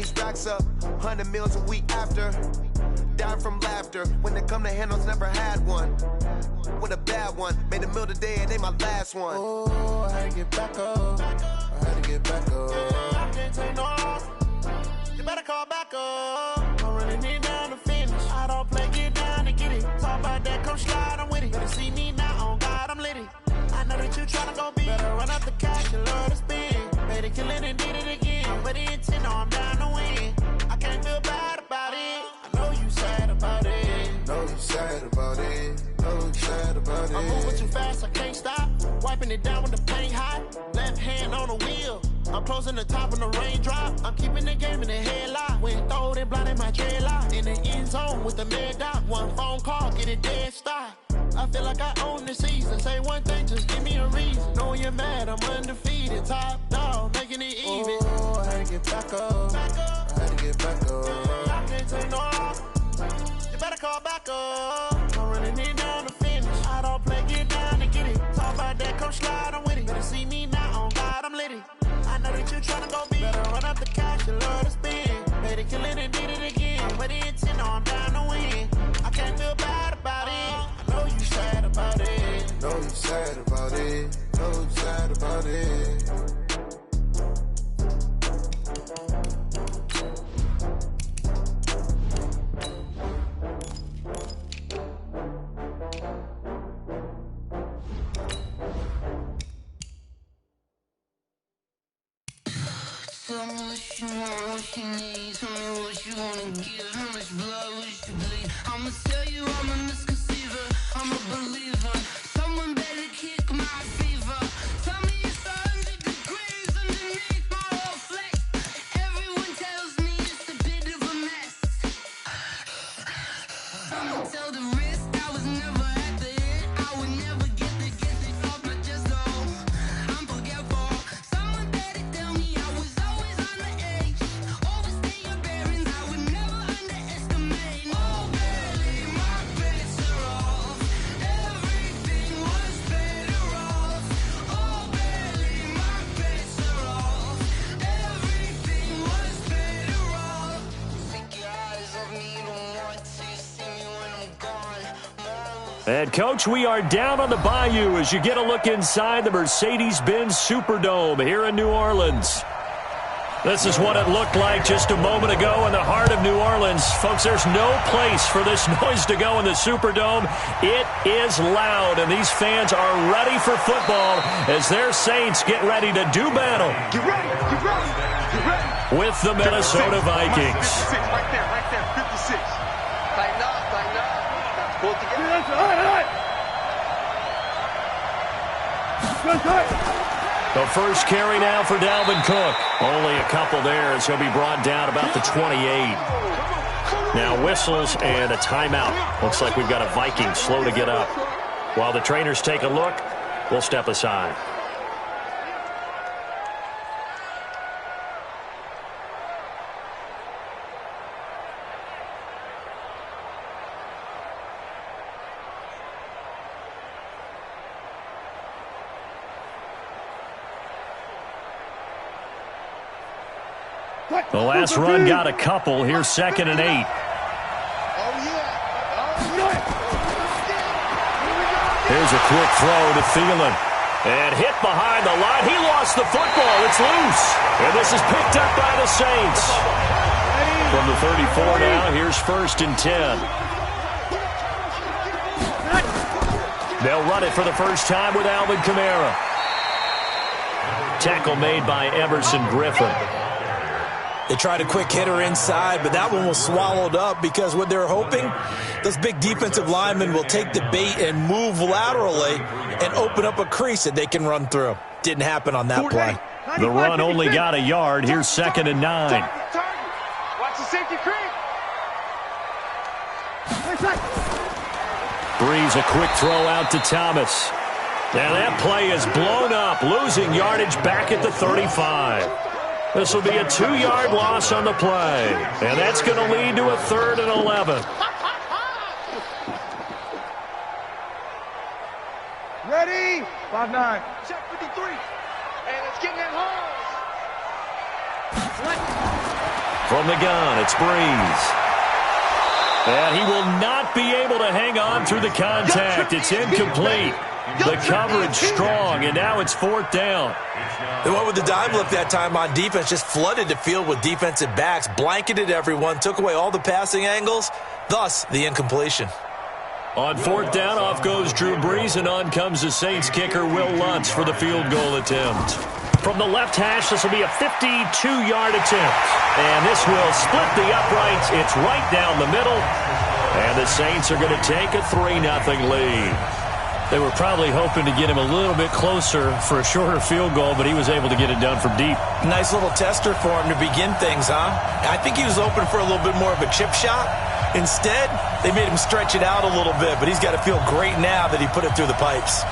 these racks up, 100 meals a week after. Dying from laughter, when it come to handles, never had one. With a bad one, made a meal today, it ain't my last one. Oh, I had to get back up, I had to get back up. I can't take no loss, you better call back up. I'm running it down to finish, I don't play, get down to get it. Talk about that, come slide, I'm with it. Better see me now, on God, I'm litty. I know that you tryna go big, better run up the cash, you love to spend. Made it, kill it, and did it again. But the intent, no, I'm down to win. I can't feel bad about it. I know you sad about it. Know you sad about it. Know you sad about it. I'm moving too fast, I can't stop. Wiping it down with the paint hot. Left hand on the wheel. I'm closing the top on the raindrop. I'm keeping the game in the headlock. When throwed and blinded my dreadlock. In the end zone with the mad dot. One phone call, get it dead stop. I feel like I own the season. Say one thing, just give me a reason. Knowing you're mad, I'm undefeated. Top dog, making it even. Oh, I had to get back up. I had to get back up. I can't take no loss. You better call back up. I'm running it down to finish. I don't play, get down to get it. Talk about that, come slide, I'm with it. Better see me now, on God, I'm litty. I know that you tryna go big. Better run up the cash, you love to spend. Made it, kill it, and did it again. But the intent, no, I'm down to win. I can't feel bad about it. Know you sad about it. Know you sad about it. Know you sad about it. Tell me what you want, what you need. Tell me what you wanna give. How much blood would you bleed? I'ma tell you I'm a misconceiver. I'm a believer. Someone better kick my fever. Tell me it's 100 degrees underneath my whole flex. Everyone tells me it's a bit of a mess. I'ma tell the risk I was never at the end. I would never get the gift they off my chest though. I'm forgetful. Someone better tell me I was always on the edge. Overstay your bearings, I would never underestimate. Oh, barely my bets are off. Everything was better off. Oh, barely my bets are off. Everything was better off. Take your eyes off me, don't want to see me when I'm gone. And, Coach, we are down on the bayou as you get a look inside the Mercedes-Benz Superdome here in New Orleans. This is what it looked like just a moment ago in the heart of New Orleans. Folks, there's no place for this noise to go in the Superdome. It is loud, and these fans are ready for football as their Saints get ready to do battle Get ready, get ready, get ready. with the Minnesota Vikings. 56, right there, 56. Tighten up, tighten up. Pull it together. The first carry now for Dalvin Cook. Only a couple there as he'll be brought down about the 28. Now whistles and a timeout. Looks like we've got a Viking slow to get up. While the trainers take a look, we'll step aside. The last run got a couple. Here's 2nd and 8. Here's a quick throw to Thielen. And hit behind the line. He lost the football. It's loose. And this is picked up by the Saints. From the 34 now, here's 1st and 10. They'll run it for the first time with Alvin Kamara. Tackle made by Emerson Griffin. They tried a quick hitter inside, but that one was swallowed up because what they're hoping, those big defensive linemen will take the bait and move laterally and open up a crease that they can run through. Didn't happen on that play. The run only got a yard. Here's 2nd and 9. Watch the safety creep. Breeze a quick throw out to Thomas. And that play is blown up, losing yardage back at the 35. This will be a 2-yard loss on the play. And that's going to lead to a 3rd and 11. Ready? 5-9. Check 53. And it's getting it home. From the gun, it's Breeze. And he will not be able to hang on through the contact. It's incomplete. The coverage strong, and now it's 4th down. They went with the dive look that time on defense, just flooded the field with defensive backs, blanketed everyone, took away all the passing angles, thus the incompletion. On 4th down, off goes Drew Brees, and on comes the Saints kicker, Will Lutz, for the field goal attempt. From the left hash, this will be a 52-yard attempt. And this will split the uprights. It's right down the middle. And the Saints are going to take a 3-0 lead. They were probably hoping to get him a little bit closer for a shorter field goal, but he was able to get it done from deep. Nice little tester for him to begin things, huh? I think he was open for a little bit more of a chip shot. Instead, they made him stretch it out a little bit, but he's got to feel great now that he put it through the pipes.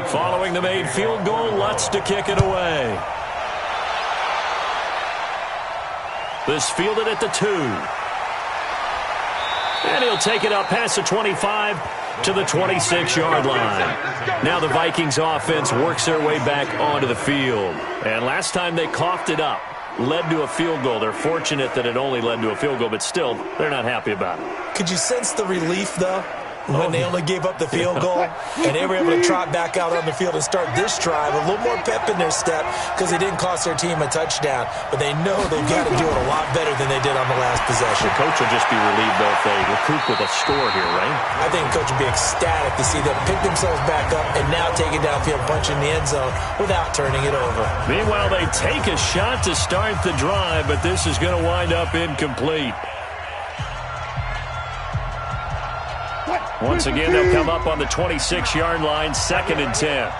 Following the made field goal, Lutz to kick it away. This fielded at the 2. And he'll take it up past the 25 to the 26-yard line. Now the Vikings offense works their way back onto the field. And last time they coughed it up, led to a field goal. They're fortunate that it only led to a field goal, but still, they're not happy about it. Could you sense the relief, though? When they only gave up the field goal, and they were able to trot back out on the field and start this drive, a little more pep in their step because they didn't cost their team a touchdown. But they know they've got to do it a lot better than they did on the last possession. The coach will just be relieved, though, if they recoup with a score here, right? I think the coach will be ecstatic to see them pick themselves back up and now take it downfield, punch in the end zone without turning it over. Meanwhile, they take a shot to start the drive, but this is going to wind up incomplete. Once again, they'll come up on the 26-yard line, 2nd and 10.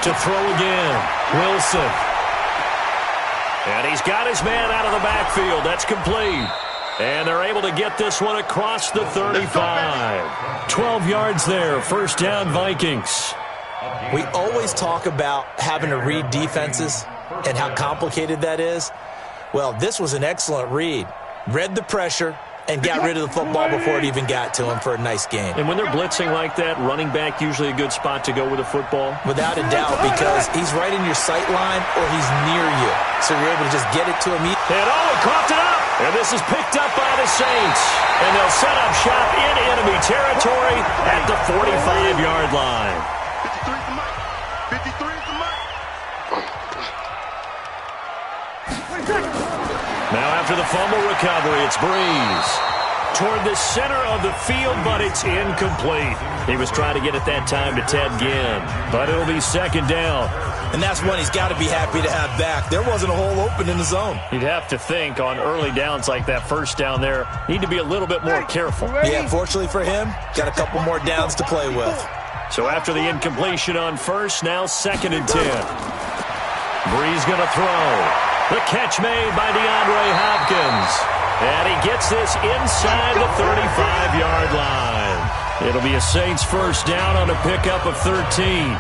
To throw again, Wilson. And he's got his man out of the backfield. That's complete. And they're able to get this one across the 35. 12 yards there, 1st down Vikings. We always talk about having to read defenses and how complicated that is. Well, this was an excellent read. Read the pressure and got rid of the football before it even got to him for a nice game. And when they're blitzing like that, running back usually a good spot to go with a football? Without a doubt, because he's right in your sight line or he's near you. So you're able to just get it to him. And he coughed it up! And this is picked up by the Saints. And they'll set up shop in enemy territory at the 45-yard line. 53 is the mic. 53 is the mic. Now after the fumble recovery, it's Breeze. Toward the center of the field, but it's incomplete. He was trying to get it that time to Ted Ginn, but it'll be 2nd down. And that's one he's got to be happy to have back. There wasn't a hole open in the zone. You'd have to think on early downs like that 1st down there, need to be a little bit more careful. Yeah, fortunately for him, got a couple more downs to play with. So after the incompletion on 1st, now 2nd and 10. Breeze going to throw. The catch made by DeAndre Hopkins. And he gets this inside the 35-yard line. It'll be a Saints 1st down on a pickup of 13.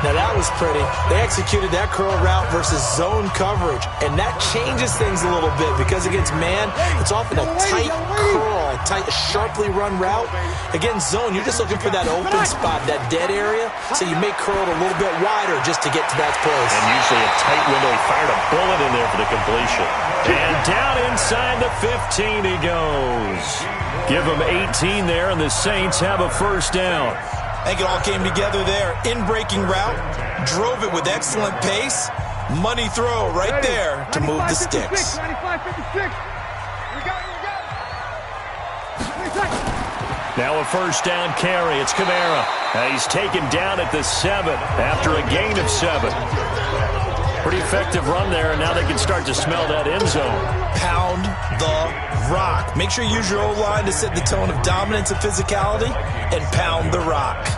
Now that was pretty. They executed that curl route versus zone coverage, and that changes things a little bit because against man, it's often a tight curl, tight, sharply run route. Against zone, you're just looking for that open spot, that dead area, so you may curl it a little bit wider just to get to that place. And usually a tight window. He fired a bullet in there for the completion. And down inside the 15 he goes. Give him 18 there, and the Saints have a 1st down. I think it all came together there. In-breaking route, drove it with excellent pace. Money throw right there to move the sticks. 95, 56. We got it. Now a 1st down carry. It's Kamara. He's taken down at the 7 after a gain of 7. Pretty effective run there, and now they can start to smell that end zone. Pound the rock. Make sure you use your O-line to set the tone of dominance and physicality, and pound the rock.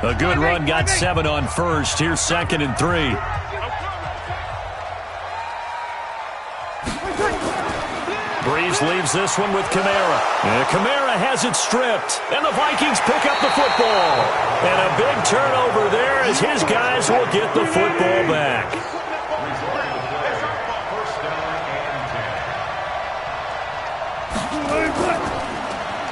A good run, got 7 on 1st. Here's 2nd and 3. Breeze leaves this one with Kamara. And Kamara has it stripped. And the Vikings pick up the football. And a big turnover there as his guys will get the football back.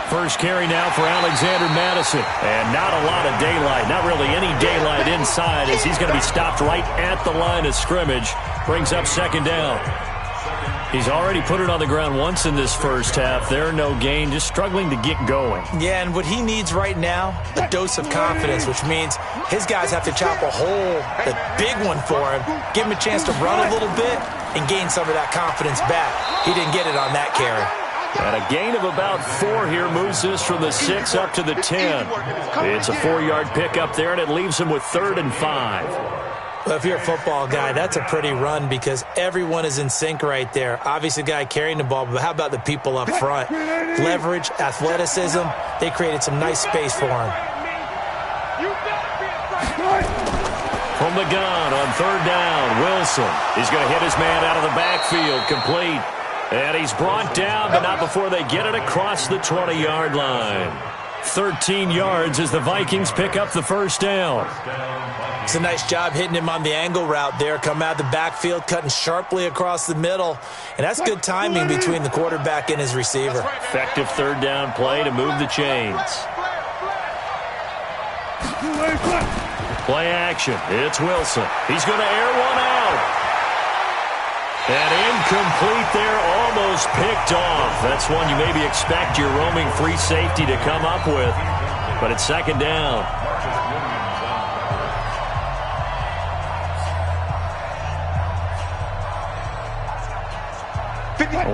First carry now for Alexander Madison. And not a lot of daylight. Not really any daylight inside as he's going to be stopped right at the line of scrimmage. Brings up second down. He's already put it on the ground once in this first half. There, no gain, just struggling to get going. Yeah, and what he needs right now, a dose of confidence, which means his guys have to chop a hole, a big one for him, give him a chance to run a little bit and gain some of that confidence back. He didn't get it on that carry. And a gain of about 4 here moves this from the 6 up to the 10. It's a 4-yard pickup there, and it leaves him with 3rd and 5. Well, if you're a football guy, that's a pretty run because everyone is in sync right there. Obviously, the guy carrying the ball, but how about the people up front? Leverage, athleticism, they created some nice space for him. From the gun on 3rd down, Wilson. He's going to hit his man out of the backfield, complete. And he's brought down, but not before they get it across the 20-yard line. 13 yards as the Vikings pick up the first down. It's a nice job hitting him on the angle route there. Come out of the backfield, cutting sharply across the middle. And that's good timing between the quarterback and his receiver. Effective 3rd down play to move the chains. Play action. It's Wilson. He's going to air one out. And incomplete there, almost picked off. That's one you maybe expect your roaming free safety to come up with. But it's 2nd down.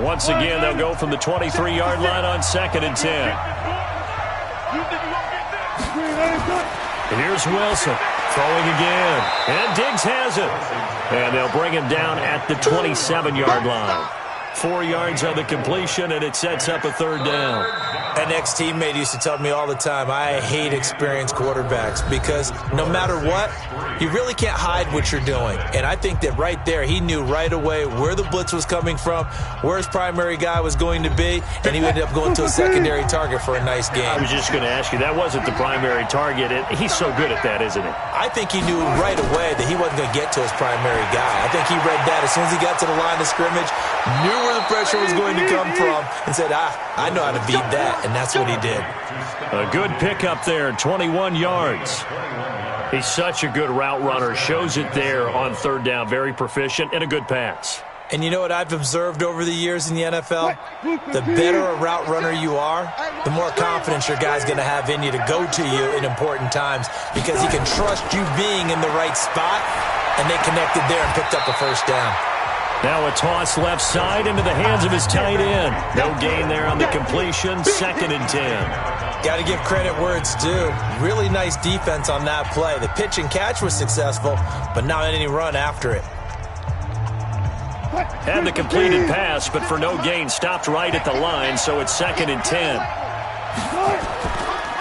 Once again, they'll go from the 23-yard line on 2nd and 10. Here's Wilson throwing again. And Diggs has it. And they'll bring him down at the 27-yard line. 4 yards on the completion, and it sets up a 3rd down. An ex-teammate used to tell me all the time, I hate experienced quarterbacks because no matter what, you really can't hide what you're doing. And I think that right there, he knew right away where the blitz was coming from, where his primary guy was going to be, and he ended up going to a secondary target for a nice game. I was just going to ask you, that wasn't the primary target. He's so good at that, isn't he? I think he knew right away that he wasn't going to get to his primary guy. I think he read that as soon as he got to the line of scrimmage, knew where the pressure was going to come from, and said, I know how to beat that, and that's what he did. A good pickup there, 21 yards. He's such a good route runner, shows it there on 3rd down, very proficient, and a good pass. And you know what I've observed over the years in the NFL? The better a route runner you are, the more confidence your guy's going to have in you to go to you in important times because he can trust you being in the right spot, and they connected there and picked up a 1st down. Now a toss left side into the hands of his tight end. No gain there on the completion, 2nd and 10. Got to give credit where it's due. Really nice defense on that play. The pitch and catch was successful, but not any run after it. Had the completed pass, but for no gain, stopped right at the line, so it's 2nd and 10.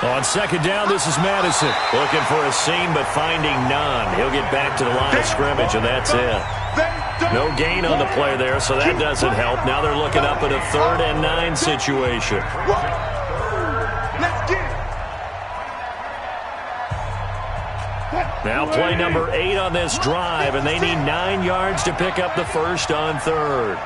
On 2nd down, this is Madison. Looking for a seam, but finding none. He'll get back to the line of scrimmage, and that's it. No gain on the play there, so that doesn't help. Now they're looking up at a 3rd and 9 situation. Now play number 8 on this drive, and they need 9 yards to pick up the first on 3rd.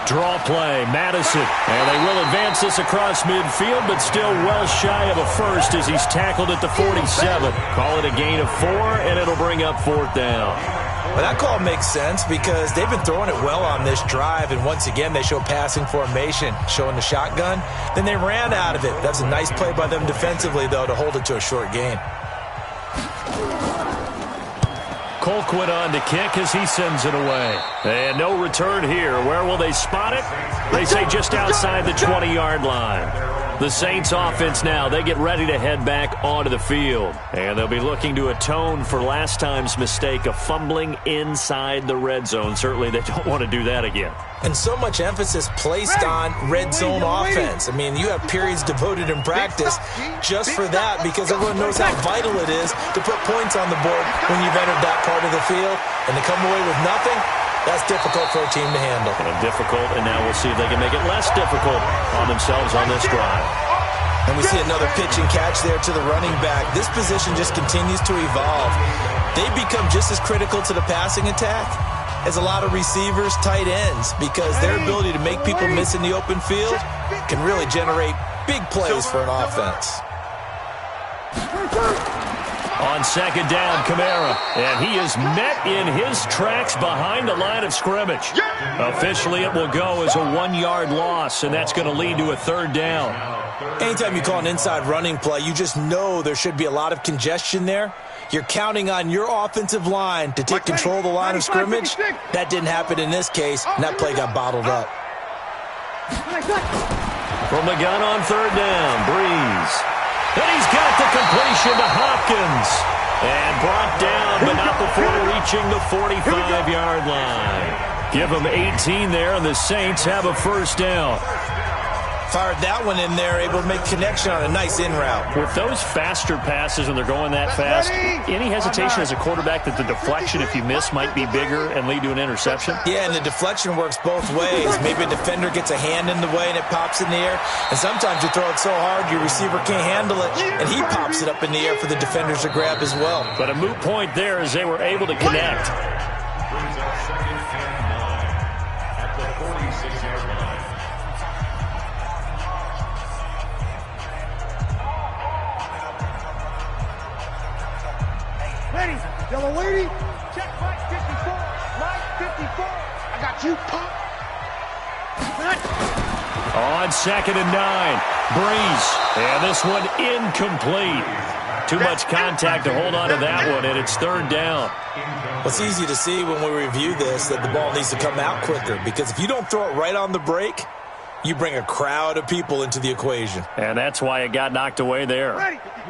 Draw play, Madison. And they will advance this across midfield, but still well shy of a first as he's tackled at the 47. Call it a gain of 4, and it'll bring up 4th down. Well, that call makes sense because they've been throwing it well on this drive, and once again, they show passing formation, showing the shotgun. Then they ran out of it. That's a nice play by them defensively, though, to hold it to a short gain. Colquitt on to kick as he sends it away. And no return here. Where will they spot it? They say just outside the 20-yard line. The Saints offense now, they get ready to head back onto the field. And they'll be looking to atone for last time's mistake of fumbling inside the red zone. Certainly they don't want to do that again. And so much emphasis placed on red zone offense. I mean, you have periods devoted in practice just for that because everyone knows how vital it is to put points on the board when you've entered that part of the field. And to come away with nothing, That's difficult for a team to handle. And difficult, and now we'll see if they can make it less difficult on themselves on this drive. And we see another pitch and catch there to the running back. This position just continues to evolve. They become just as critical to the passing attack as a lot of receivers, tight ends, because their ability to make people miss in the open field can really generate big plays for an offense. On second down, Kamara, and he is met in his tracks behind the line of scrimmage. Officially, it will go as a 1-yard loss, and that's going to lead to a third down. Anytime you call an inside running play, you just know there should be a lot of congestion there. You're counting on your offensive line to take control of the line of scrimmage. That didn't happen in this case, and that play got bottled up. From the gun on third down, Breeze. And he's got the completion to Hopkins. And brought down, but not before reaching the 45-yard line. Give them 18 there, and the Saints have a first down. Fired that one in there, able to make connection on a nice in route. With those faster passes when they're going that fast, any hesitation as a quarterback that the deflection, if you miss, might be bigger and lead to an interception? Yeah, and the deflection works both ways. Maybe a defender gets a hand in the way and it pops in the air. And sometimes you throw it so hard your receiver can't handle it, and he pops it up in the air for the defenders to grab as well. But a moot point there as they were able to connect. Ready, yellow lady. Check Mike 54. Mike 54. I got you, pop. On second and 9, Breeze. And this one incomplete. Too much contact to hold on to that one, and it's third down. Well, it's easy to see when we review this that the ball needs to come out quicker, because if you don't throw it right on the break, you bring a crowd of people into the equation. And that's why it got knocked away there.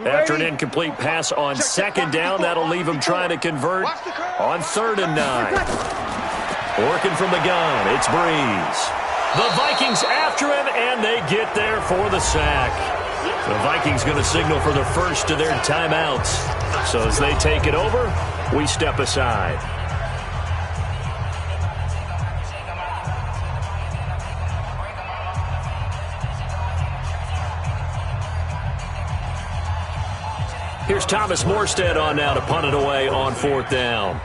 After an incomplete pass on second down, that'll leave him trying to convert on third and 9. Working from the gun, it's Breeze. The Vikings after him, and they get there for the sack. The Vikings going to signal for the first of their timeouts. So as they take it over, we step aside. Here's Thomas Morstead on now to punt it away on fourth down.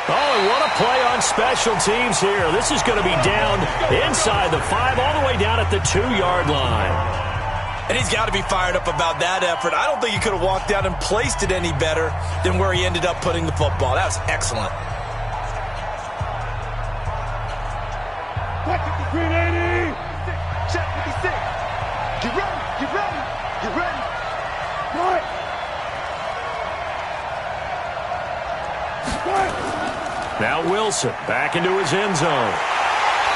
Oh, and what a play on special teams here. This is going to be down inside the 5, all the way down at the 2-yard line. And he's got to be fired up about that effort. I don't think he could have walked out and placed it any better than where he ended up putting the football. That was excellent. Green 80. Check 56. Get ready. Get ready. Get ready. What? What? Now Wilson back into his end zone.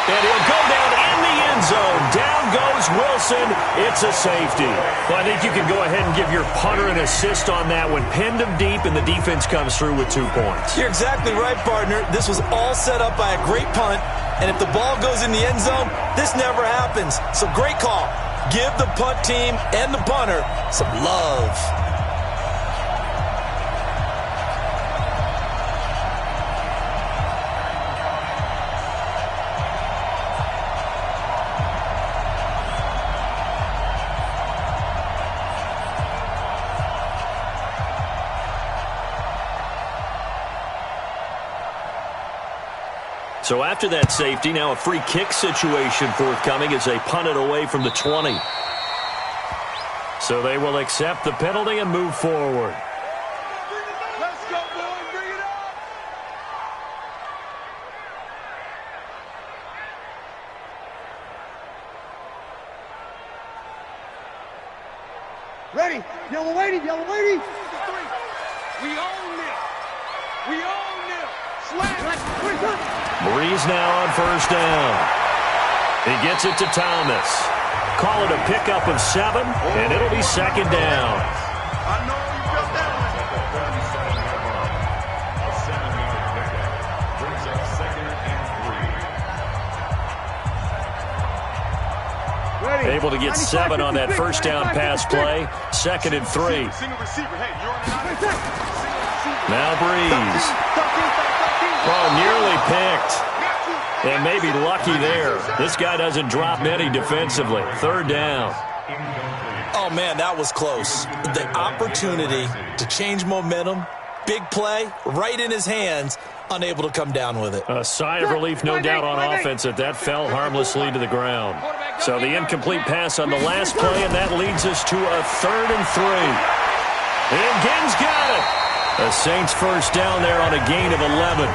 And he'll go down in the end zone. Down goes Wilson. It's a safety. Well, I think you can go ahead and give your punter an assist on that one. Pinned him deep, and the defense comes through with 2 points. You're exactly right, partner. This was all set up by a great punt. And if the ball goes in the end zone, this never happens. So great call. Give the punt team and the punter some love. So after that safety, now a free kick situation forthcoming as they punt it away from the 20. So they will accept the penalty and move forward. Let's go, boys. Bring it up. Ready. Yellow lady. Yellow lady. We own this. We own this. Slam. Breeze now on first down. He gets it to Thomas. Call it a pickup of 7, and it'll be second down. I know you felt that one. Able to get 7 on that first down pass play. 2nd and 3. Now Breeze. Oh, nearly picked. And maybe lucky there. This guy doesn't drop many defensively. 3rd down. Oh, man, that was close. The opportunity to change momentum, big play, right in his hands, unable to come down with it. A sigh of relief, no doubt, on offense that fell harmlessly to the ground. So the incomplete pass on the last play, and that leads us to a 3rd and 3. And Ginn's got it. The Saints first down there on a gain of 11.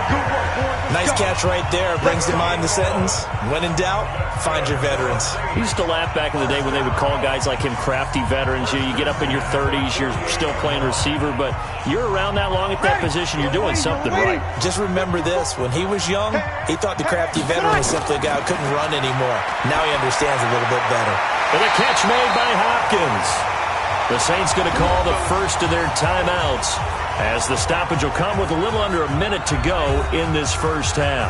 Nice catch right there. Brings to mind the sentence, when in doubt, find your veterans. He used to laugh back in the day when they would call guys like him crafty veterans. You get up in your 30s, you're still playing receiver, but you're around that long at that position, you're doing something right. Just remember this. When he was young, he thought the crafty veteran was simply a guy who couldn't run anymore. Now he understands a little bit better. And a catch made by Hopkins. The Saints going to call the first of their timeouts, as the stoppage will come with a little under a minute to go in this first half.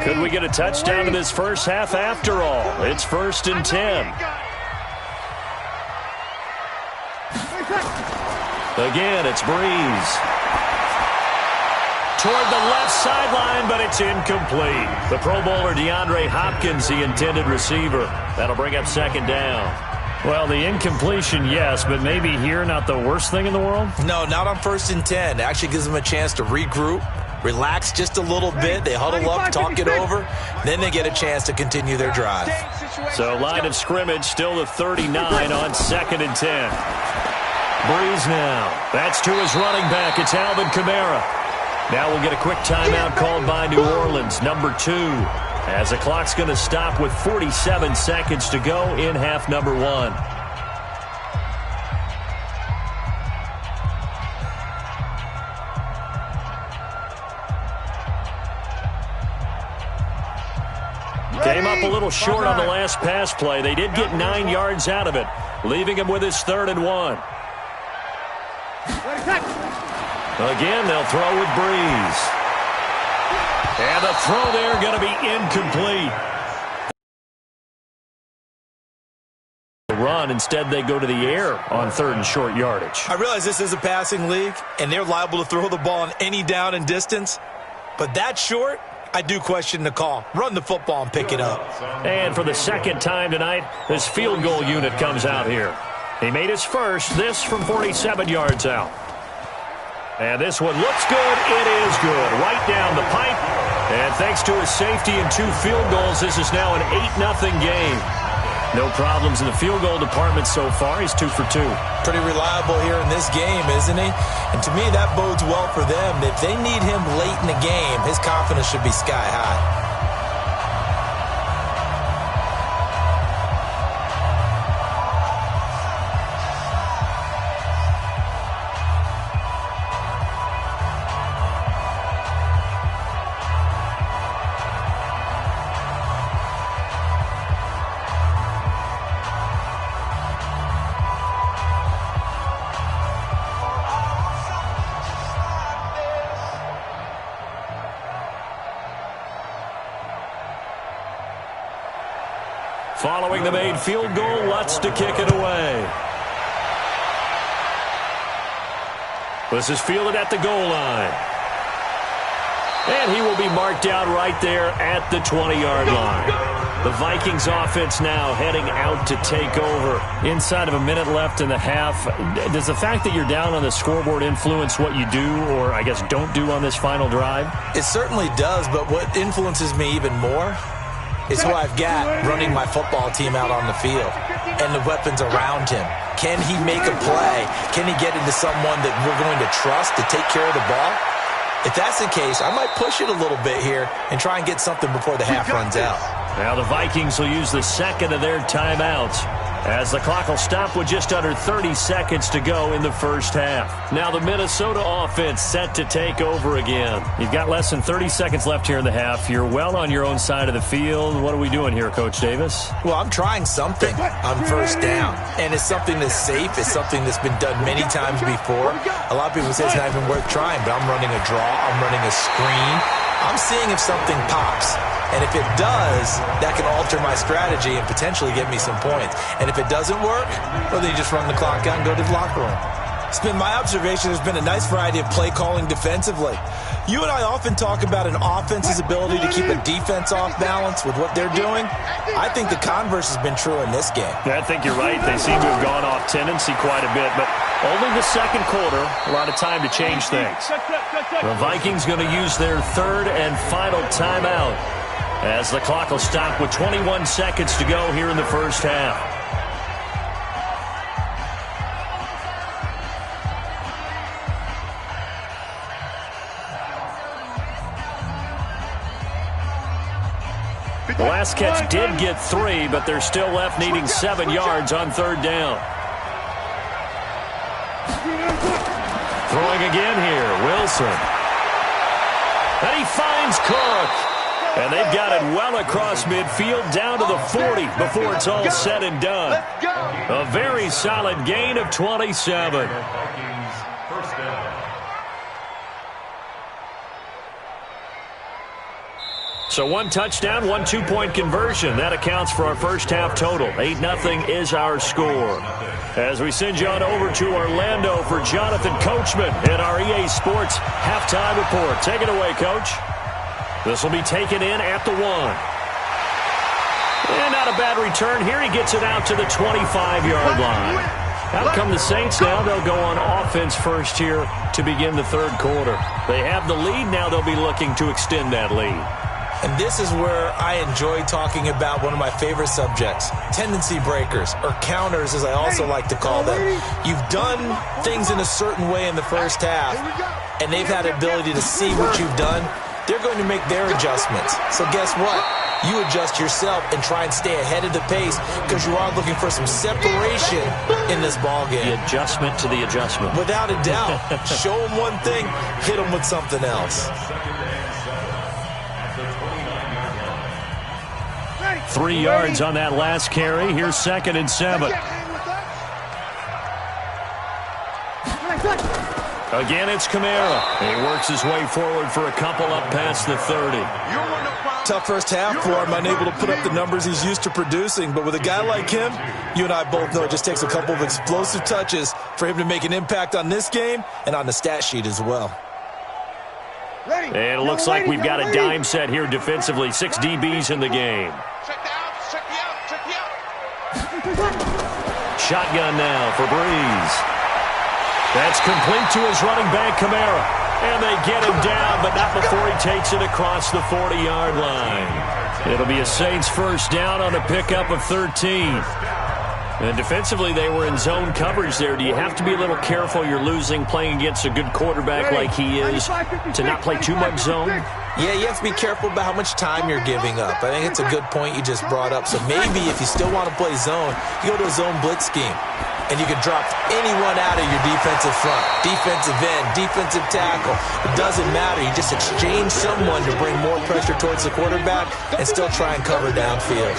Could we get a touchdown in this first half after all? It's 1st and 10. Again, it's Breeze. Toward the left sideline, but it's incomplete. The Pro Bowler DeAndre Hopkins, the intended receiver. That'll bring up 2nd down. Well, the incompletion, yes, but maybe here not the worst thing in the world? No, not on 1st and 10. It actually gives them a chance to regroup, relax just a little bit. They huddle up, talk it over. Then they get a chance to continue their drive. So line of scrimmage still the 39 on 2nd and 10. Breeze now. That's to his running back. It's Alvin Kamara. Now we'll get a quick timeout called by New Orleans, number 2, as the clock's going to stop with 47 seconds to go in half number 1. Came up a little short on the last pass play. They did get 9 yards out of it, leaving him with his 3rd and 1. Again, they'll throw with Breeze. And the throw there going to be incomplete. Run. Instead, they go to the air on 3rd and short yardage. I realize this is a passing league, and they're liable to throw the ball on any down and distance. But that short, I do question the call. Run the football and pick it up. And for the 2nd time tonight, this field goal unit comes out here. He made his first, this from 47 yards out. And this one looks good. It is good. Right down the pipe. And thanks to his safety and 2 field goals, this is now an 8-0 game. No problems in the field goal department so far. He's 2 for 2. Pretty reliable here in this game, isn't he? And to me, that bodes well for them. If they need him late in the game, his confidence should be sky high. Following the made field goal, Lutz to kick it away. This is fielded at the goal line. And he will be marked out right there at the 20-yard line. The Vikings offense now heading out to take over. Inside of a minute left in the half, does the fact that you're down on the scoreboard influence what you do, or I guess don't do on this final drive? It certainly does, but what influences me even more is who I've got running my football team out on the field and the weapons around him. Can he make a play? Can he get into someone that we're going to trust to take care of the ball? If that's the case, I might push it a little bit here and try and get something before the half runs out. Now the Vikings will use the 2nd of their timeouts as the clock will stop with just under 30 seconds to go in the first half. Now the Minnesota offense set to take over again. You've got less than 30 seconds left here in the half. You're well on your own side of the field. What are we doing here, Coach Davis? Well, I'm trying something on first down, and it's something that's safe. It's something that's been done many times before. A lot of people say it's not even worth trying, but I'm running a draw. I'm running a screen. I'm seeing if something pops. And if it does, that can alter my strategy and potentially get me some points. And if it doesn't work, well, then you just run the clock out and go to the locker room. It's been my observation there's been a nice variety of play calling defensively. You and I often talk about an offense's ability to keep a defense off balance with what they're doing. I think the converse has been true in this game. I think you're right. They seem to have gone off tendency quite a bit, but only the second quarter, a lot of time to change things. The Vikings going to use their third and final timeout as the clock will stop with 21 seconds to go here in the first half. The last catch did get 3, but they're still left needing 7 yards on third down. Throwing again here, Wilson. And he finds Cook. And they've got it well across midfield down to the 40 before it's all said and done. A very solid gain of 27. So 1 touchdown, 1 2-point conversion. That accounts for our first half total. 8-0 is our score. As we send you on over to Orlando for Jonathan Coachman in our EA Sports halftime report. Take it away, Coach. This will be taken in at the 1. And not a bad return here. He gets it out to the 25-yard line. Out come the Saints now. They'll go on offense first here to begin the third quarter. They have the lead. Now they'll be looking to extend that lead. And this is where I enjoy talking about one of my favorite subjects, tendency breakers, or counters as I also like to call them. You've done things in a certain way in the first half, and they've had the ability to see what you've done. They're going to make their adjustments. So guess what? You adjust yourself and try and stay ahead of the pace because you are looking for some separation in this ballgame. The adjustment to the adjustment. Without a doubt. Show them one thing, hit them with something else. 3 yards on that last carry. Here's 2nd and 7. Again, it's Kamara. He works his way forward for a couple up past the 30. Tough first half for him, unable to put up the numbers he's used to producing. But with a guy like him, you and I both know it just takes a couple of explosive touches for him to make an impact on this game and on the stat sheet as well. And it looks like we've got a dime set here defensively. 6 DBs in the game. Shotgun now for Breeze. That's complete to his running back, Kamara. And they get him down, but not before he takes it across the 40-yard line. It'll be a Saints first down on a pickup of 13. And defensively, they were in zone coverage there. Do you have to be a little careful? You're losing playing against a good quarterback like he is to not play too much zone? Yeah, you have to be careful about how much time you're giving up. I think it's a good point you just brought up. So maybe if you still want to play zone, you go to a zone blitz scheme. And you can drop anyone out of your defensive front, defensive end, defensive tackle. It doesn't matter. You just exchange someone to bring more pressure towards the quarterback and still try and cover downfield.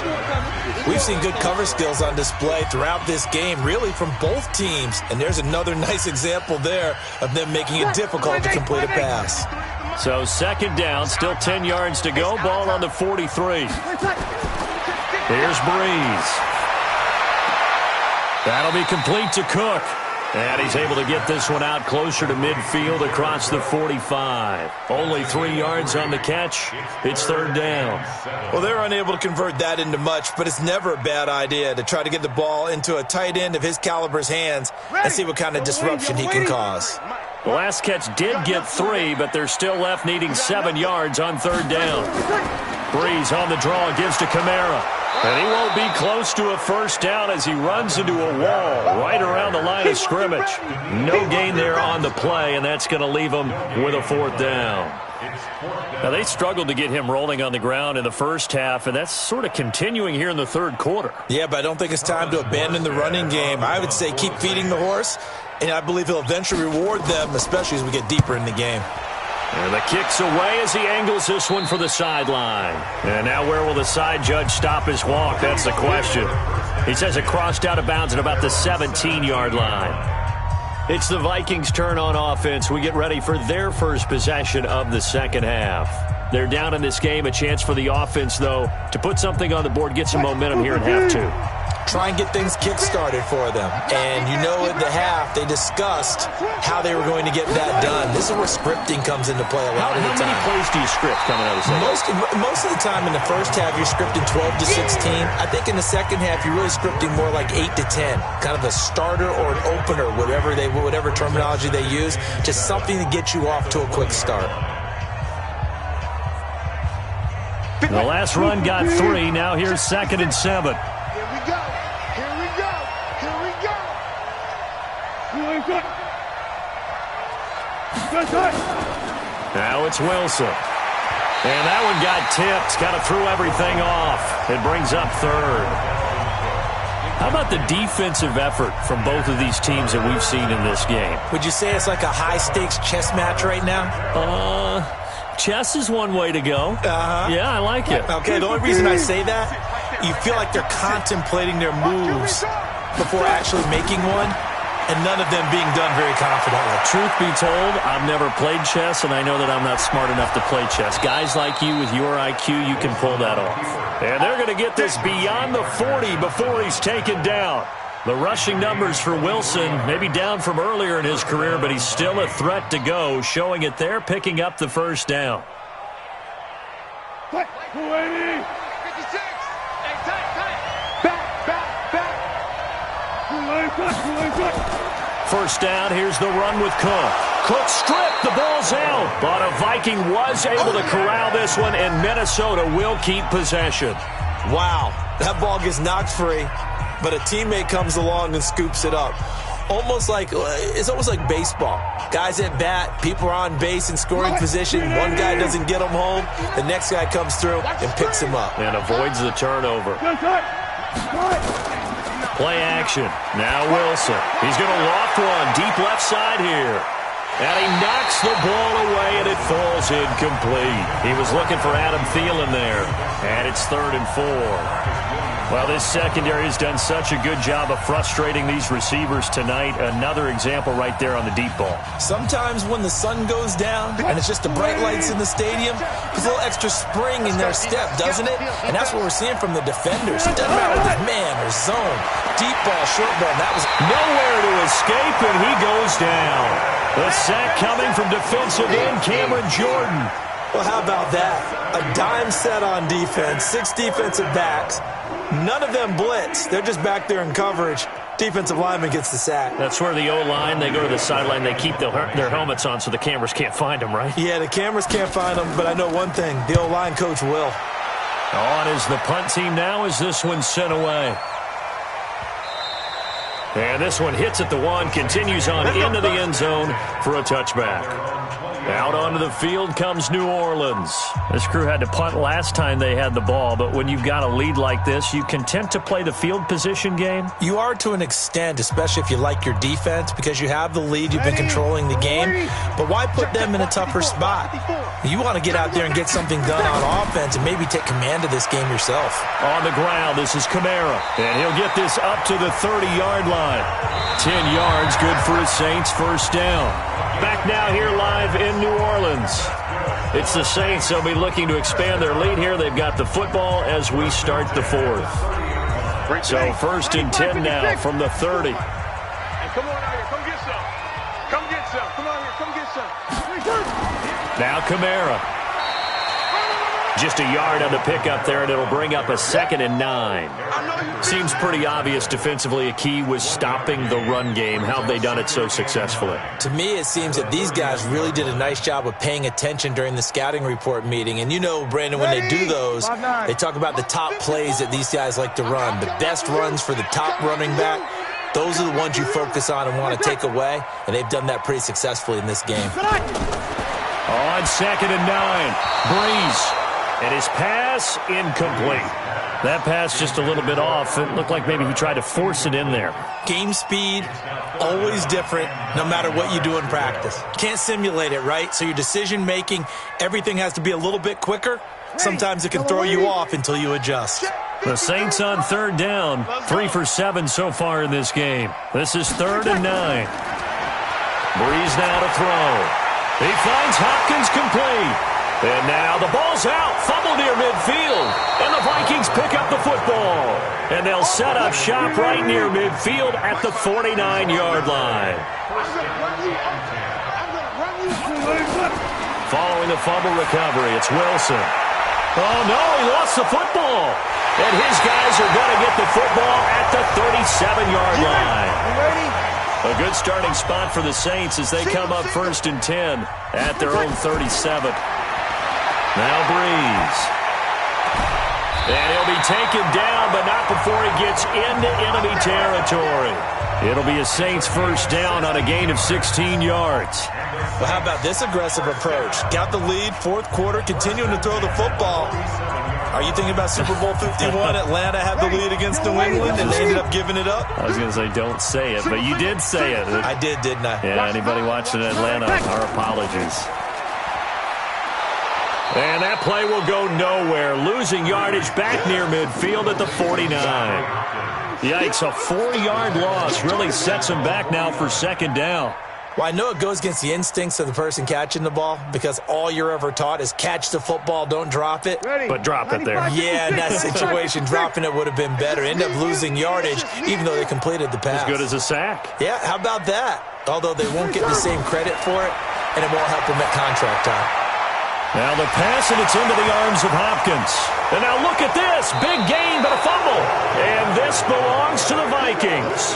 We've seen good cover skills on display throughout this game, really from both teams. And there's another nice example there of them making it difficult to complete a pass. So 2nd down, still 10 yards to go. Ball on the 43. Here's Breeze. That'll be complete to Cook. And he's able to get this one out closer to midfield across the 45. Only 3 yards on the catch. It's 3rd down. Well, they're unable to convert that into much, but it's never a bad idea to try to get the ball into a tight end of his caliber's hands and see what kind of disruption he can cause. The last catch did get 3, but they're still left needing 7 yards on 3rd down. Breeze on the draw, gives to Kamara. And he won't be close to a first down as he runs into a wall right around the line of scrimmage. No gain there on the play, and that's going to leave him with a 4th down. Now, they struggled to get him rolling on the ground in the first half, and that's sort of continuing here in the third quarter. Yeah, but I don't think it's time to abandon the running game. I would say keep feeding the horse, and I believe he'll eventually reward them, especially as we get deeper in the game. And the kick's away as he angles this one for the sideline. And now where will the side judge stop his walk? That's the question. He says it crossed out of bounds at about the 17-yard line. It's the Vikings' turn on offense. We get ready for their first possession of the second half. They're down in this game. A chance for the offense, though, to put something on the board, get some momentum here in half two. Try and get things kick-started for them. And you know at the half, they discussed how they were going to get that done. This is where scripting comes into play a lot of the time. How many plays do you script coming out of the second? Most of the time in the first half, you're scripting 12 to 16. I think in the second half, you're really scripting more like 8 to 10. Kind of a starter or an opener, whatever terminology they use, just something to get you off to a quick start. The last run got 3. Now here's 2nd and 7. Now it's Wilson. And that one got tipped. Kind of threw everything off. It brings up 3rd. How about the defensive effort from both of these teams that we've seen in this game? Would you say it's like a high-stakes chess match right now? Chess is one way to go. Yeah, I like it. Okay, the only reason I say that, you feel like they're contemplating their moves before actually making one, and none of them being done very confidently. Truth be told, I've never played chess, and I know that I'm not smart enough to play chess. Guys like you with your IQ, you can pull that off. And they're going to get this beyond the 40 before he's taken down. The rushing numbers for Wilson, maybe down from earlier in his career, but he's still a threat to go, showing it there, picking up the first down. 280. 56. First down, here's the run with Cook. Cook stripped, the ball's out. But a Viking was able to corral this one, and Minnesota will keep possession. Wow, that ball gets knocked free, but a teammate comes along and scoops it up. It's almost like baseball. Guys at bat, people are on base in scoring position. One guy doesn't get him home. The next guy comes through and picks him up. And avoids the turnover. Play action. Now Wilson. He's going to loft one. Deep left side here. And he knocks the ball away, and it falls incomplete. He was looking for Adam Thielen there. And it's 3rd and 4. Well, this secondary has done such a good job of frustrating these receivers tonight. Another example right there on the deep ball. Sometimes when the sun goes down and it's just the bright lights in the stadium, there's a little extra spring in their step, doesn't it? And that's what we're seeing from the defenders. It doesn't matter if it's man or zone. Deep ball, short ball, that was nowhere to escape, and he goes down. The sack coming from defensive end Cameron Jordan. Well, how about that? A dime set on defense, 6 defensive backs. None of them blitz. They're just back there in coverage. Defensive lineman gets the sack. That's where the O-line, they go to the sideline, they keep their helmets on so the cameras can't find them, right? Yeah, the cameras can't find them, but I know one thing. The O-line coach will. On is the punt team now as this one's sent away. And this one hits at the 1, continues on into the end zone for a touchback. Out onto the field comes New Orleans. This crew had to punt last time they had the ball, but when you've got a lead like this, you content to play the field position game? You are to an extent, especially if you like your defense, because you have the lead, you've been controlling the game. But why put them in a tougher spot? You want to get out there and get something done on offense and maybe take command of this game yourself. On the ground, this is Kamara, and he'll get this up to the 30-yard line. 10 yards, good for his Saints, first down. Back now here live in New Orleans. It's the Saints. They'll be looking to expand their lead here. They've got the football as we start the 4th. So 1st and 10 now from the 30. Hey, come on out here. Come get some. Come get some. Come on here. Come get some. Now Kamara. Just a yard on the pickup there, and it'll bring up a 2nd and 9. Seems pretty obvious defensively a key was stopping the run game. How have they done it so successfully? To me, it seems that these guys really did a nice job of paying attention during the scouting report meeting. And you know, Brandon, when they do those, they talk about the top plays that these guys like to run. The best runs for the top running back, those are the ones you focus on and want to take away. And they've done that pretty successfully in this game. On 2nd and 9. Breeze. And his pass incomplete. That pass just a little bit off. It looked like maybe he tried to force it in there. Game speed, always different, no matter what you do in practice. Can't simulate it, right? So your decision-making, everything has to be a little bit quicker. Sometimes it can throw you off until you adjust. The Saints on 3rd down. 3 for 7 so far in this game. This is 3rd and 9. Breeze now to throw. He finds Hopkins complete. And now the ball's out. Fumble near midfield. And the Vikings pick up the football. And they'll set up shop right near midfield at the 49-yard line. Following the fumble recovery, it's Wilson. Oh, no, he lost the football. And his guys are going to get the football at the 37-yard line. A good starting spot for the Saints as they come up 1st and 10 at their own 37. Now Breeze. And he'll be taken down, but not before he gets into enemy territory. It'll be a Saints first down on a gain of 16 yards. Well, how about this aggressive approach? Got the lead, 4th quarter, continuing to throw the football. Are you thinking about Super Bowl 51? Atlanta had the lead against New England, and they ended up giving it up? I was going to say don't say it, but you did say it. I did, didn't I? Yeah, anybody watching Atlanta, our apologies. And that play will go nowhere. Losing yardage back near midfield at the 49. Yikes, a 4-yard loss really sets him back now for 2nd down. Well, I know it goes against the instincts of the person catching the ball because all you're ever taught is catch the football, don't drop it. But drop it there. Yeah, in that situation, dropping it would have been better. End up losing yardage even though they completed the pass. As good as a sack. Yeah, how about that? Although they won't get the same credit for it, and it won't help them at contract time. Now the pass, and it's into the arms of Hopkins. And now look at this. Big gain, but a fumble. And this belongs to the Vikings.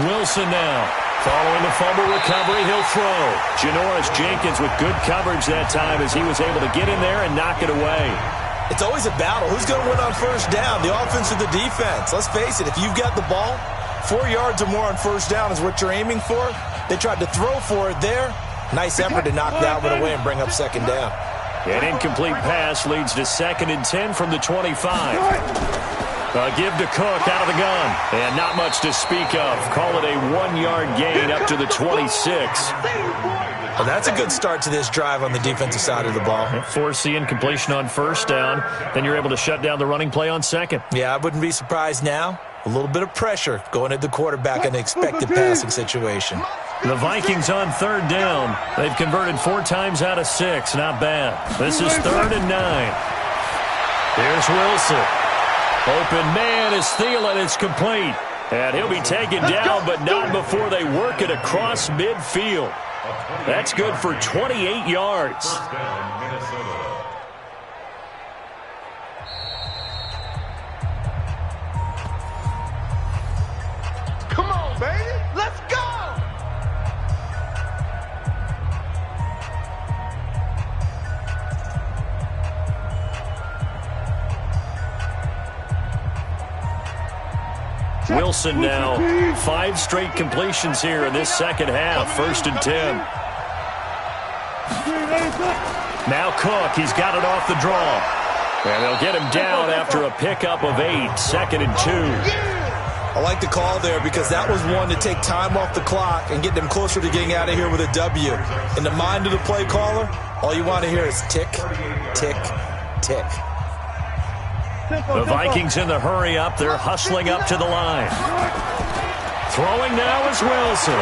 Wilson now. Following the fumble recovery, he'll throw. Janoris Jenkins with good coverage that time as he was able to get in there and knock it away. It's always a battle. Who's going to win on 1st down, the offense or the defense? Let's face it, if you've got the ball, 4 yards or more on 1st down is what you're aiming for. They tried to throw for it there. Nice effort to knock that one away and bring up 2nd down. An incomplete pass leads to 2nd and 10 from the 25. Give to Cook out of the gun. And not much to speak of. Call it a 1-yard gain up to the 26. Well, that's a good start to this drive on the defensive side of the ball. Force the incompletion on 1st down. Then you're able to shut down the running play on 2nd. Yeah, I wouldn't be surprised now. A little bit of pressure going at the quarterback in an expected passing situation. The Vikings on 3rd down. They've converted 4 times out of 6. Not bad. This is 3rd and 9. Here's Wilson. Open man is Thielen. It's complete. And he'll be taken down, but not before they work it across midfield. That's good for 28 yards. Come on, baby. Let's go. Wilson now, 5 straight completions here in this 2nd half. 1st and 10. Now Cook, he's got it off the draw. And they'll get him down after a pickup of 8. 2nd and 2. I like the call there because that was one to take time off the clock and get them closer to getting out of here with a W. In the mind of the play caller, all you want to hear is tick, tick, tick. The Vikings in the hurry up. They're hustling up to the line. Throwing now is Wilson.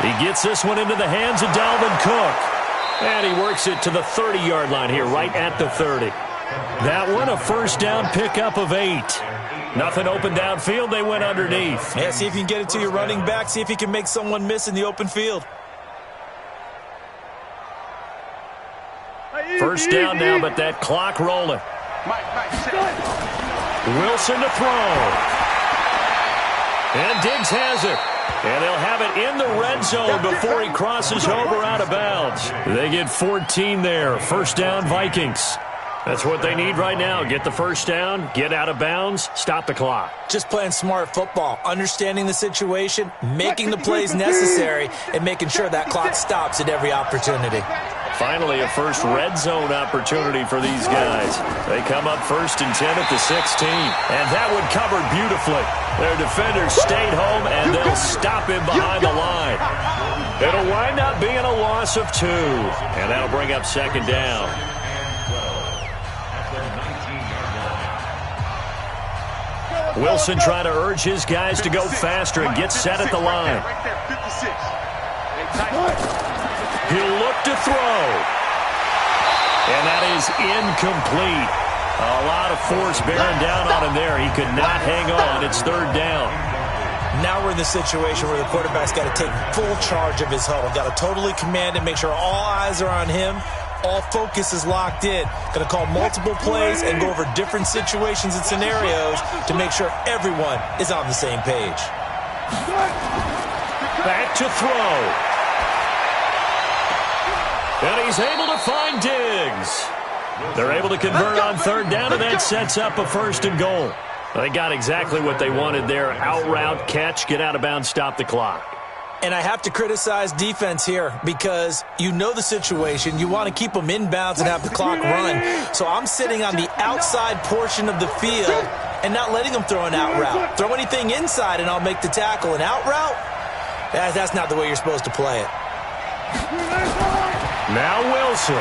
He gets this one into the hands of Dalvin Cook. And he works it to the 30-yard line here, right at the 30. That one, a 1st down pickup of 8. Nothing open downfield. They went underneath. Yeah, see if you can get it to your running back. See if you can make someone miss in the open field. 1st down now, but that clock rolling. Wilson to throw. And Diggs has it. And they'll have it in the red zone before he crosses over out of bounds. They get 14 there. 1st down, Vikings. That's what they need right now. Get the first down, get out of bounds, stop the clock. Just playing smart football, understanding the situation, making the plays necessary, and making sure that clock stops at every opportunity. Finally, a first red zone opportunity for these guys. They come up 1st and 10 at the 16. And that one covered beautifully. Their defenders stayed home, and they'll stop him behind the line. It'll wind up being a loss of 2. And that'll bring up 2nd down. Wilson trying to urge his guys to go faster and get set at the line. He'll look to throw. And that is incomplete. A lot of force bearing down on him there. He could not hang on. It's 3rd down. Now we're in the situation where the quarterback's got to take full charge of his huddle. Got to totally command it, make sure all eyes are on him. All focus is locked in. Going to call multiple plays and go over different situations and scenarios to make sure everyone is on the same page. Back to throw. And he's able to find Diggs. They're able to convert on 3rd down, and that sets up a 1st and goal. They got exactly what they wanted there. Out route, catch, get out of bounds, stop the clock. And I have to criticize defense here because you know the situation. You want to keep them inbounds and have the clock run. So I'm sitting on the outside portion of the field and not letting them throw an out route. Throw anything inside and I'll make the tackle. An out route? That's not the way you're supposed to play it. Now Wilson.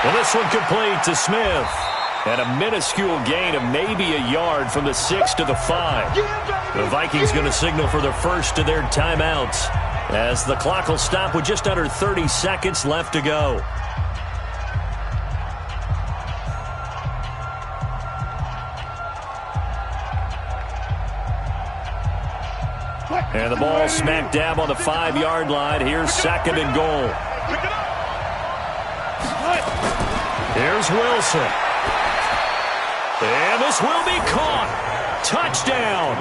Well, this one complete to Smith. And a minuscule gain of maybe a yard from the 6 to the 5. The Vikings going to signal for the first of their timeouts as the clock will stop with just under 30 seconds left to go. And the ball smack dab on the 5-yard line. Here's 2nd and goal. Here's Wilson. And this will be caught. Touchdown.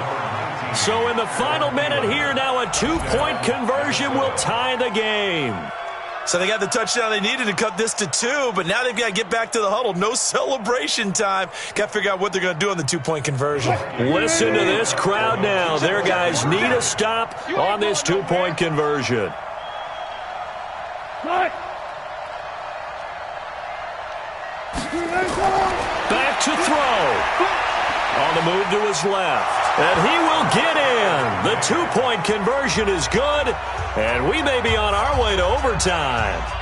So in the final minute here, now a 2-point conversion will tie the game. So they got the touchdown they needed to cut this to 2, but now they've got to get back to the huddle. No celebration time. Got to figure out what they're going to do on the 2-point conversion. Listen to this crowd now. Their guys need a stop on this 2-point conversion. Back to throw. On the move to his left. And he will get in. The 2-point conversion is good. And we may be on our way to overtime.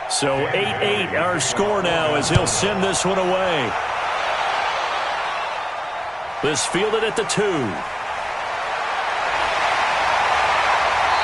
So 8-8 our score now as he'll send this one away. This fielded at the 2.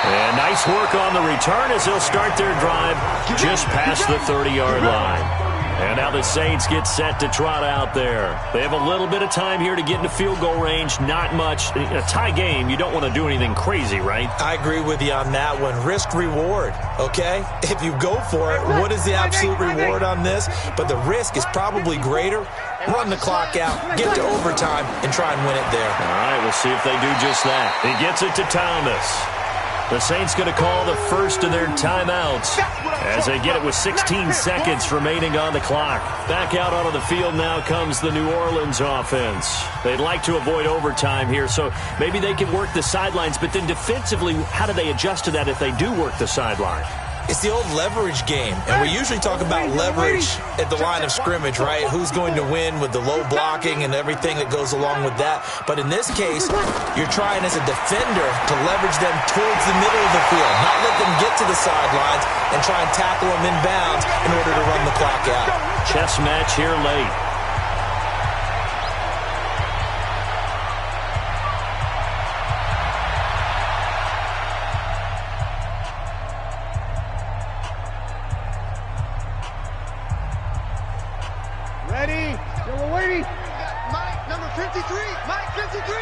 And nice work on the return as they'll start their drive just past the 30-yard line. And now the Saints get set to trot out there. They have a little bit of time here to get into field goal range. Not much. In a tie game, you don't want to do anything crazy, right? I agree with you on that one. Risk-reward, okay? If you go for it, what is the absolute reward on this? But the risk is probably greater. Run the clock out, get to overtime, and try and win it there. All right, we'll see if they do just that. He gets it to Thomas. The Saints going to call the first of their timeouts as they get it with 16 seconds remaining on the clock. Back out onto the field now comes the New Orleans offense. They'd like to avoid overtime here, so maybe they can work the sidelines, but then defensively, how do they adjust to that if they do work the sideline? It's the old leverage game, and we usually talk about leverage at the line of scrimmage, right? Who's going to win with the low blocking and everything that goes along with that. But in this case, you're trying as a defender to leverage them towards the middle of the field, not let them get to the sidelines and try and tackle them in bounds in order to run the clock out. chess match here late. Ready? We're waiting. Mike, number 53. Mike, 53.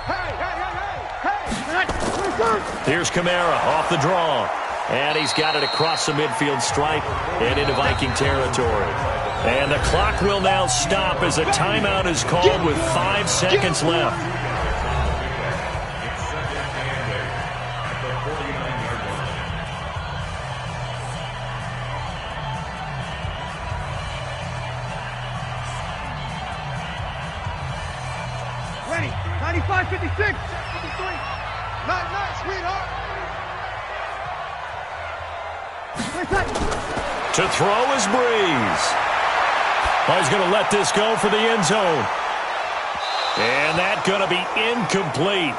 Hey! Here's Kamara off the draw. And he's got it across the midfield stripe and into Viking territory. And the clock will now stop as a timeout is called with 5 seconds left. Ready? 95, 56, 53. Night, sweetheart. To throw is Breeze. Well, he's going to let this go for the end zone. And that's going to be incomplete.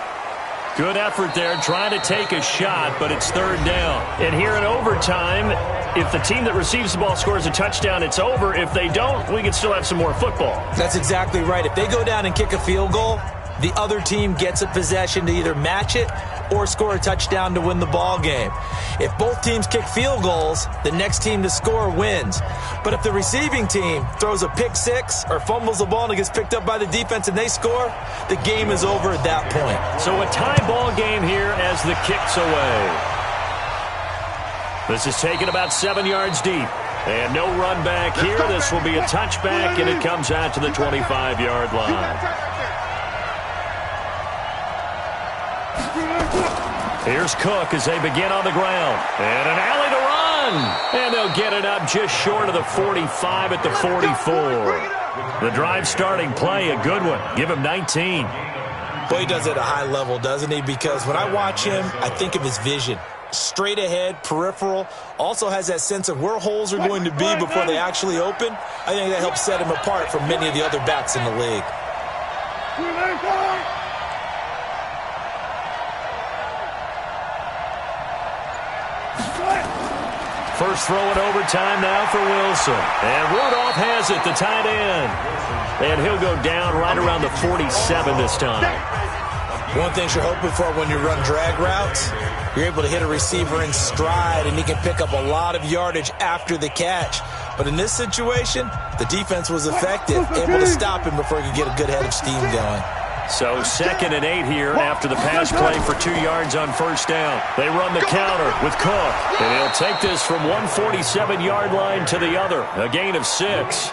Good effort there trying to take a shot, but it's third down. And here in overtime, if the team that receives the ball scores a touchdown, it's over. If they don't, we can still have some more football. That's exactly right. If they go down and kick a field goal, the other team gets a possession to either match it or score a touchdown to win the ball game. If both teams kick field goals, the next team to score wins. But if the receiving team throws a pick six or fumbles the ball and it gets picked up by the defense and they score, the game is over at that point. So a tie ball game here as the kick's away. This is taken about 7 yards deep. And no run back here. This will be a touchback, and it comes out to the 25-yard line. Here's Cook as they begin on the ground. And an alley to run. And they'll get it up just short of the 45 at the 44. The drive starting play, a good one. Give him 19. Well, he does it at a high level, doesn't he? Because when I watch him, I think of his vision. Straight ahead, peripheral. Also has that sense of where holes are going to be before they actually open. I think that helps set him apart from many of the other backs in the league. First throw in overtime now for Wilson. And Rudolph has it, the tight end. And he'll go down right around the 47 this time. One thing you're hoping for when you run drag routes, you're able to hit a receiver in stride, and he can pick up a lot of yardage after the catch. But in this situation, the defense was effective, able to stop him before he could get a good head of steam going. So 2nd and 8 here after the pass play for 2 yards on first down. They run the counter with Cook. And he'll take this from one 47-yard line to the other. A gain of 6.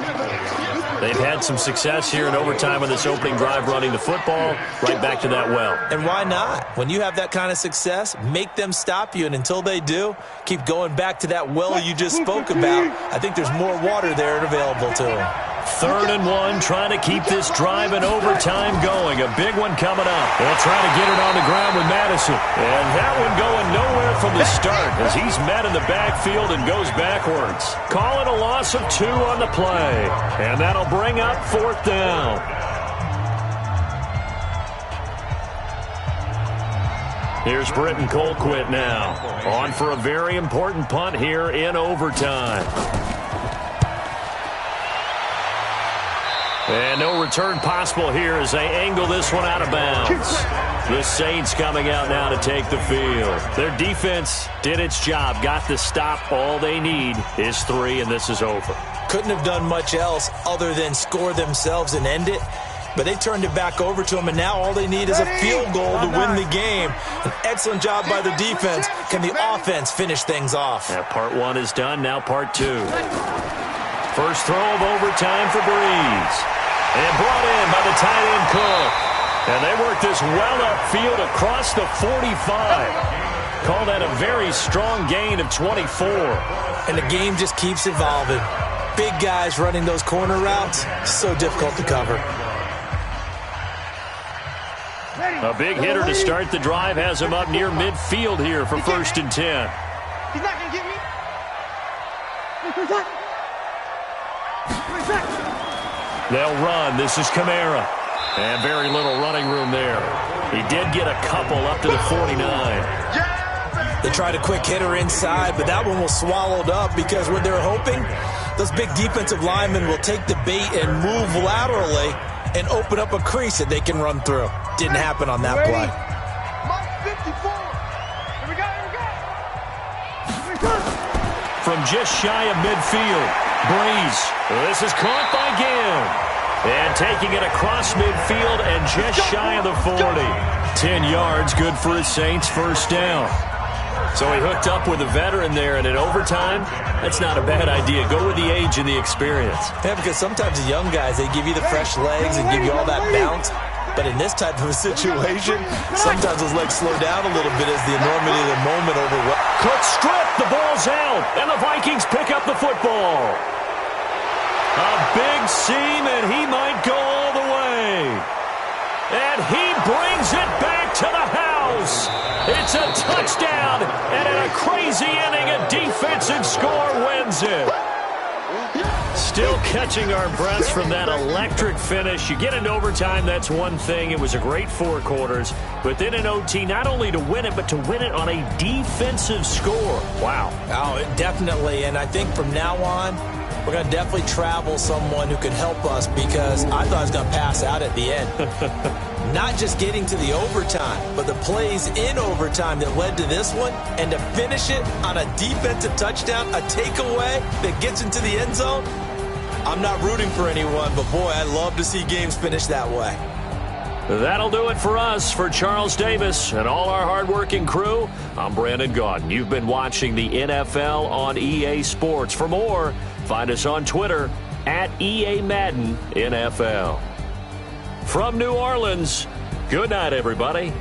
They've had some success here in overtime on this opening drive running the football. Right back to that well. And why not? When you have that kind of success, make them stop you. And until they do, keep going back to that well you just spoke about. I think there's more water there and available to them. 3rd and 1, trying to keep this drive in overtime going. A big one coming up. They'll try to get it on the ground with Madison. And that one going nowhere from the start as he's met in the backfield and goes backwards. Call it a loss of 2 on the play. And that'll bring up 4th down. Here's Britton Colquitt now. On for a very important punt here in overtime. And no return possible here as they angle this one out of bounds. The Saints coming out now to take the field. Their defense did its job, got the stop. All they need is 3, and this is over. Couldn't have done much else other than score themselves and end it. But they turned it back over to them, and now all they need is a field goal to win the game. An excellent job by the defense. Can the offense finish things off? Yeah, part 1 is done, now part 2. First throw of overtime for Breeze. And brought in by the tight end Cook. And they work this well upfield across the 45. Call that a very strong gain of 24. And the game just keeps evolving. Big guys running those corner routes, so difficult to cover. A big hitter to start the drive has him up near midfield here for 1st and 10. He's not going to get me. They'll run. This is Kamara. And very little running room there. He did get a couple up to the 49. They tried a quick hitter inside, but that one was swallowed up because what they're hoping, Those big defensive linemen will take the bait and move laterally and open up a crease that they can run through. Didn't happen on that play. Mike 54. Here we go, here we go. From just shy of midfield, Breeze. This is caught by Gill. And taking it across midfield and just shy of the 40. 10 yards, good for his Saints first down. So he hooked up with a veteran there, and in overtime, that's not a bad idea. Go with the age and the experience. Yeah, because sometimes the young guys, they give you the fresh legs and give you all that bounce. But in this type of a situation, sometimes those legs slow down a little bit as the enormity of the moment overwhelms. Cook stripped, the ball's out, and the Vikings pick up the football. A big seam, and he might go all the way. And he brings it back to the house. It's a touchdown, and in a crazy inning, a defensive score wins it. Still catching our breaths from that electric finish. You get into overtime, that's one thing. It was a great 4 quarters. But then in OT, not only to win it, but to win it on a defensive score. Wow. Oh, definitely. And I think from now on, we're going to definitely travel someone who could help us, because I thought I was going to pass out at the end. Not just getting to the overtime, but the plays in overtime that led to this one, and to finish it on a defensive touchdown, a takeaway that gets into the end zone. I'm not rooting for anyone, but boy, I love to see games finish that way. That'll do it for us. For Charles Davis and all our hardworking crew, I'm Brandon Gaudin. You've been watching the NFL on EA Sports. For more, find us on Twitter at EA Madden NFL. From New Orleans, good night, everybody.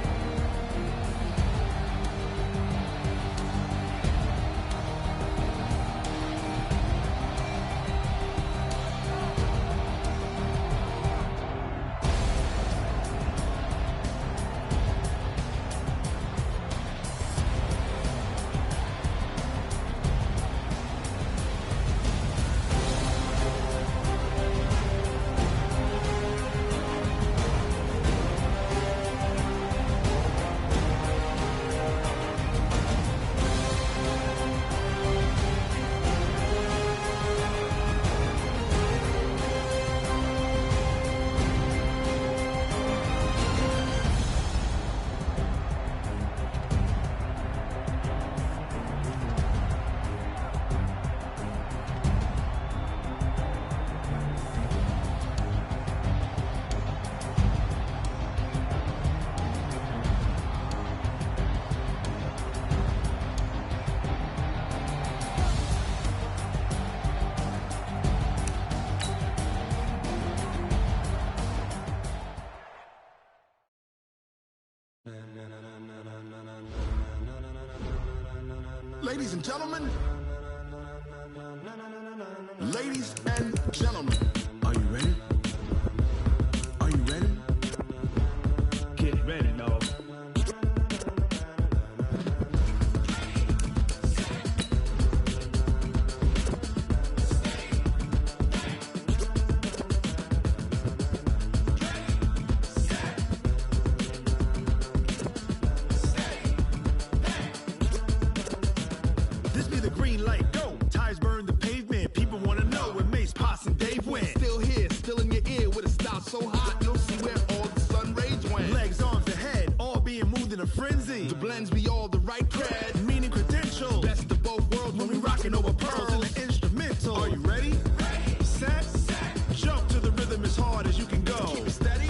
Ladies and gentlemen, ladies and gentlemen, are you ready? Are you ready? Get ready, dog. This be the green light, go. Tires burn the pavement. People want to know where Mace, Potts, and Dave went. Still here, still in your ear with a stop so hot, you'll see where all the sun rays went. Legs, arms, and head, all being moved in a frenzy. The blends be all the right cred, meaning credentials. Best of both worlds when we rockin' over pearls in the instrumental. Are you ready? Set. Jump to the rhythm as hard as you can go. Keep it steady.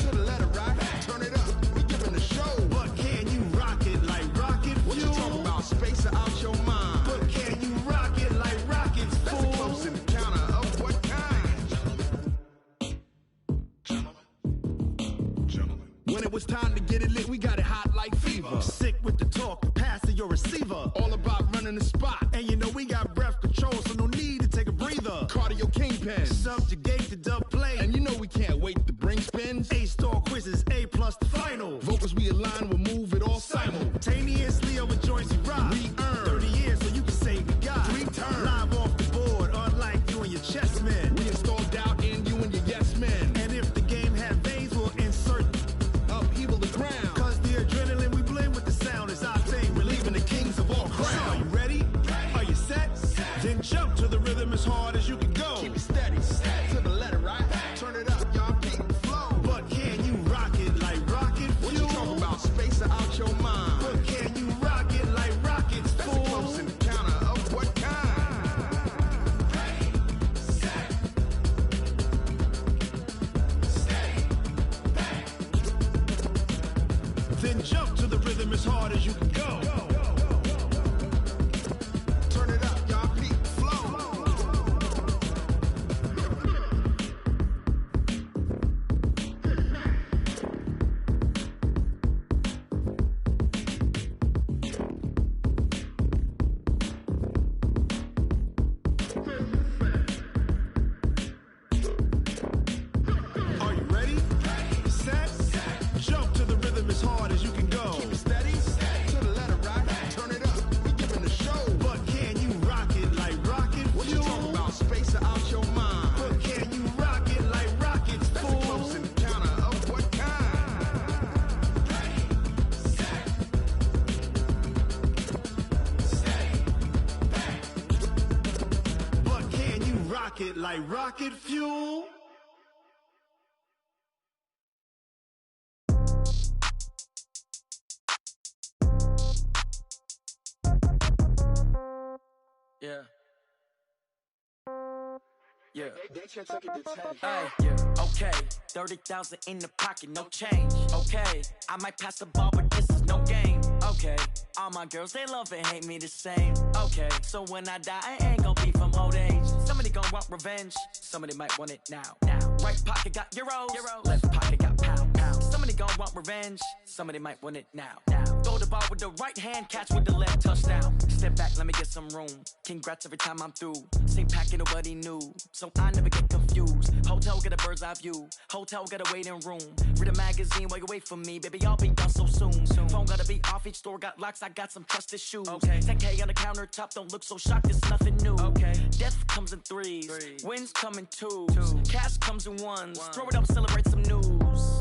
To the letter rock. Turn it up. We giving a show. But can you rock it like rocket fuel? What you talking about? Space or out your mind? But can you rock it like rockets, fool? That's a close encounter of what kind? Gentlemen. When it was time to get it lit, we got it hot like fever. Sick with the talk, pass to your receiver. All about running the spot. And you know we got breath control, so no need to take a breather. Cardio kingpin, subjugate the dub play. And you know we can't wait to bring spins. A-star quizzes, A+ the final. Vocals we align, we'll move it all simultaneously over joints we rock. We earn 30 years so you can say we got 3 turns. Live off the board, unlike you and your chess men. We install doubt in you and your yes men. And if the game had veins, we'll insert upheaval the ground. Cause the adrenaline we blend with the sound is our thing. Relieving the kings of all crowns. Are you ready? Are you set? Then jump to the rhythm as hard as you Then jump to the rhythm as hard as you can go. Turn it up, y'all. Peak flow. Are you ready? Set. Jump to the rhythm as hard as you can go. Keep it steady. To the letter right. Turn it up. We giving the show. But can you rock it like rocket? What you talking about? Space out your mind. But can you rock it like rockets? That's a close encounter of what kind? But can you rock it like rocket fuel? Yeah. Yeah. Hey, yeah. Okay. 30,000 in the pocket, no change. Okay. I might pass the ball, but this is no game. Okay. All my girls, they love and hate me the same. Okay. So when I die, I ain't gon' be from old age. Somebody gon' want revenge. Somebody might want it now. Right pocket got euros. Left pocket got pound. Somebody gon' want revenge. Somebody might want it now. Throw the ball with the right hand, catch with the left, touchdown. Step back, let me get some room. Congrats every time I'm through. Same packet, nobody knew. So I never get confused. Hotel get a bird's eye view. Hotel got a waiting room. Read a magazine while you wait for me. Baby, I'll be done so soon. Phone gotta be off, each store got locks. I got some trusted shoes. 10K on the countertop, don't look so shocked, it's nothing new. Death comes in threes. Wins come in twos. Cash comes in ones. Throw it up, celebrate some news.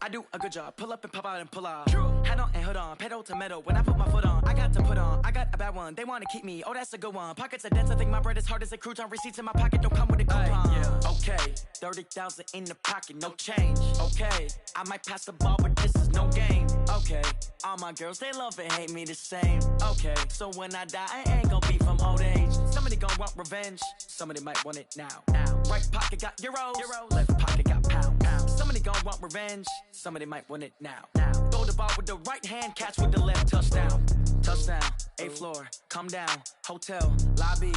I do a good job. Pull up and pop out and pull out. Head on and hood on. Pedal to metal. When I put my foot on, I got to put on. I got a bad one. They want to keep me. Oh, that's a good one. Pockets are dense. I think my bread is hard as a crouton. Receipts in my pocket don't come with a coupon. Okay. 30,000 in the pocket. No change. Okay. I might pass the ball, but this is no game. Okay. All my girls, they love and hate me the same. Okay. So when I die, I ain't gon' be from old age. Somebody gon' want revenge. Somebody might want it now. Right pocket got euros. Left pocket got pound. Somebody gon' want revenge. Somebody might want it now. Throw the ball with the right hand, catch with the left, touchdown. Touchdown, 8th floor, come down, hotel, lobby.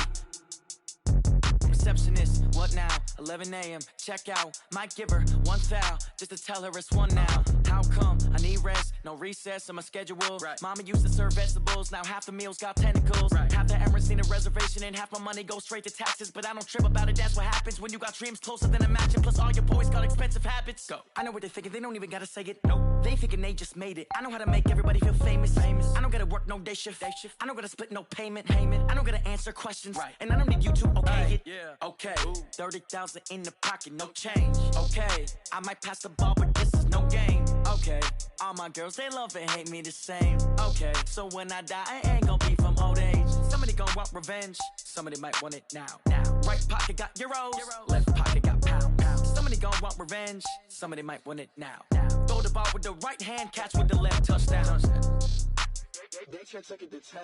Receptionist, what now? 11 a.m., check out. Might give her one foul, just to tell her it's one now. How come? I need rest, no recess in my schedule. Mama used to serve vegetables, now half the meals got tentacles. Half the Emirates need a reservation and half my money goes straight to taxes. But I don't trip about it, that's what happens when you got dreams closer than a match. And plus all your boys got expensive habits. Go. I know what they're thinking, they don't even gotta say it. No, they thinking they just made it. I know how to make everybody feel famous. I don't gotta work no day shift. I don't gotta split no payment. I don't gotta answer questions. And I don't need you to okay it. Okay, 30,000 in the pocket, no change. Okay, I might pass the ball, but this is no game. Okay, all my girls, they love and hate me the same. Okay, so when I die, I ain't gon' be from old age. Somebody gon' want revenge. Somebody might want it now. Right pocket got euros. Left pocket got pound. Somebody gon' want revenge. Somebody might want it now. Throw the ball with the right hand, catch with the left, touchdown. They can't take it to 10.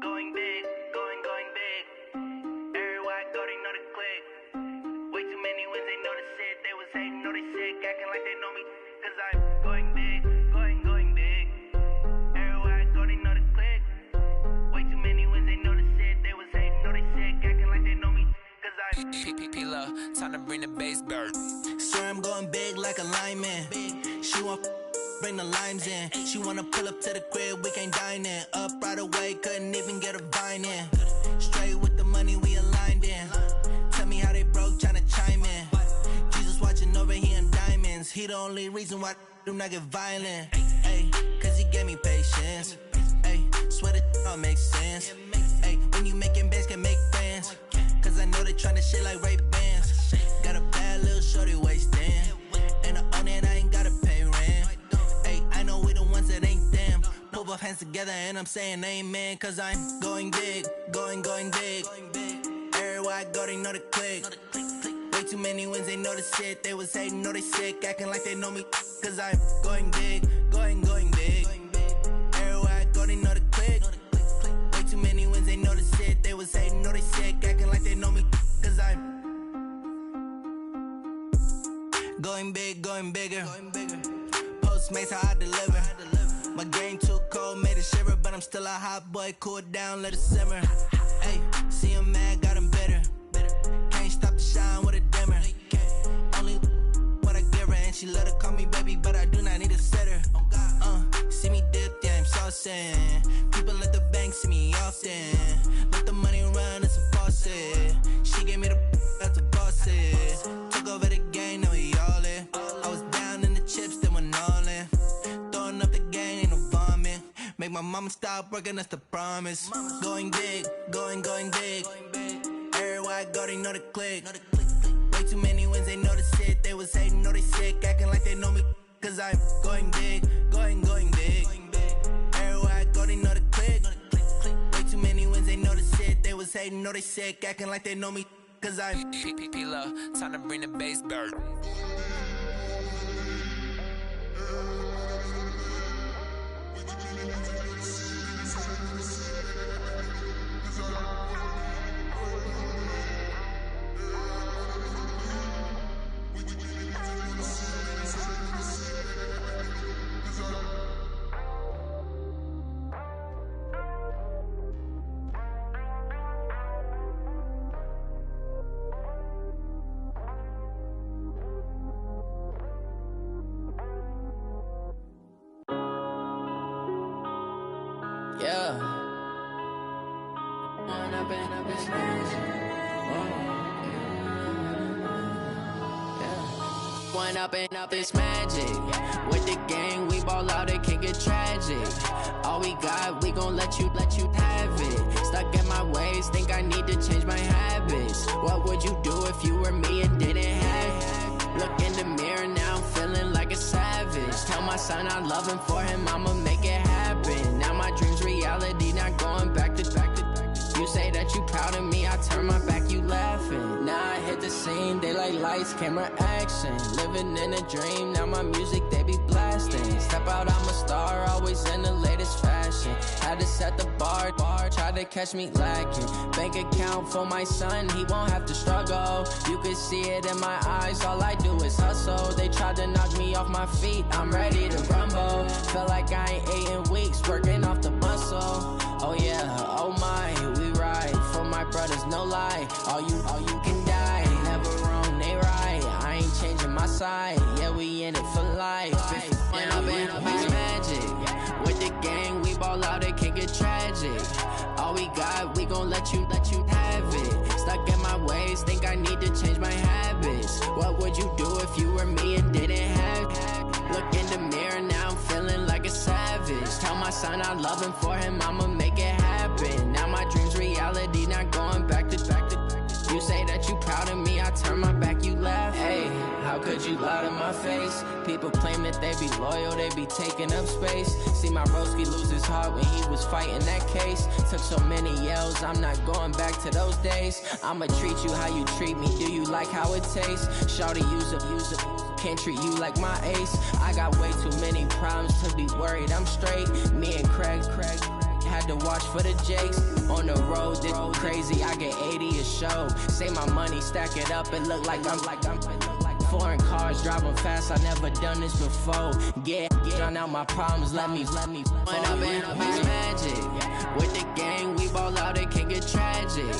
Going big, going big. Everywhere I go, they know the click. Way too many wins, they know the shit. They was hating, know they sick, acting like they know me. Cause I'm going big, going big. Everywhere I go, they know the click. Way too many wins, they know the shit. They was hating, know they sick, acting like they know me. Cause I'm P-P-P-Love, time to bring the bass bird. Swear I'm going big like a lineman. She want bring the limes in. She wanna pull up to the crib, we can't dine in. Up right away, couldn't even get a vine in. Straight with the money we aligned in. Tell me how they broke, tryna chime in. Jesus watching over here in diamonds. He the only reason why I do not get violent. Ay, cause he gave me patience. Ay, swear that all makes sense. Ay, when you making bands, can make friends. Cause I know they tryna shit like Ray-Bans. Got a bad little shorty wasting. And I own it, I ain't gotta pay rent. Ay, I know we the ones that ain't them. Put both hands together and I'm saying amen. Cause I'm going big, going big. Everywhere I go, they know the click. Way too many wins, they know the shit. They was hating, know they sick, acting like they know me. Cause I'm going big, going big. Everywhere I go, they know the click. Way too many wins, they know the shit. They was hating, know they sick, acting like they know me. Cause I'm going big, going bigger. Postmates, how I deliver. My game too cold, made it shiver. But I'm still a hot boy, cool it down, let it simmer. Hey, see him mad, got him bitter. Can't stop the shine with a dimmer. Only what I give her, and she let her call me baby, but I do not need a sitter. See me dip, yeah, I'm saucing. People at the bank see me often. Let the money run, it's a faucet. She gave me the that's a boss it. Took over the game, now we all in. I was down in the chips, then went all in. Throwing up the game, ain't no bombing. Make my mama stop working, that's the promise. Going big, going big. Everywhere I go, they know the click. Way too many wins, they know the shit. They was hating, know they sick, acting like they know me. Cause I'm going big, going big. Everywhere I go, they know the click. Way too many wins, they know the shit. They was hating, know they sick, acting like they know me. Cause I'm P-P-P-Love, time to bring the bass back. Yeah. One up and up is magic. With the gang, we ball out, it can get tragic. All we got, we gon' let you have it. Stuck in my ways, think I need to change my habits. What would you do if you were me and didn't have it? Look in the mirror now, I'm feeling like a savage. Tell my son I love him, for him I'ma make it happen. Now my dream's reality, not going back to. You say that you proud of me, I turn my back, you laughing. Now I hit the scene, daylight lights, camera action. Living in a dream, now my music they be blasting. Step out, I'm a star, always in the latest fashion. Had to set the bar, try to catch me lacking. Bank account for my son, he won't have to struggle. You can see it in my eyes, all I do is hustle. They tried to knock me off my feet, I'm ready to rumble. Felt like I ain't ate in weeks, working off the muscle. Oh yeah, oh my, we ride for my brothers, no lie. All you can die, never wrong, they right. I ain't changing my side, yeah, we in it for life. When up and up is magic. With the gang, we ball out, it can get tragic. All we got, we gon' let you have it. Stuck in my ways, think I need to change my habits. What would you do if you were me and didn't have it? Look in the mirror, now I'm feeling like a savage. Tell my son I love him, for him I'ma make it happen. Now my dream's reality, not going back to. You say that you proud of me, I turn my back, you laugh. Hey, how could you lie to my face? People claim that they be loyal, they be taking up space. See my broski lose his heart when he was fighting that case. Took so many yells, I'm not going back to those days. I'ma treat you how you treat me, do you like how it tastes? Shawty, use it. Can't treat you like my ace. I got way too many problems to be worried, I'm straight. Me and Craig had to watch for the Jakes. On the road, this crazy, I get 80 a show. Say my money, stack it up, it look like I'm foreign cars, driving fast, I never done this before. Get drown out my problems, let me When up and up is magic. With the gang, we ball out, it can get tragic.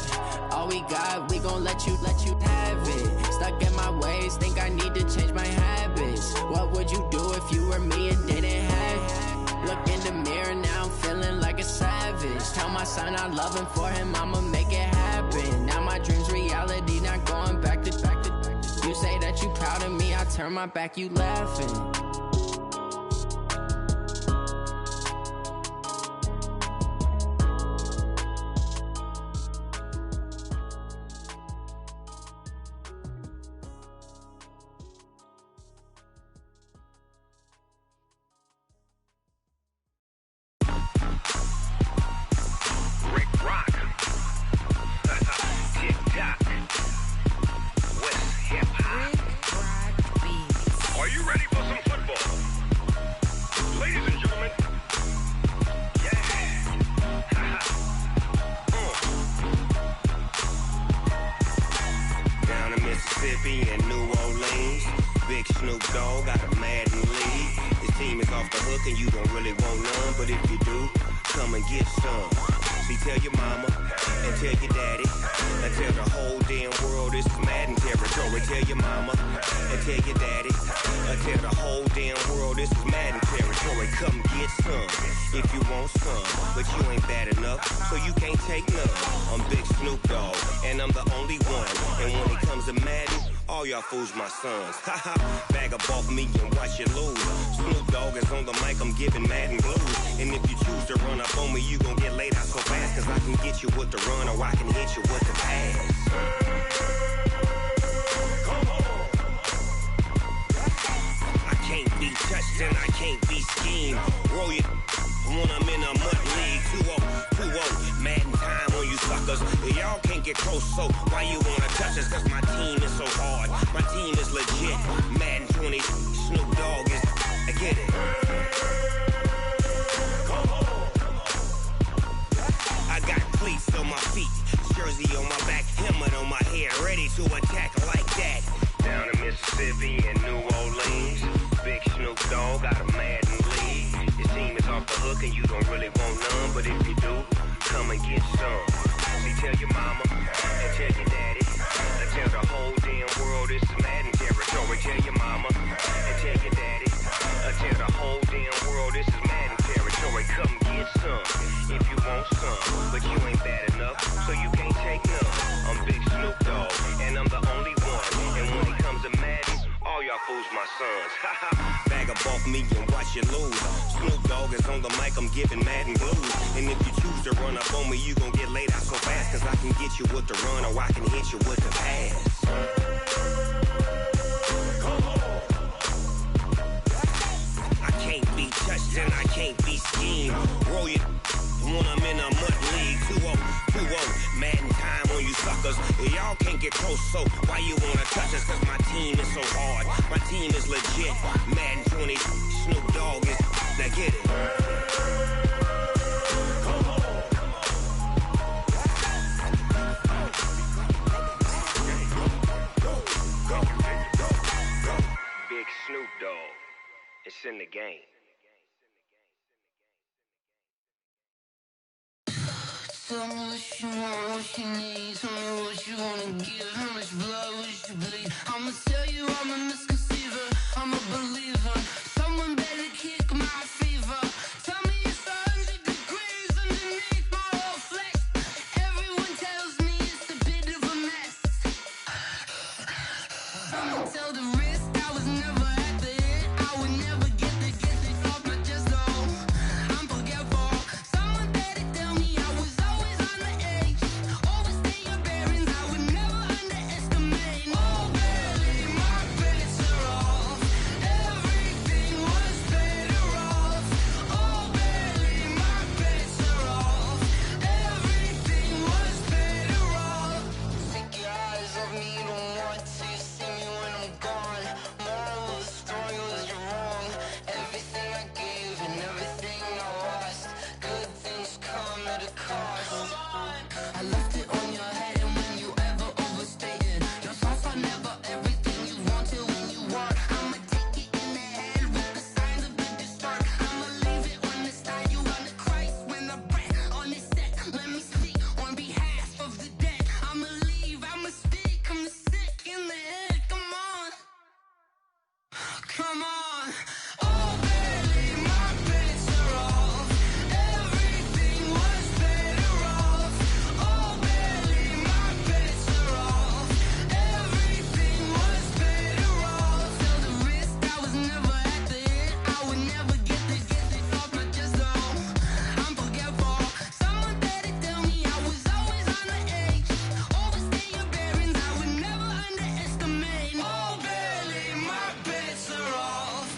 All we got, we gon' let you have it. Stuck in my ways, think I need to change my habits. What would you do if you were me and didn't have it? Look in the mirror, now I'm feeling like a savage. Tell my son I love him, for him I'ma make it happen. Now my dream's reality, not going back to. You say that you proud of me, I turn my back, you laughing. Rick Rock. TikTok. West Hip Big Snoop Dogg got a Madden league. His team is off the hook and you don't really want none, but if you do, come and get some. See, tell your mama and tell your daddy and tell the whole damn world this is Madden territory. Tell your mama and tell your daddy and tell the whole damn world this is Madden territory. Come get some if you want some, but you ain't bad enough, so you can't take none. I'm Big Snoop Dogg and I'm the only one, and when it comes to Madden, all y'all fools my sons. Haha, bag up off me and watch you lose. Snoop Dogg is on the mic, I'm giving Madden blues. And if you choose to run up on me, you gon' get laid out so fast, cause I can get you with the run or I can hit you with the pass. I can't be touched and I can't be schemed. Roll you when I'm in a mud league. 2-0, Madden time on you suckers. Y'all can't get close, so why you wanna touch us? Cause my team is so hard, my team is legit. Madden 20, Snoop Dogg is, I get it. I got cleats on my feet, jersey on my back, helmet on my head, ready to attack like that. Down in Mississippi and New Orleans, Big Snoop Dogg got a Madden league. His team is off the hook and you don't really want none, but if you do, come and get some. See, tell your mama and tell your daddy and tell the whole damn world this is Madden territory. Tell your mama and tell your daddy and tell the whole damn world this is Madden territory. Come get some if you want some, but you ain't bad enough, so you can't take none. I'm Big Snoop Dogg and I'm the only one, and when it comes to Madden, all y'all fools my sons. Haha, bag up off me and watch you lose. Snoop Dogg is on the mic, I'm giving Madden blues. And if you choose to run up on me, you gon' get laid out so fast, cause I can get you with the run or I can hit you with the pass. I can't be touched and I can't be schemed. Roll you when I'm in a mud league. 2-0, Madden time on you suckers. Y'all can't get close, so why you wanna touch us? Cause my team is so hard, my team is legit. Madden 20, Snoop Dogg is, now get it. Big Snoop Dogg, it's in the game. Tell me what you want, what you need. Tell me what you wanna give. How much blood would you bleed? I'ma tell you I'm a misconceiver, I'm a believer. Someone better kick my fever. Tell me it's 100 degrees underneath my whole flesh. Everyone tells me it's a bit of a mess. I'ma tell the risk I was never at the hit. I would never get it off my chest, though. I'm forgetful. Someone better tell me I was always on the edge. Overstay your bearings, I would never underestimate. Oh, barely, my bets are off. Everything was better off. Oh, barely, my bets are off. Everything was better off. Take your eyes off me, don't want to see me when I'm gone. Moral of the story was you're wrong. Everything I gave and everything I lost. Good things come at a cost. I left it on your head, and when you ever overstated your thoughts are never everything you wanted when you want. I'ma take it in the head with the signs of the distort. I'ma leave it on the side. You on the Christ when the breath on this set. Let me speak on behalf of the dead. I'ma leave, I'ma speak. I'm the sick in the head. Come on, come on. Oh, barely, my bets are off. Everything was better off. Oh, barely, my bets are off. Everything was better off. Tell the risk I was never at the hit. I would never get it off my chest, though. I'm forgetful. Someone better tell me I was always on the edge. Overstay your bearings, I would never underestimate. Oh, barely, my bets are off.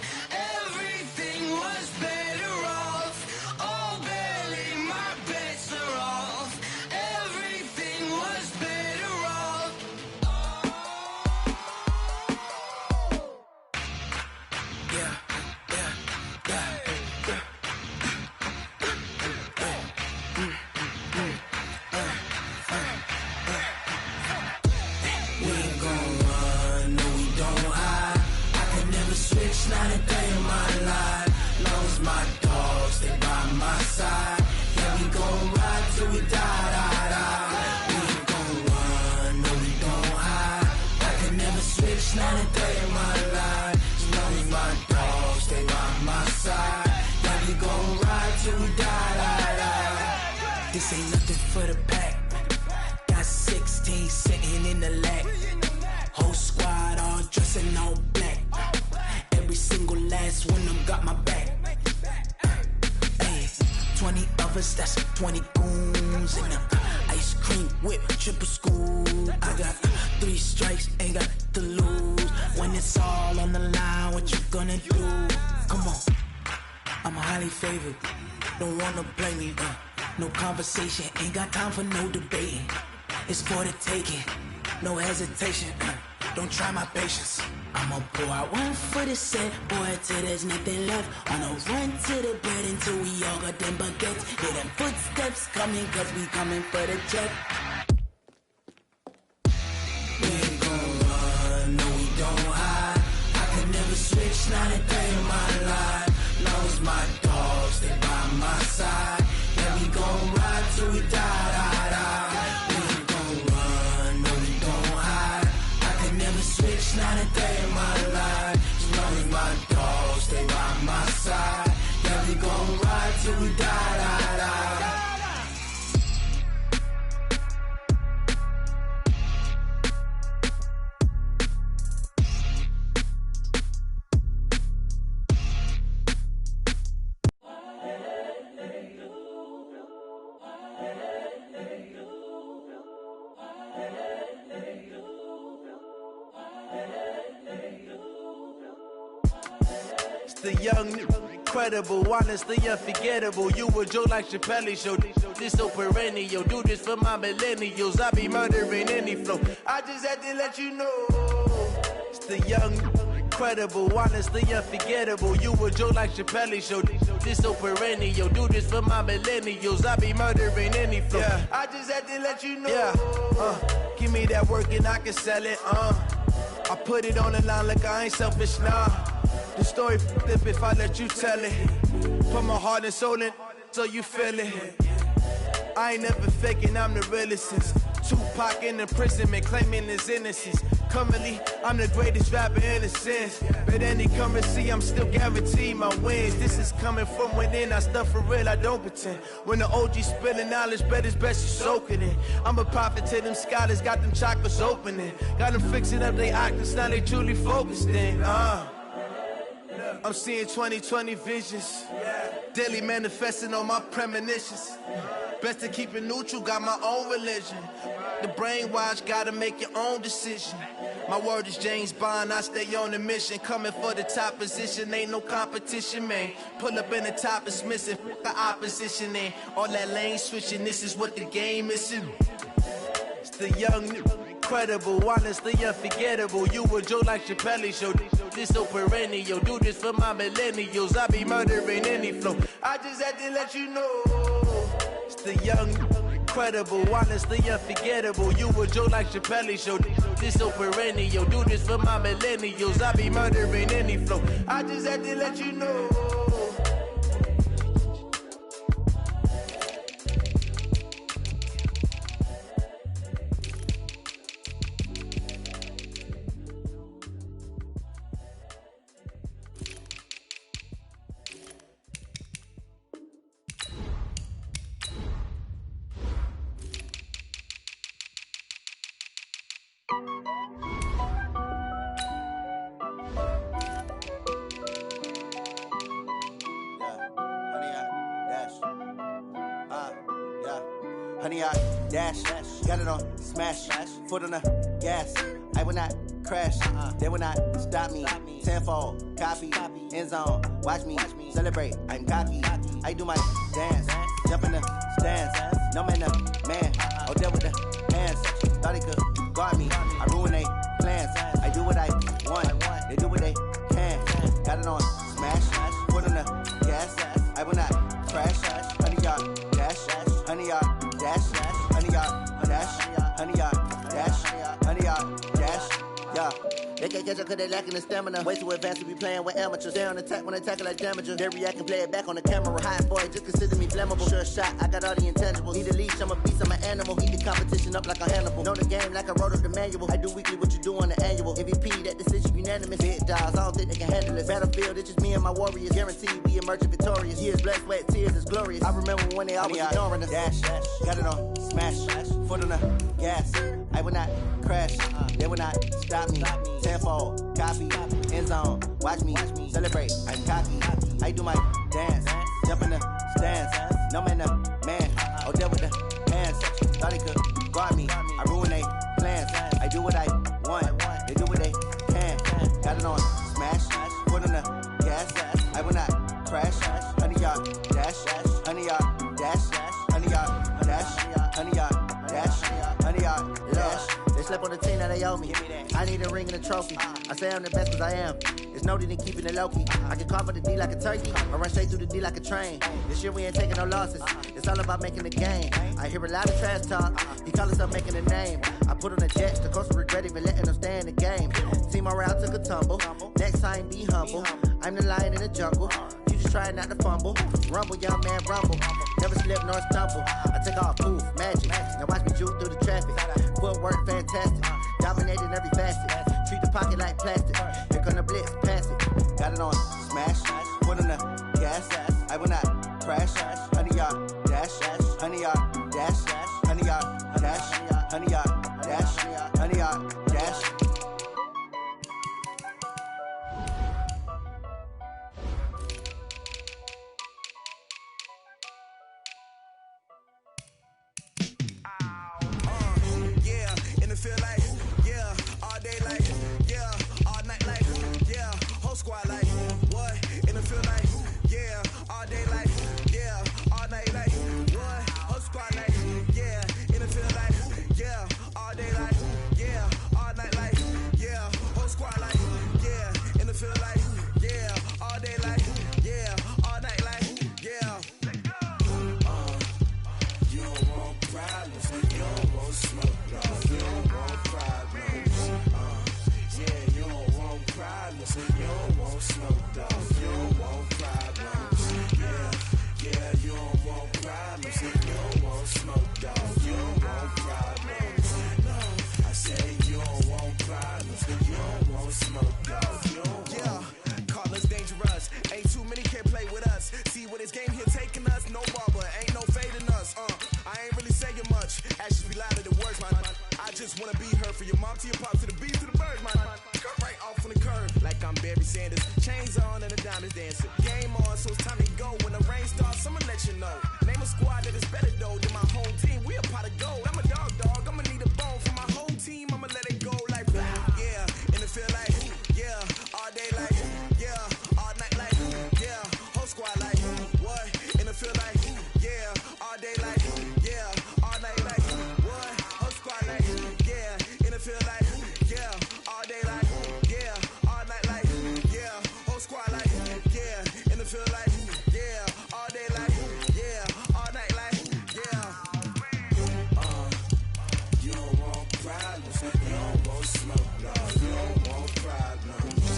switch, not a day in my life. Long as my dogs, they by my side. Yeah, we gon' ride till we die, die, die. We ain't gon' run, no, we don't hide. I can never switch, not a day in my life. As long as my dogs, they by my side. Yeah, we gon' ride till we die, die, die. This ain't nothing for the pack. Got 16 sitting in the lap. Whole squad all dressed in all black. Every single last one of them got my back. Hey, 20 of us, that's 20 goons. And ice cream whip, triple school. I got 3 strikes, ain't got to lose. When it's all on the line, what you gonna do? Come on, I'm highly favored. Don't wanna blame me, no conversation, ain't got time for no debating. It's for the taking, no hesitation, don't try my patience. I'ma pour out one for the set, boy, till there's nothing left. On a run to the bed until we all got them baguettes. Hear them footsteps coming, cause we coming for the check. We ain't gon' run, no, we don't hide. I can never switch, not a day in my life. Long as my dogs, they by my side. Yeah, we gon' ride till we die, die, die. We ain't gon' run, no, we don't hide. I can never switch, not a day in my life. As long as my dogs, they by my side. Yeah, we gon' ride till we die, die, die. The young, incredible, honestly unforgettable. You a Joe like Chappelle show. This so perennial. Do this for my millennials. I be murdering any flow. I just had to let you know. It's the young, incredible, honestly unforgettable. You a Joe like Chappelle show. This so perennial. Do this for my millennials. I be murdering any flow. Yeah. I just had to let you know. Yeah. Give me that work and I can sell it. I put it on the line like I ain't selfish, nah. The story flip if I let you tell it. Put my heart and soul in so you feel it. I ain't never faking, I'm the realest since Tupac in imprisonment, claiming his innocence. Currently, I'm the greatest rapper in a sense. But any currency, I'm still guaranteed my wins. This is coming from within, I stuff for real, I don't pretend. When the OG spilling knowledge, bet it's best you soak it in. I'm a prophet to them scholars, got them chakras opening. Got them fixing up they octaves, now they truly focused in. I'm seeing 2020 visions, daily manifesting on my premonitions. Best to keep it neutral, got my own religion. The brainwash, gotta make your own decision. My word is James Bond, I stay on the mission. Coming for the top position, ain't no competition, man. Pull up in the top, it's missing, the opposition in. All that lane switching, this is what the game is. It's the young, incredible, honestly unforgettable. You a Joe like Chappelle show. This so perennial. Do this for my millennials. I be murdering any flow. I just had to let you know. It's the young, incredible, honestly unforgettable. You a Joe like Chappelle show. This so perennial. Do this for my millennials. I be murdering any flow. I just had to let you know. Honey, I dash, got it on smash, foot on the gas. I will not crash, they will not stop me. Tenfold, copy, end zone, watch me celebrate. I'm cocky, I do my dance, jump in the stands. No man, man, oh there with the hands. Thought he could guard me, I ruin they plans. I do what I want, they do what they can. Got it on smash, foot on the gas. I will not crash, honey, y'all dash, honey, y'all. Dash, honey, y'all, dash, honey, y'all, dash, honey, y'all, dash, yeah. catch up cause they lacking the stamina. Way too advanced to be playing with amateurs. Stay on attack when they tackle like damager. They react and play it back on the camera. High boy, just consider me flammable. Sure shot, I got all the intangibles. Need a leash, I'm a beast, I'm an animal. Eat the competition up like a Hannibal. Know the game like I wrote up the manual. I do weekly what you do on the annual. MVP, that decision unanimous. Big dogs, I don't think they can handle it. Battlefield, it's just me and my warriors. Guaranteed we emerge victorious. Years, blood, sweat, tears, it's glorious. I remember when they always ignoring us. Dash, got it on, smash, foot on the gas. I will not crash, they will not stop me. Tenfold, copy, end zone, watch me celebrate. I'm cocky, I do my dance, jump in the stands. No man, man, oh, there with the hands. Thought he could guard me, I ruin they plans. I do what I want, they do what they can. Got it on, smash, foot on the gas. I will not crash, 100 yard dash, 100 yard dash, 100 yard dash, 100 yard dash, 100 yard dash. They slept on the team that they owe me. I need a ring and a trophy. I say I'm the best cause I am. It's noted in keeping it low-key. I can carve up the D like a turkey, or run straight through the D like a train. This year we ain't taking no losses. It's all about making the game. I hear a lot of trash talk. He call himself making a name. I put on the Jets. The coach will regret even letting them stay in the game. Team morale took a tumble. Next time be humble. I'm the lion in the jungle. You just try not to fumble. Rumble, young man, rumble. Never slip nor stumble. I take off, poof, magic. Now watch me juke through the traffic. Footwork fantastic. Dominating every facet. Treat the pocket like plastic. Here come the blitz, pass it. Got it on, smash. Put on the gas. I will not crash. 100 yard dash. 100 yard dash. 100 yard dash. 100 yard dash. 100 yard dash. Feel like, yeah, all day like, yeah, all night like, yeah, whole squad like, what? And it feel like, yeah, all day like, yeah, all night like, what? Whole squad like, yeah, and it feel like, yeah, all day like, yeah, all night like, yeah, whole squad like, yeah, and it feel like, yeah, all day like, yeah, all night like, yeah. You don't want problems, you don't want smoke, dog. You don't want problems. Yeah, you don't want problems. You don't want smoke, dog. You don't want problems. Yeah, you don't want problems. You don't want smoke, dog. You don't want problems. No, I say you don't want problems. You don't want smoke, dog. You don't want. Yeah, call us dangerous. Ain't too many can play with us. See where this game here taking us. No barber, ain't no fading us. I ain't really saying much. Actions be louder than words, man. I just wanna be heard from your mom to your pop to the beat to the birds, man. Cut right off on the curb like I'm Barry Sanders. Chains on and the diamonds dancing. Game on, so it's time to go. When the rain starts, I'ma let you know. Name a squad that is better though than my home team. We a pot of gold. I'm a dog. I'ma need a bone for my whole team. I'ma let it go like yeah, and it feel like yeah, all day like yeah, all night like yeah, whole squad like what? And it feel like yeah, all day like yeah, all night like what? Whole squad like yeah, and it feel like yeah, all day like yeah, all night like yeah, whole squad like yeah, and it feel like yeah, all day like yeah, all night like yeah. You don't want problems, you don't want smoke, no, you don't want problems.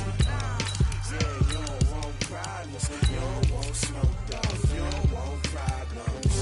Yeah, you don't want problems, you don't want smoke, dog. You don't want problems.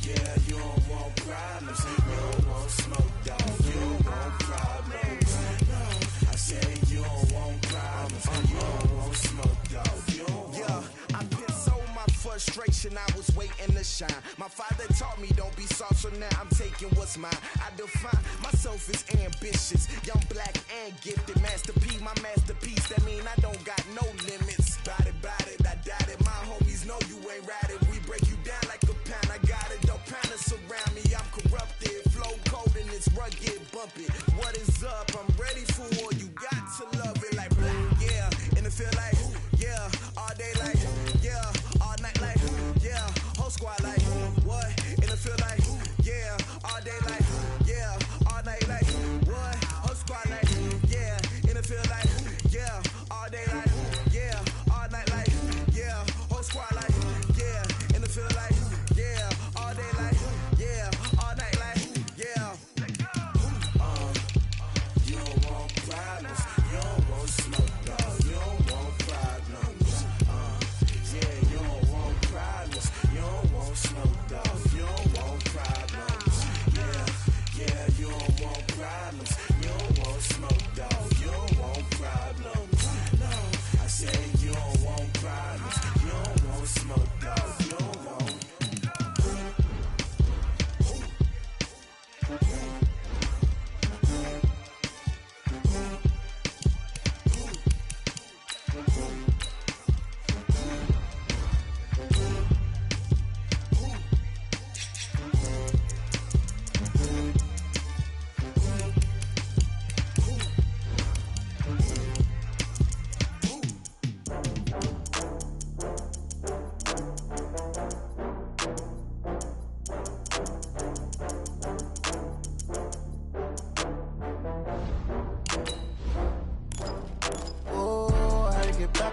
Yeah, you don't want problems, you don't want smoke, dog. You don't want problems. No, I say you don't want problems, you don't want smoke, dog. You don't want. Yeah, I pissed so my frustration, I was waiting to shine. My father taught me don't be soft, so now I'm taking what's mine. I define myself as ambitious, young, black, and gifted. Master P, my masterpiece. That mean I don't got no limits. Bout it, I doubt it. My homies know you ain't ratted. We break you down like a pound. I got it, don't pound us around me. I'm corrupted, flow cold and it's rugged, bumpy. What is up? I'm ready for war. You got to love it like yeah, and it feel like yeah, all day like yeah, all night like yeah, whole squad like what? And it feel like yeah, all day like yeah, all night like what? Whole squad like yeah, and it feel like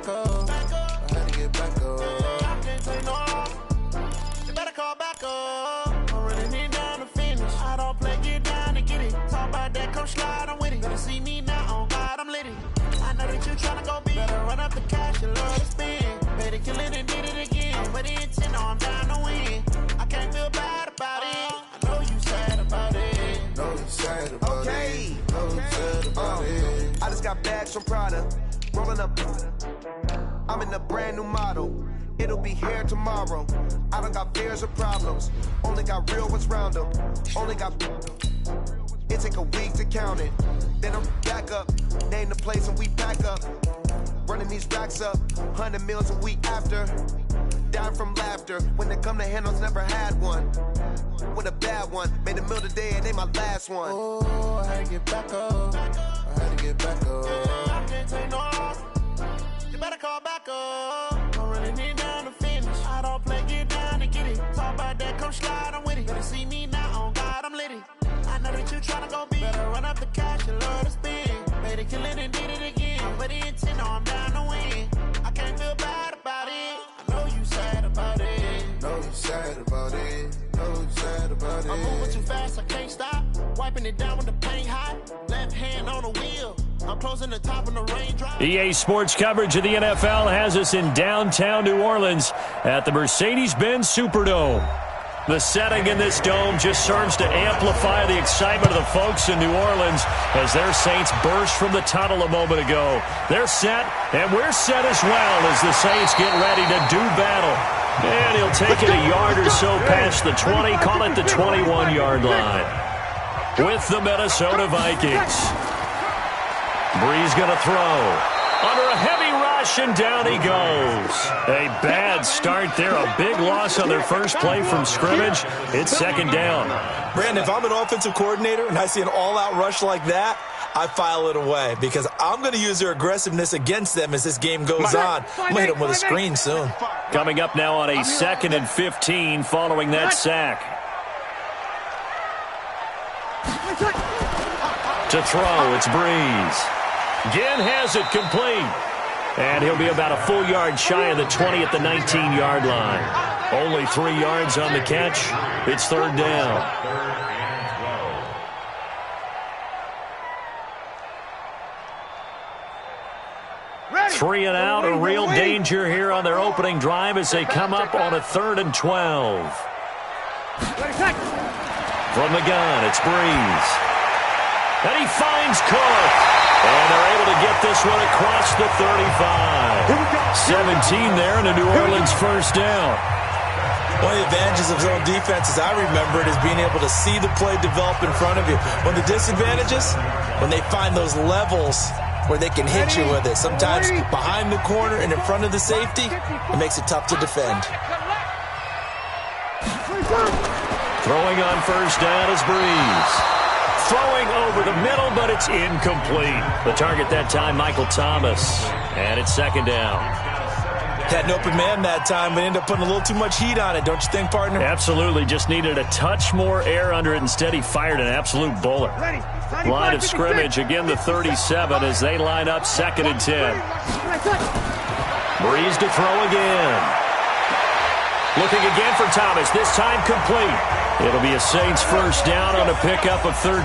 back up. I had to get back up. I can't take no loss. You better call back up. I'm running it down to finish. I don't play, get down to get it. Talk about that, come slide, I'm with it. Better see me now, on God, I'm lit it. I know that you tryna go big. Better run up the cash, you love to spend. Better kill it and did it again. But the intent, no, I'm down to win. I can't feel bad about it. I know you sad about it. Know you sad about it. Know you sad about it. I just got bags from Prada. Rolling up. I'm in a brand new model. It'll be here tomorrow. I don't got fears or problems. Only got real ones round them. Only got. It take a week to count it. Then I'm back up. Name the place and we back up. Running these racks up. 100 meals a week after. Dying from laughter. When it come to handles, never had one. With a bad one. Made a meal today and they my last one. Oh, I had to get back up. I had to get back up. I can't take no loss. You better call back up. I'm running it down to finish. I don't play, get down to get it. Talk about that, come slide, I'm with it. Better see me now, on God, I'm lit it. I know that you tryna go big. Better run up the cash, you love to spend. Better kill it and did it again. But the intent, no, I'm down to win. I can't feel bad about it. I know you sad about it. Know you sad about it. Know you sad about it. I'm moving too fast, I can't stop. Wiping it down with the paint hot. Left hand on the wheel. I'm closing the top of the raindrop. EA Sports coverage of the NFL has us in downtown New Orleans at the Mercedes-Benz Superdome. The setting in this dome just serves to amplify the excitement of the folks in New Orleans as their Saints burst from the tunnel a moment ago. They're set, and we're set as well as the Saints get ready to do battle. And he'll take it a yard or so past the 20, call it the 21-yard line. With the Minnesota Vikings. Breeze going to throw. Under a heavy rush, and down he goes. A bad start there. A big loss on their first play from scrimmage. It's second down. Brandon, if I'm an offensive coordinator and I see an all-out rush like that, I file it away because I'm going to use their aggressiveness against them as this game goes on. I'm going to hit them with a screen soon. Coming up now on a 2nd and 15 following that sack. To throw, it's Breeze. Ginn has it complete. And he'll be about a full yard shy of the 20 at the 19-yard line. Only 3 yards on the catch. It's third down. Three and out, a real danger here on their opening drive as they come up on a 3rd and 12. From the gun, it's Breeze. And he finds Cook. And they're able to get this one across the 35. 17 there and a New Orleans first down. One of the advantages of zone defense, as I remember it, is being able to see the play develop in front of you. One of the disadvantages, when they find those levels where they can hit you with it. Sometimes behind the corner and in front of the safety, it makes it tough to defend. Throwing on first down is Breeze. Throwing over the middle, but it's incomplete. The target that time, Michael Thomas. And it's second down. Had an open man that time, but ended up putting a little too much heat on it, don't you think, partner? Absolutely. Just needed a touch more air under it. Instead, he fired an absolute bullet. Line of scrimmage, again the 37 as they line up 2nd and 10. Breeze to throw again. Looking again for Thomas, this time complete. It'll be a Saints first down on a pickup of 13.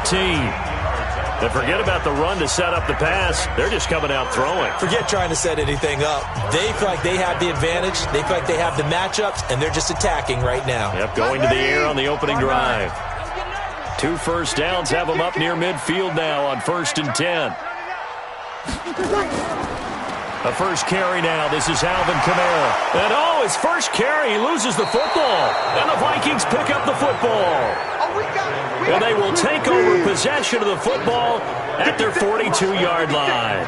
And forget about the run to set up the pass. They're just coming out throwing. Forget trying to set anything up. They feel like they have the advantage. They feel like they have the matchups, and they're just attacking right now. Yep, going to the air on the opening drive. 2 first downs have them up near midfield now on 1st and 10. A first carry now. This is Alvin Kamara. And his first carry, he loses the football. And the Vikings pick up the football. And they will take over possession of the football at their 42-yard line.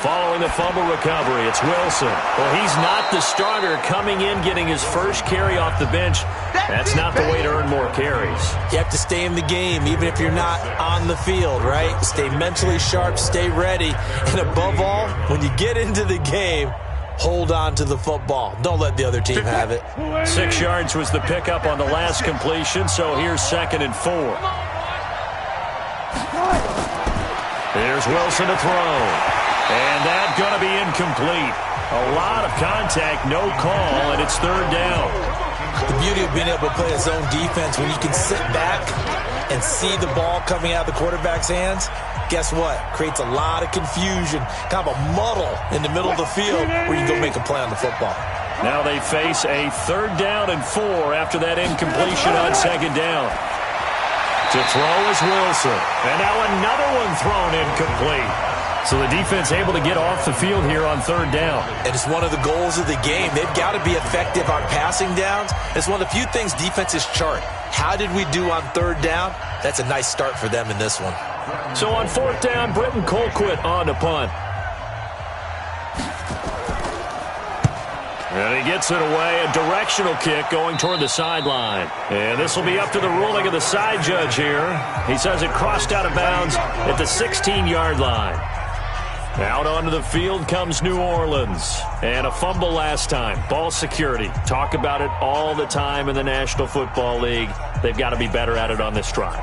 Following the fumble recovery, it's Wilson. Well, he's not the starter coming in, getting his first carry off the bench. That's not the way to earn more carries. You have to stay in the game, even if you're not on the field, right? Stay mentally sharp, stay ready. And above all, when you get into the game, hold on to the football. Don't let the other team have it. 6 yards was the pickup on the last completion, so here's 2nd and 4. Here's Wilson to throw. And that's going to be incomplete. A lot of contact, no call, and it's third down. The beauty of being able to play a zone defense when you can sit back and see the ball coming out of the quarterback's hands, guess what? Creates a lot of confusion, kind of a muddle in the middle of the field where you go make a play on the football. Now they face a 3rd down and 4 after that incompletion on 2nd down. To throw is Wilson. And now another one thrown incomplete. So the defense able to get off the field here on 3rd down. And it's one of the goals of the game. They've got to be effective on passing downs. It's one of the few things defenses chart. How did we do on 3rd down? That's a nice start for them in this one. So on 4th down, Britton Colquitt on to punt. And he gets it away, a directional kick going toward the sideline. And this will be up to the ruling of the side judge here. He says it crossed out of bounds at the 16-yard line. Out onto the field comes New Orleans. And a fumble last time. Ball security. Talk about it all the time in the National Football League. They've got to be better at it on this drive.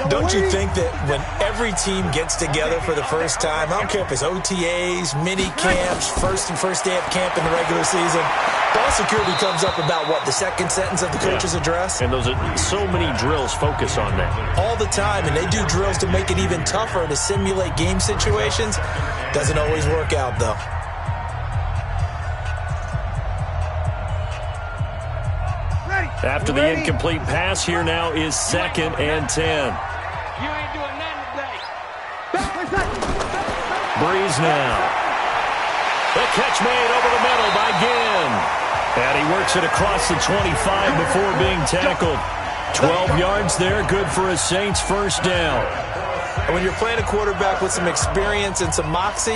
Don't you think that when every team gets together for the first time, I don't care if it's OTAs, mini camps, first day of camp in the regular season, ball security comes up about what, the second sentence of the coach's address? And those are so many drills focus on that. All the time, and they do drills to make it even tougher to simulate game situations. Doesn't always work out, though. After the incomplete pass, here now is 2nd and 10. You ain't doing nothing today. Breeze now. The catch made over the middle by Ginn. And he works it across the 25 before being tackled. 12 yards there, good for a Saints first down. And when you're playing a quarterback with some experience and some moxie,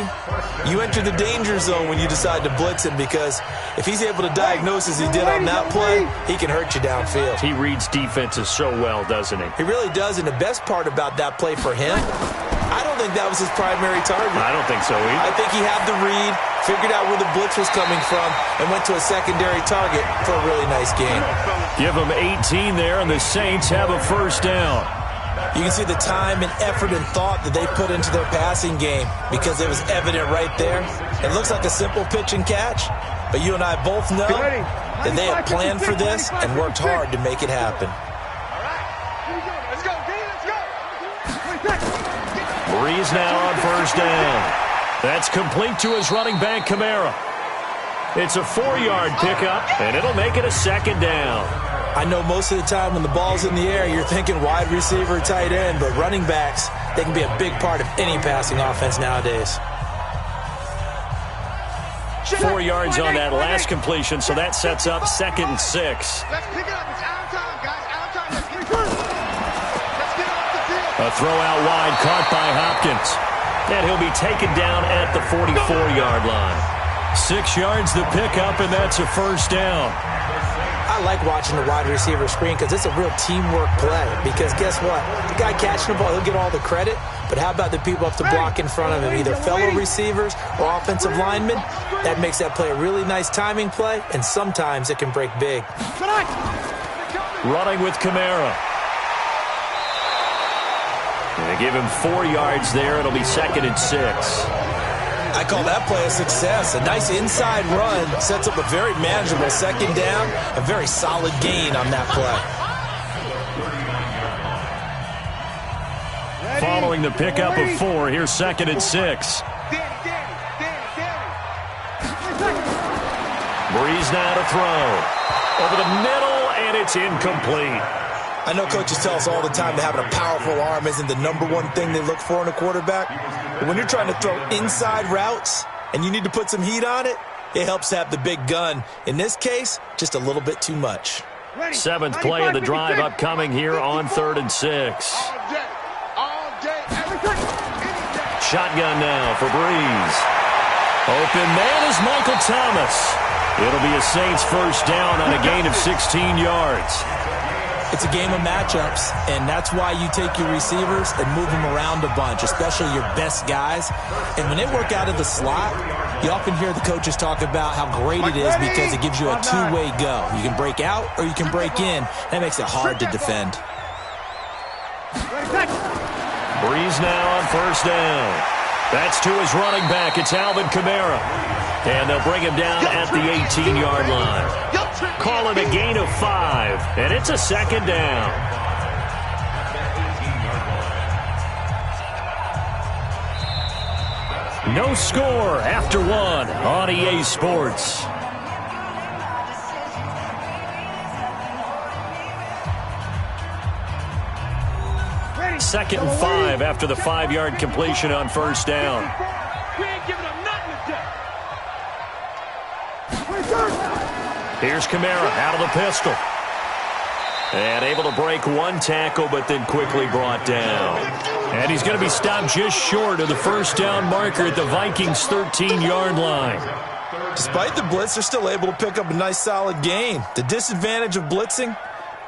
you enter the danger zone when you decide to blitz him, because if he's able to diagnose as he did on that play, he can hurt you downfield. He reads defenses so well, doesn't he? He really does, and the best part about that play for him, I don't think that was his primary target. I don't think so either. I think he had the read, figured out where the blitz was coming from, and went to a secondary target for a really nice game. Give him 18 there, and the Saints have a first down. You can see the time and effort and thought that they put into their passing game, because it was evident right there. It looks like a simple pitch and catch, but you and I both know that they had planned for this and worked hard to make it happen. Let's go, D, let's go. Breeze now on first down. That's complete to his running back, Kamara. It's a 4-yard pickup, and it'll make it a 2nd down. I know most of the time when the ball's in the air, you're thinking wide receiver, tight end, but running backs, they can be a big part of any passing offense nowadays. 4 yards on that last completion, so that sets up 2nd and 6. Let's pick it up. It's out time, guys. Out time. Let's get off the field. A throw out wide caught by Hopkins. And he'll be taken down at the 44-yard line. 6 yards the pickup, and that's a first down. I like watching the wide receiver screen because it's a real teamwork play. Because guess what? The guy catching the ball, he'll get all the credit. But how about the people up to block in front of him, either fellow receivers or offensive linemen? That makes that play a really nice timing play, and sometimes it can break big. Running with Kamara. They give him 4 yards there. It'll be 2nd and 6. I call that play a success. A nice inside run sets up a very manageable 2nd down, a very solid gain on that play. Following the pickup of 4, here's 2nd and 6. Breeze now to throw. Over the middle, and it's incomplete. I know coaches tell us all the time that having a powerful arm isn't the #1 thing they look for in a quarterback. But when you're trying to throw inside routes and you need to put some heat on it, it helps to have the big gun. In this case, just a little bit too much. 7th play of the drive upcoming here on 3rd and 6. Shotgun now for Breeze. Open man is Michael Thomas. It'll be a Saints first down on a gain of 16 yards. It's a game of matchups, and that's why you take your receivers and move them around a bunch, especially your best guys. And when they work out of the slot, you often hear the coaches talk about how great it is because it gives you a two-way go. You can break out or you can break in. That makes it hard to defend. Breeze now on first down. That's to his running back. It's Alvin Kamara. And they'll bring him down at the 18-yard line. Call it a gain of 5, and it's a second down. No score after 1 on EA Sports. Second and 5 after the 5-yard completion on first down. We ain't giving them nothing to do. Here's Kamara out of the pistol. And able to break one tackle, but then quickly brought down. And he's going to be stopped just short of the first down marker at the Vikings' 13-yard line. Despite the blitz, they're still able to pick up a nice solid gain. The disadvantage of blitzing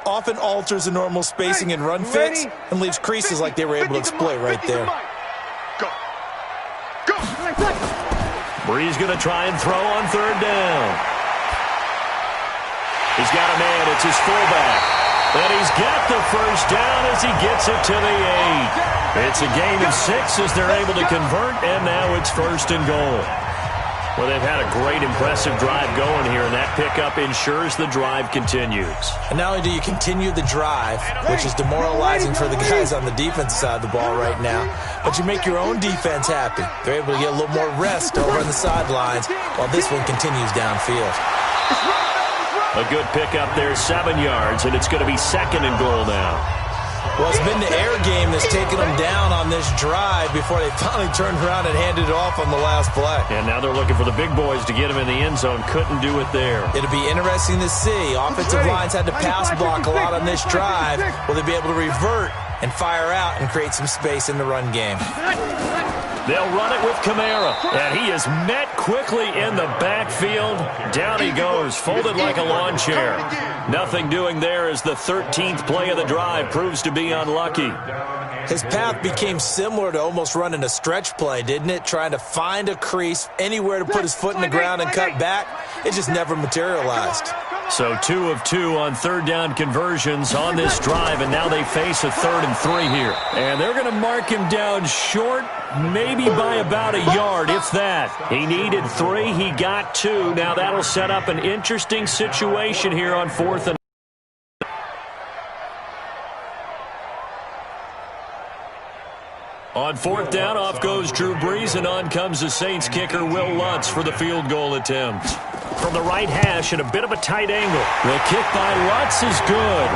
often alters the normal spacing and run fits and leaves creases like they were able to exploit right there. Bree's going to try and throw on third down. He's got a man. It's his fullback. And he's got the first down as he gets it to the 8. It's a gain of 6 as they're able to convert, and now it's first and goal. Well, they've had a great, impressive drive going here, and that pickup ensures the drive continues. And not only do you continue the drive, which is demoralizing for the guys on the defensive side of the ball right now, but you make your own defense happy. They're able to get a little more rest over on the sidelines while this one continues downfield. A good pickup there, 7 yards, and it's going to be second and goal now. Well, it's been the air game that's taken them down on this drive before they finally turned around and handed it off on the last play. And now they're looking for the big boys to get him in the end zone. Couldn't do it there. It'll be interesting to see. Offensive lines had to pass block a lot on this drive. Will they be able to revert and fire out and create some space in the run game? They'll run it with Kamara, and he is met quickly in the backfield. Down he goes, folded like a lawn chair. Nothing doing there as the 13th play of the drive proves to be unlucky. His path became similar to almost running a stretch play, didn't it? Trying to find a crease, anywhere to put his foot in the ground and cut back. It just never materialized. So 2 of 2 on third down conversions on this drive, and now they face a 3rd and 3 here. And they're going to mark him down short, maybe by about a yard, if that. He needed 3, he got 2. Now that'll set up an interesting situation here on 4th and on 4th down, off goes Drew Brees, and on comes the Saints kicker Will Lutz for the field goal attempt. From the right hash at a bit of a tight angle. The kick by Lutz is good.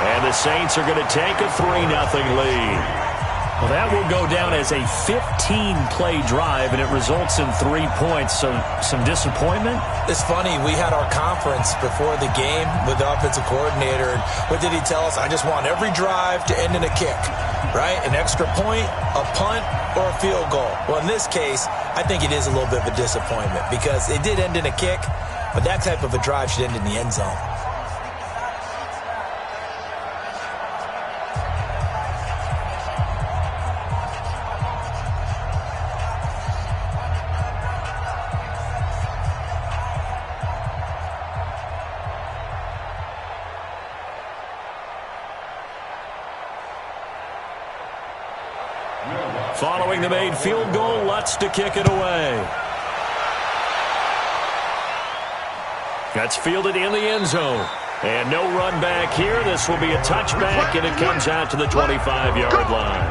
And the Saints are going to take a 3-0 lead. Well, that will go down as a 15-play drive, and it results in 3 points. So some disappointment? It's funny. We had our conference before the game with the offensive coordinator, and what did he tell us? I just want every drive to end in a kick, right? An extra point, a punt, or a field goal. Well, in this case, I think it is a little bit of a disappointment because it did end in a kick, but that type of a drive should end in the end zone. Following the made field goal, Lutz to kick it away. That's fielded in the end zone. And no run back here. This will be a touchback, and it comes out to the 25-yard line.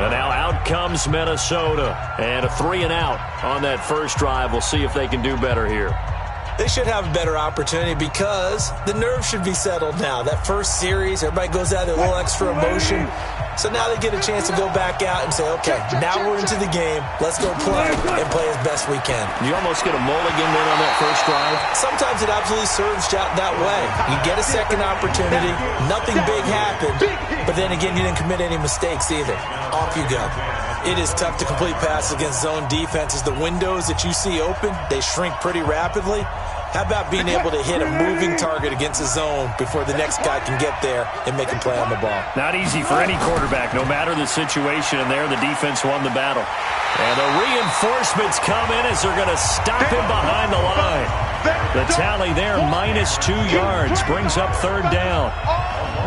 And now out comes Minnesota. And a 3-and-out on that first drive. We'll see if they can do better here. They should have a better opportunity because the nerves should be settled now. That first series, everybody goes out with a little extra emotion. So now they get a chance to go back out and say, okay, now we're into the game. Let's go play and play as best we can. You almost get a mulligan then on that first drive? Sometimes it absolutely serves that way. You get a second opportunity. Nothing big happened. But then again, you didn't commit any mistakes either. Off you go. It is tough to complete passes against zone defenses. The windows that you see open, they shrink pretty rapidly. How about being able to hit a moving target against a zone before the next guy can get there and make a play on the ball? Not easy for any quarterback, no matter the situation. And there, the defense won the battle. And the reinforcements come in as they're going to stop him behind the line. The tally there, -2 yards, brings up third down.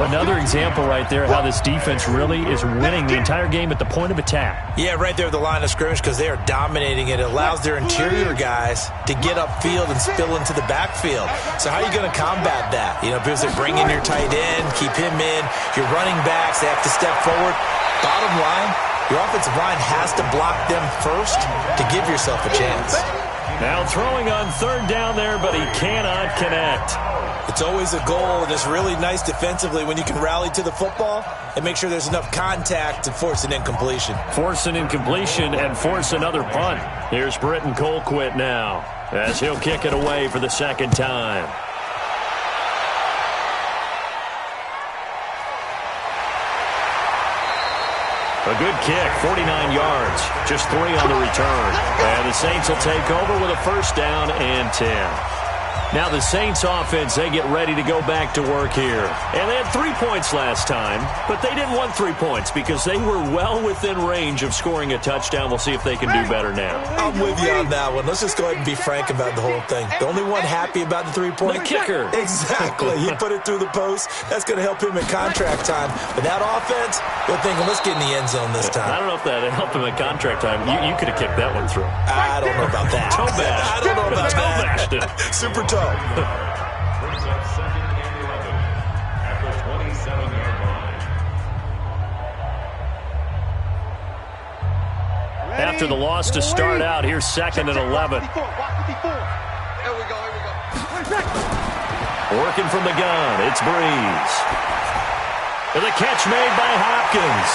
Another example right there how this defense really is winning the entire game at the point of attack. Yeah, right there at the line of scrimmage because they are dominating it. It allows their interior guys to get upfield and spill into the backfield. So how are you going to combat that? You know, because they bring in your tight end, keep him in. Your running backs, they have to step forward. Bottom line, your offensive line has to block them first to give yourself a chance. Now throwing on third down there, but he cannot connect. It's always a goal, and it's really nice defensively when you can rally to the football and make sure there's enough contact to force an incompletion. Force an incompletion and force another punt. Here's Britton Colquitt now as he'll kick it away for the second time. A good kick, 49 yards, just 3 on the return. And the Saints will take over with a first down and 10. Now the Saints offense, they get ready to go back to work here. And they had 3 points last time, but they didn't want 3 points because they were well within range of scoring a touchdown. We'll see if they can do better now. I'm with you on that one. Let's just go ahead and be frank about the whole thing. The only one happy about the 3-point. The kicker. Exactly. He put it through the post. That's going to help him in contract time. But that offense, they're thinking, let's get in the end zone this time. I don't know if that helped him in contract time. You could have kicked that one through. I don't know about that. I don't know about that. Super tough. Brings up second and 11 at the 27-yard line. After the loss to start out, here's second and 11. Here we go. Working from the gun, it's Breeze. And the catch made by Hopkins.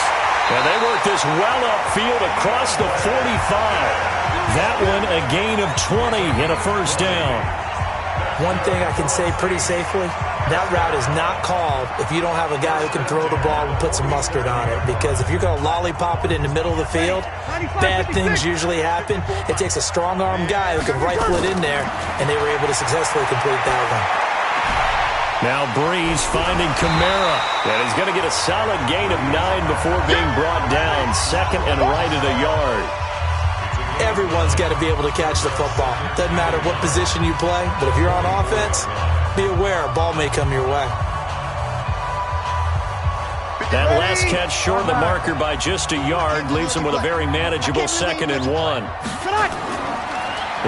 And they work this well upfield across the 45. That one a gain of 20 and a first down. One thing I can say pretty safely, that route is not called if you don't have a guy who can throw the ball and put some mustard on it. Because if you're going to lollipop it in the middle of the field, bad things usually happen. It takes a strong-arm guy who can rifle it in there, and they were able to successfully complete that one. Now Breeze finding Kamara. And he's going to get a solid gain of 9 before being brought down. Second and right at a yard. Everyone's got to be able to catch the football. Doesn't matter what position you play, but if you're on offense, be aware a ball may come your way. That last catch short of the marker by just a yard leaves him with a very manageable second and 1.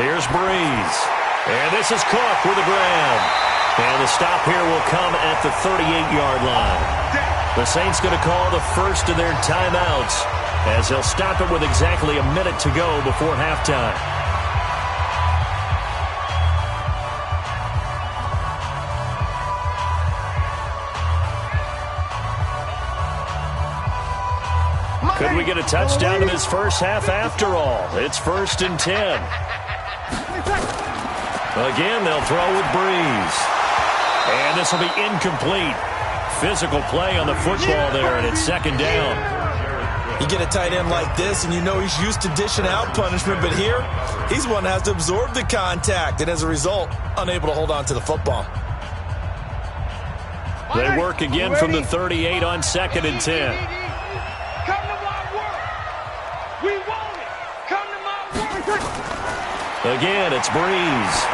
Here's Breeze. And this is Cook with the grab. And the stop here will come at the 38-yard line. The Saints going to call the first of their timeouts, as they'll stop it with exactly a minute to go before halftime. Could we get a touchdown in this first half after all? It's first and 10. Again, they'll throw with Breeze. And this will be incomplete. Physical play on the football there, and it's second down. You get a tight end like this, and you know he's used to dishing out punishment, but here, he's one that has to absorb the contact, and as a result, unable to hold on to the football. They work again from the 38 on second and 10. Come to my work. We want it. Come to my work. Again, it's Breeze.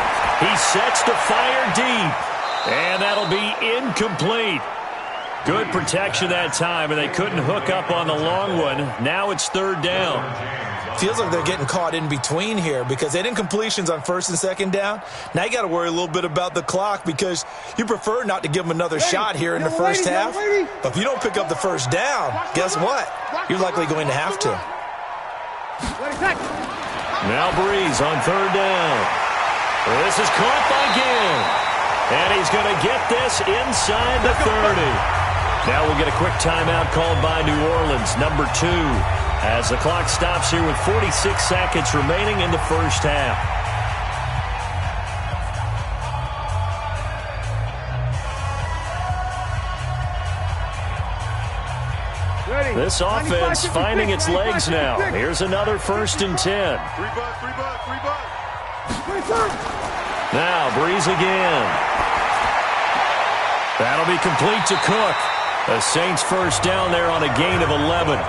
He sets to fire deep, and that'll be incomplete. Good protection that time, and they couldn't hook up on the long one. Now it's third down. Feels like they're getting caught in between here because they had incompletions on first and second down. Now you got to worry a little bit about the clock because you prefer not to give them another shot here in the first half. But if you don't pick up the first down, guess what? You're likely going to have to. Now Breeze on third down. This is caught by Gill. And he's going to get this inside the 30. Now we'll get a quick timeout called by New Orleans, number 2, as the clock stops here with 46 seconds remaining in the first half. This offense finding its legs now. Here's another first and 10. Now Breeze again. That'll be complete to Cook. The Saints first down there on a gain of 11.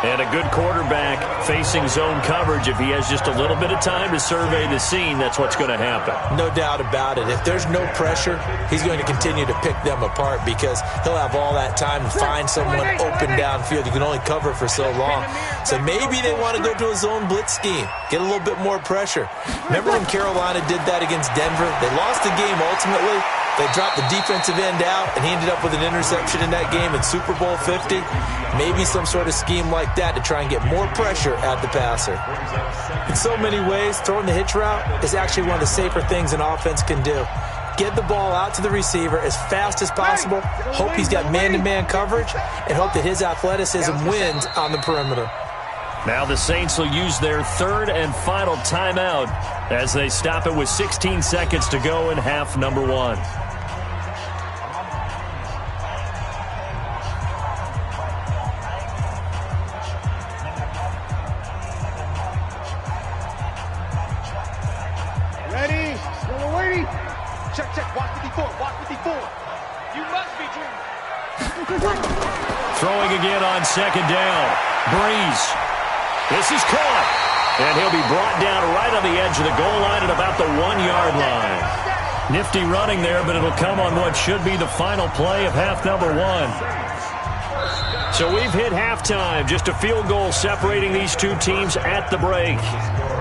And a good quarterback facing zone coverage, if he has just a little bit of time to survey the scene, that's what's going to happen. No doubt about it. If there's no pressure, he's going to continue to pick them apart because he'll have all that time to find someone open downfield. You can only cover for so long. So maybe they want to go to a zone blitz scheme, get a little bit more pressure. Remember when Carolina did that against Denver? They lost the game ultimately. They dropped the defensive end out, and he ended up with an interception in that game in Super Bowl 50. Maybe some sort of scheme like that to try and get more pressure at the passer. In so many ways, throwing the hitch route is actually one of the safer things an offense can do. Get the ball out to the receiver as fast as possible, hope he's got man-to-man coverage, and hope that his athleticism wins on the perimeter. Now the Saints will use their third and final timeout as they stop it with 16 seconds to go in half number 1. Ready? Still waiting. Check. Watch 54. Watch 54. You must be dreaming. Throwing again on second down. Breeze. This is caught. And he'll be brought down right on the edge of the goal line at about the 1-yard line. Nifty running there, but it'll come on what should be the final play of half number 1. So we've hit halftime. Just a field goal separating these two teams at the break.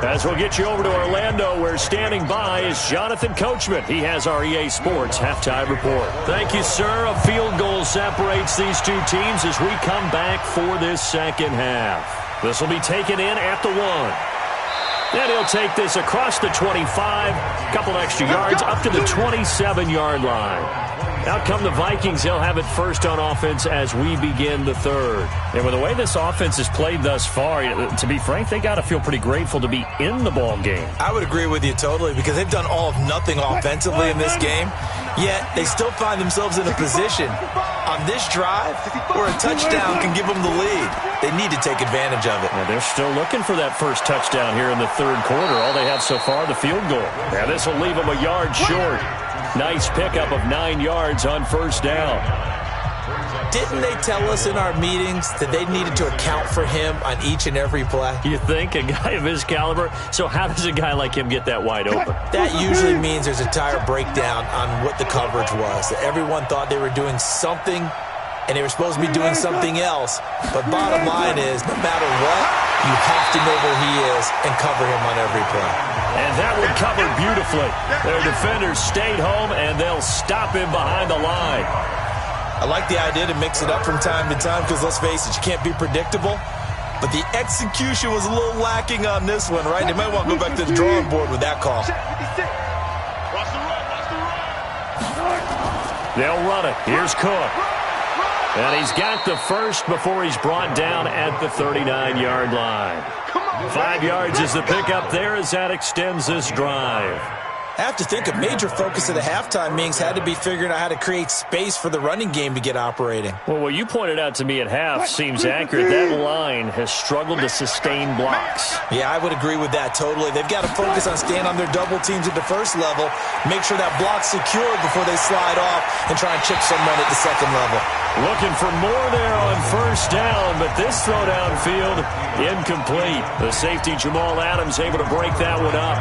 As we'll get you over to Orlando, where standing by is Jonathan Coachman. He has our EA Sports halftime report. Thank you, sir. A field goal separates these two teams as we come back for this second half. This will be taken in at the 1. Then he'll take this across the 25, couple extra yards up to the 27-yard line. Out come the Vikings. They'll have it first on offense as we begin the third. And with the way this offense has played thus far, to be frank, they got to feel pretty grateful to be in the ball game. I would agree with you totally because they've done all of nothing offensively in this game, yet they still find themselves in a position on this drive where a touchdown can give them the lead. They need to take advantage of it. Well, they're still looking for that first touchdown here in the third quarter. All they have so far, the field goal. Now this will leave them a yard short. Nice pickup of 9 yards on first down. Didn't they tell us in our meetings that they needed to account for him on each and every play? You think? A guy of his caliber? So how does a guy like him get that wide open? That usually means there's a entire breakdown on what the coverage was. That everyone thought they were doing something, and they were supposed to be doing something else. But bottom line is, no matter what, you have to know where he is and cover him on every play. And that one covered beautifully. Their defenders stayed home, and they'll stop him behind the line. I like the idea to mix it up from time to time because, let's face it, you can't be predictable. But the execution was a little lacking on this one, right? They might want to go back to the drawing board with that call. They'll run it. Here's Cook. And he's got the first before he's brought down at the 39-yard line. 5 yards is the pickup there as that extends this drive. I have to think a major focus of the halftime meetings had to be figuring out how to create space for the running game to get operating. Well, what you pointed out to me at half seems accurate. That line has struggled to sustain blocks. Yeah, I would agree with that totally. They've got to focus on staying on their double teams at the first level, make sure that block's secured before they slide off and try and chip someone at the second level. Looking for more there on first down, but this throw downfield incomplete. The safety Jamal Adams able to break that one up.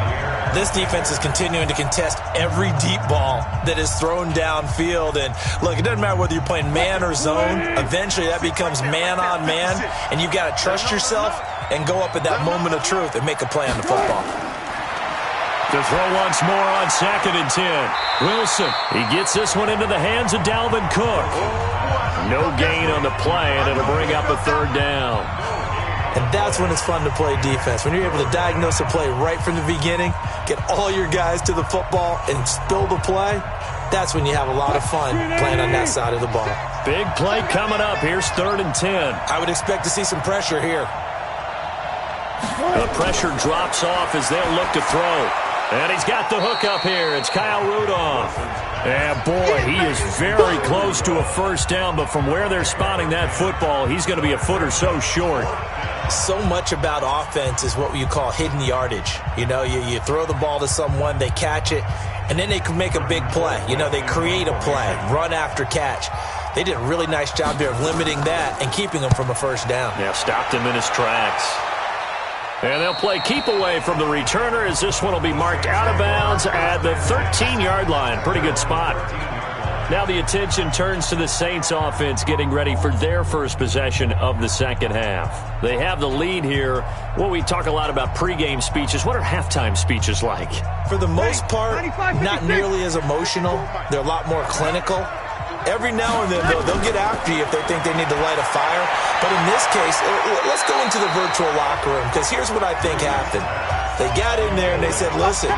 This defense is continuing to contest every deep ball that is thrown downfield. And look, it doesn't matter whether you're playing man or zone. Eventually that becomes man on man, and you've got to trust yourself and go up at that moment of truth and make a play on the football. To throw once more on 2nd and 10. Wilson, he gets this one into the hands of Dalvin Cook. No gain on the play, and it'll bring up a third down. And that's when it's fun to play defense. When you're able to diagnose a play right from the beginning, get all your guys to the football, and spill the play, that's when you have a lot of fun playing on that side of the ball. Big play coming up. Here's 3rd and 10. I would expect to see some pressure here. The pressure drops off as they'll look to throw. And he's got the hook up here. It's Kyle Rudolph. And boy, he is very close to a first down, but from where they're spotting that football, he's going to be a foot or so short. So much about offense is what you call hidden yardage. You know, you throw the ball to someone, they catch it, and then they can make a big play. You know, they create a play, run after catch. They did a really nice job there of limiting that and keeping him from a first down. Yeah, stopped him in his tracks. And they'll play keep away from the returner as this one will be marked out of bounds at the 13-yard line. Pretty good spot. Now the attention turns to the Saints offense getting ready for their first possession of the second half. They have the lead here. Well, we talk a lot about pregame speeches. What are halftime speeches like? For the most part, not nearly as emotional. They're a lot more clinical. Every now and then, they'll get after you if they think they need to light a fire. But in this case, let's go into the virtual locker room, because here's what I think happened. They got in there and they said, listen,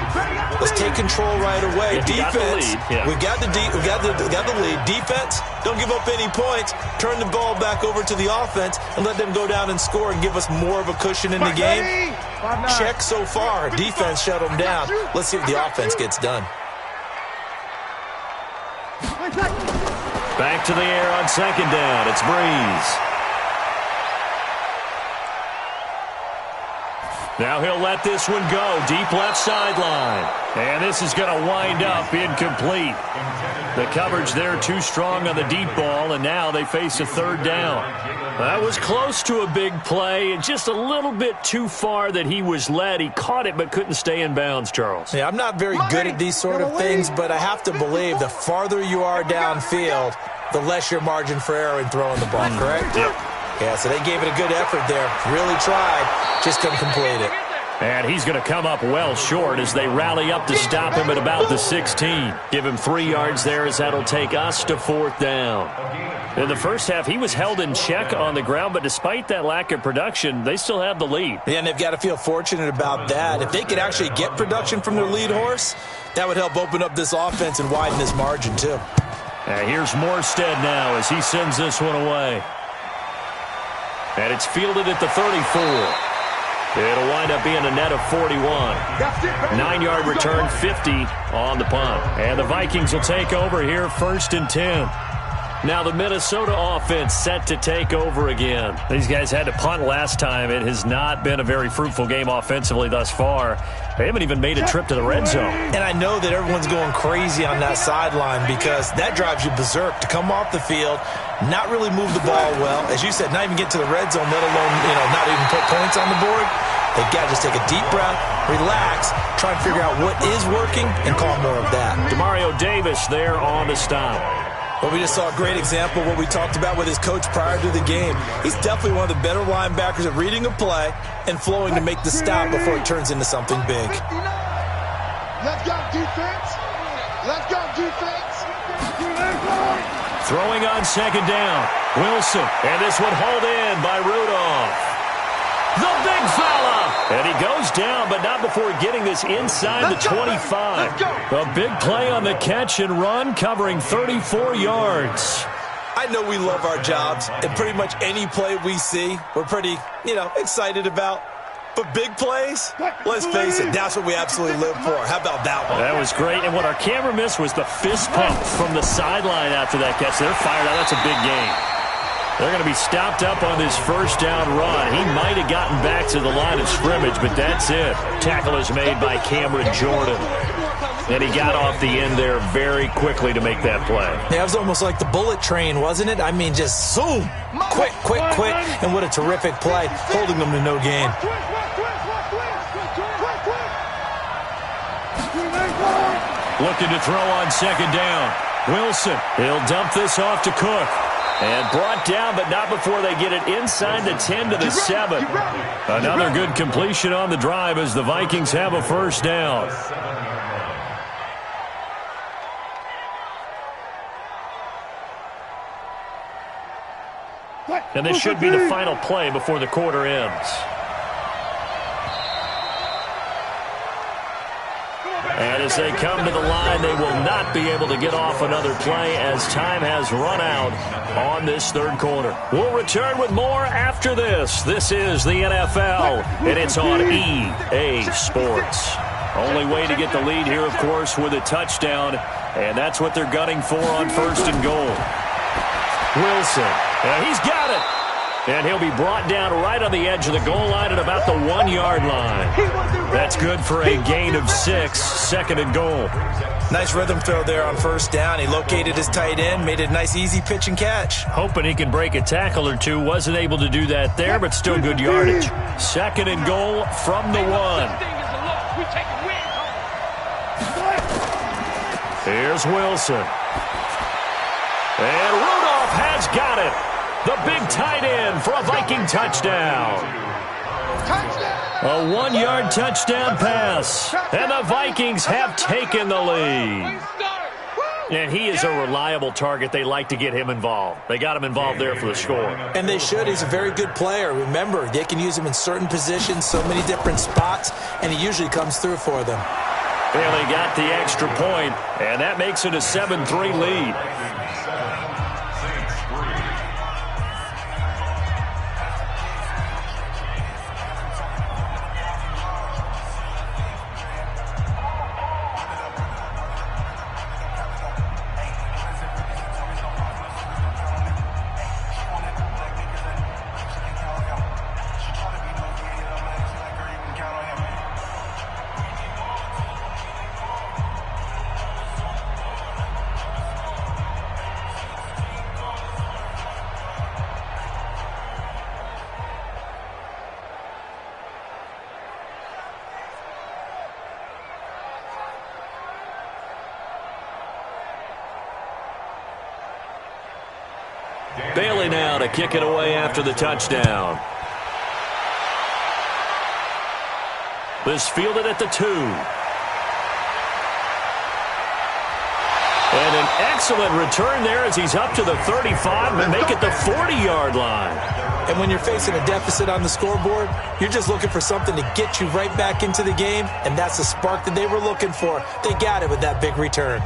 let's take control right away. Defense, we got the lead. Defense, don't give up any points. Turn the ball back over to the offense and let them go down and score and give us more of a cushion in the game. Check so far. Defense shut them down. Let's see if the offense gets done. Back to the air on second down. It's Breeze. Now he'll let this one go. Deep left sideline. And this is going to wind up incomplete. The coverage there too strong on the deep ball, and now they face a third down. That was close to a big play, just a little bit too far that he was led. He caught it but couldn't stay in bounds, Charles. Yeah, I'm not very good at these sort of things, but I have to believe the farther you are downfield, the less your margin for error in throwing the ball, correct? Yep. Yeah, so they gave it a good effort there. Really tried, just couldn't complete it. And he's going to come up well short as they rally up to stop him at about the 16. Give him 3 yards there as that'll take us to fourth down. In the first half, he was held in check on the ground, but despite that lack of production, they still have the lead. Yeah, and they've got to feel fortunate about that. If they could actually get production from their lead horse, that would help open up this offense and widen this margin too. And here's Morstead now as he sends this one away. And it's fielded at the 34. It'll wind up being a net of 41. 9-yard return, 50 on the punt. And the Vikings will take over here, 1st and 10. Now the Minnesota offense set to take over again. These guys had to punt last time. It has not been a very fruitful game offensively thus far. They haven't even made a trip to the red zone. And I know that everyone's going crazy on that sideline because that drives you berserk to come off the field, not really move the ball well. As you said, not even get to the red zone, let alone, not even put points on the board. They've got to just take a deep breath, relax, try and figure out what is working, and call more of that. Demario Davis there on the stop. Well, we just saw a great example of what we talked about with his coach prior to the game. He's definitely one of the better linebackers at reading a play and flowing to make the stop before it turns into something big. Let's go, defense. Let's go, defense. Throwing on second down. Wilson. And this one hauled in by Rudolph. The big fella. And he goes down, but not before getting this inside the 25. A big play on the catch and run, covering 34 yards. I know we love our jobs, and pretty much any play we see, we're pretty, excited about. But big plays, let's face it, that's what we absolutely live for. How about that one? That was great, and what our camera missed was the fist pump from the sideline after that catch. They're fired out. That's a big game. They're going to be stopped up on this first down run. He might have gotten back to the line of scrimmage, but that's it. Tackle is made by Cameron Jordan. And he got off the end there very quickly to make that play. Yeah, it was almost like the bullet train, wasn't it? I mean, just zoom. Quick, quick, quick. And what a terrific play, holding them to no gain. Looking to throw on second down. Wilson, he'll dump this off to Cook. And brought down, but not before they get it inside the 10 to the 7. Another good completion on the drive as the Vikings have a first down. And this should be the final play before the quarter ends. And as they come to the line, they will not be able to get off another play as time has run out on this third quarter. We'll return with more after this. This is the NFL, and it's on EA Sports. Only way to get the lead here, of course, with a touchdown, and that's what they're gunning for on 1st and goal. Wilson, and he's got it. And he'll be brought down right on the edge of the goal line at about the 1-yard line. That's good for a gain of 6, 2nd and goal. Nice rhythm throw there on first down. He located his tight end, made it a nice easy pitch and catch. Hoping he can break a tackle or two. Wasn't able to do that there, but still good yardage. 2nd and goal from the 1. Here's Wilson. And Rudolph has got it. The big tight end for a Viking touchdown. A 1-yard touchdown pass. And the Vikings have taken the lead. And he is a reliable target. They like to get him involved. They got him involved there for the score. And they should. He's a very good player. Remember, they can use him in certain positions, so many different spots, and he usually comes through for them. Bailey got the extra point, and that makes it a 7-3 lead. Bailey now to kick it away after the touchdown. This fielded at the 2. And an excellent return there as he's up to the 35 and make it the 40-yard line. And when you're facing a deficit on the scoreboard, you're just looking for something to get you right back into the game, and that's the spark that they were looking for. They got it with that big return.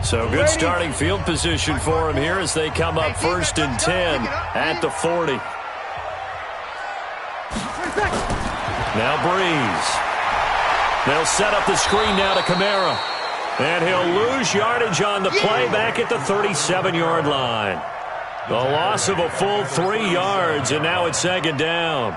So good starting field position for him here as they come up 1st and 10 at the 40. Now Breeze. They'll set up the screen now to Kamara. And he'll lose yardage on the play back at the 37-yard line. The loss of a full 3 yards, and now it's 2nd down.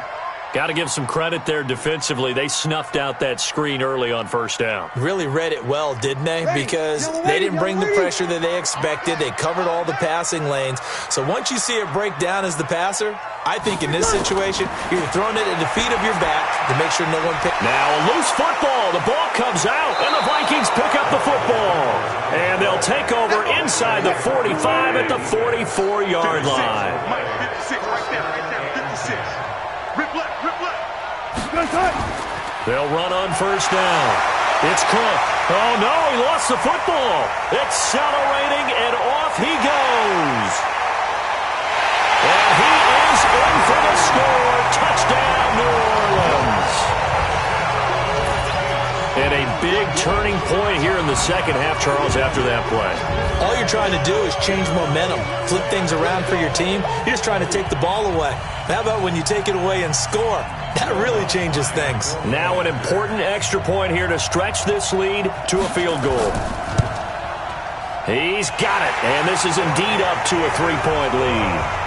Got to give some credit there defensively. They snuffed out that screen early on 1st down. Really read it well, didn't they? Because they didn't bring the pressure that they expected. They covered all the passing lanes. So once you see it break down as the passer, I think in this situation, you're throwing it at the feet of your back to make sure no one picks. Now a loose football. The ball comes out, and the Vikings pick up the football. And they'll take over inside the 45 at the 44-yard line. 56 right there, 56. Rip left. They'll run on 1st down. It's Cook. Oh, no, he lost the football. Accelerating, and off he goes. And he is in for the score. Touchdown, New Orleans. And a big turning point here in the 2nd half, Charles, after that play. All you're trying to do is change momentum, flip things around for your team. You're just trying to take the ball away. How about when you take it away and score? That really changes things. Now an important extra point here to stretch this lead to a field goal. He's got it, and this is indeed up to a 3-point lead.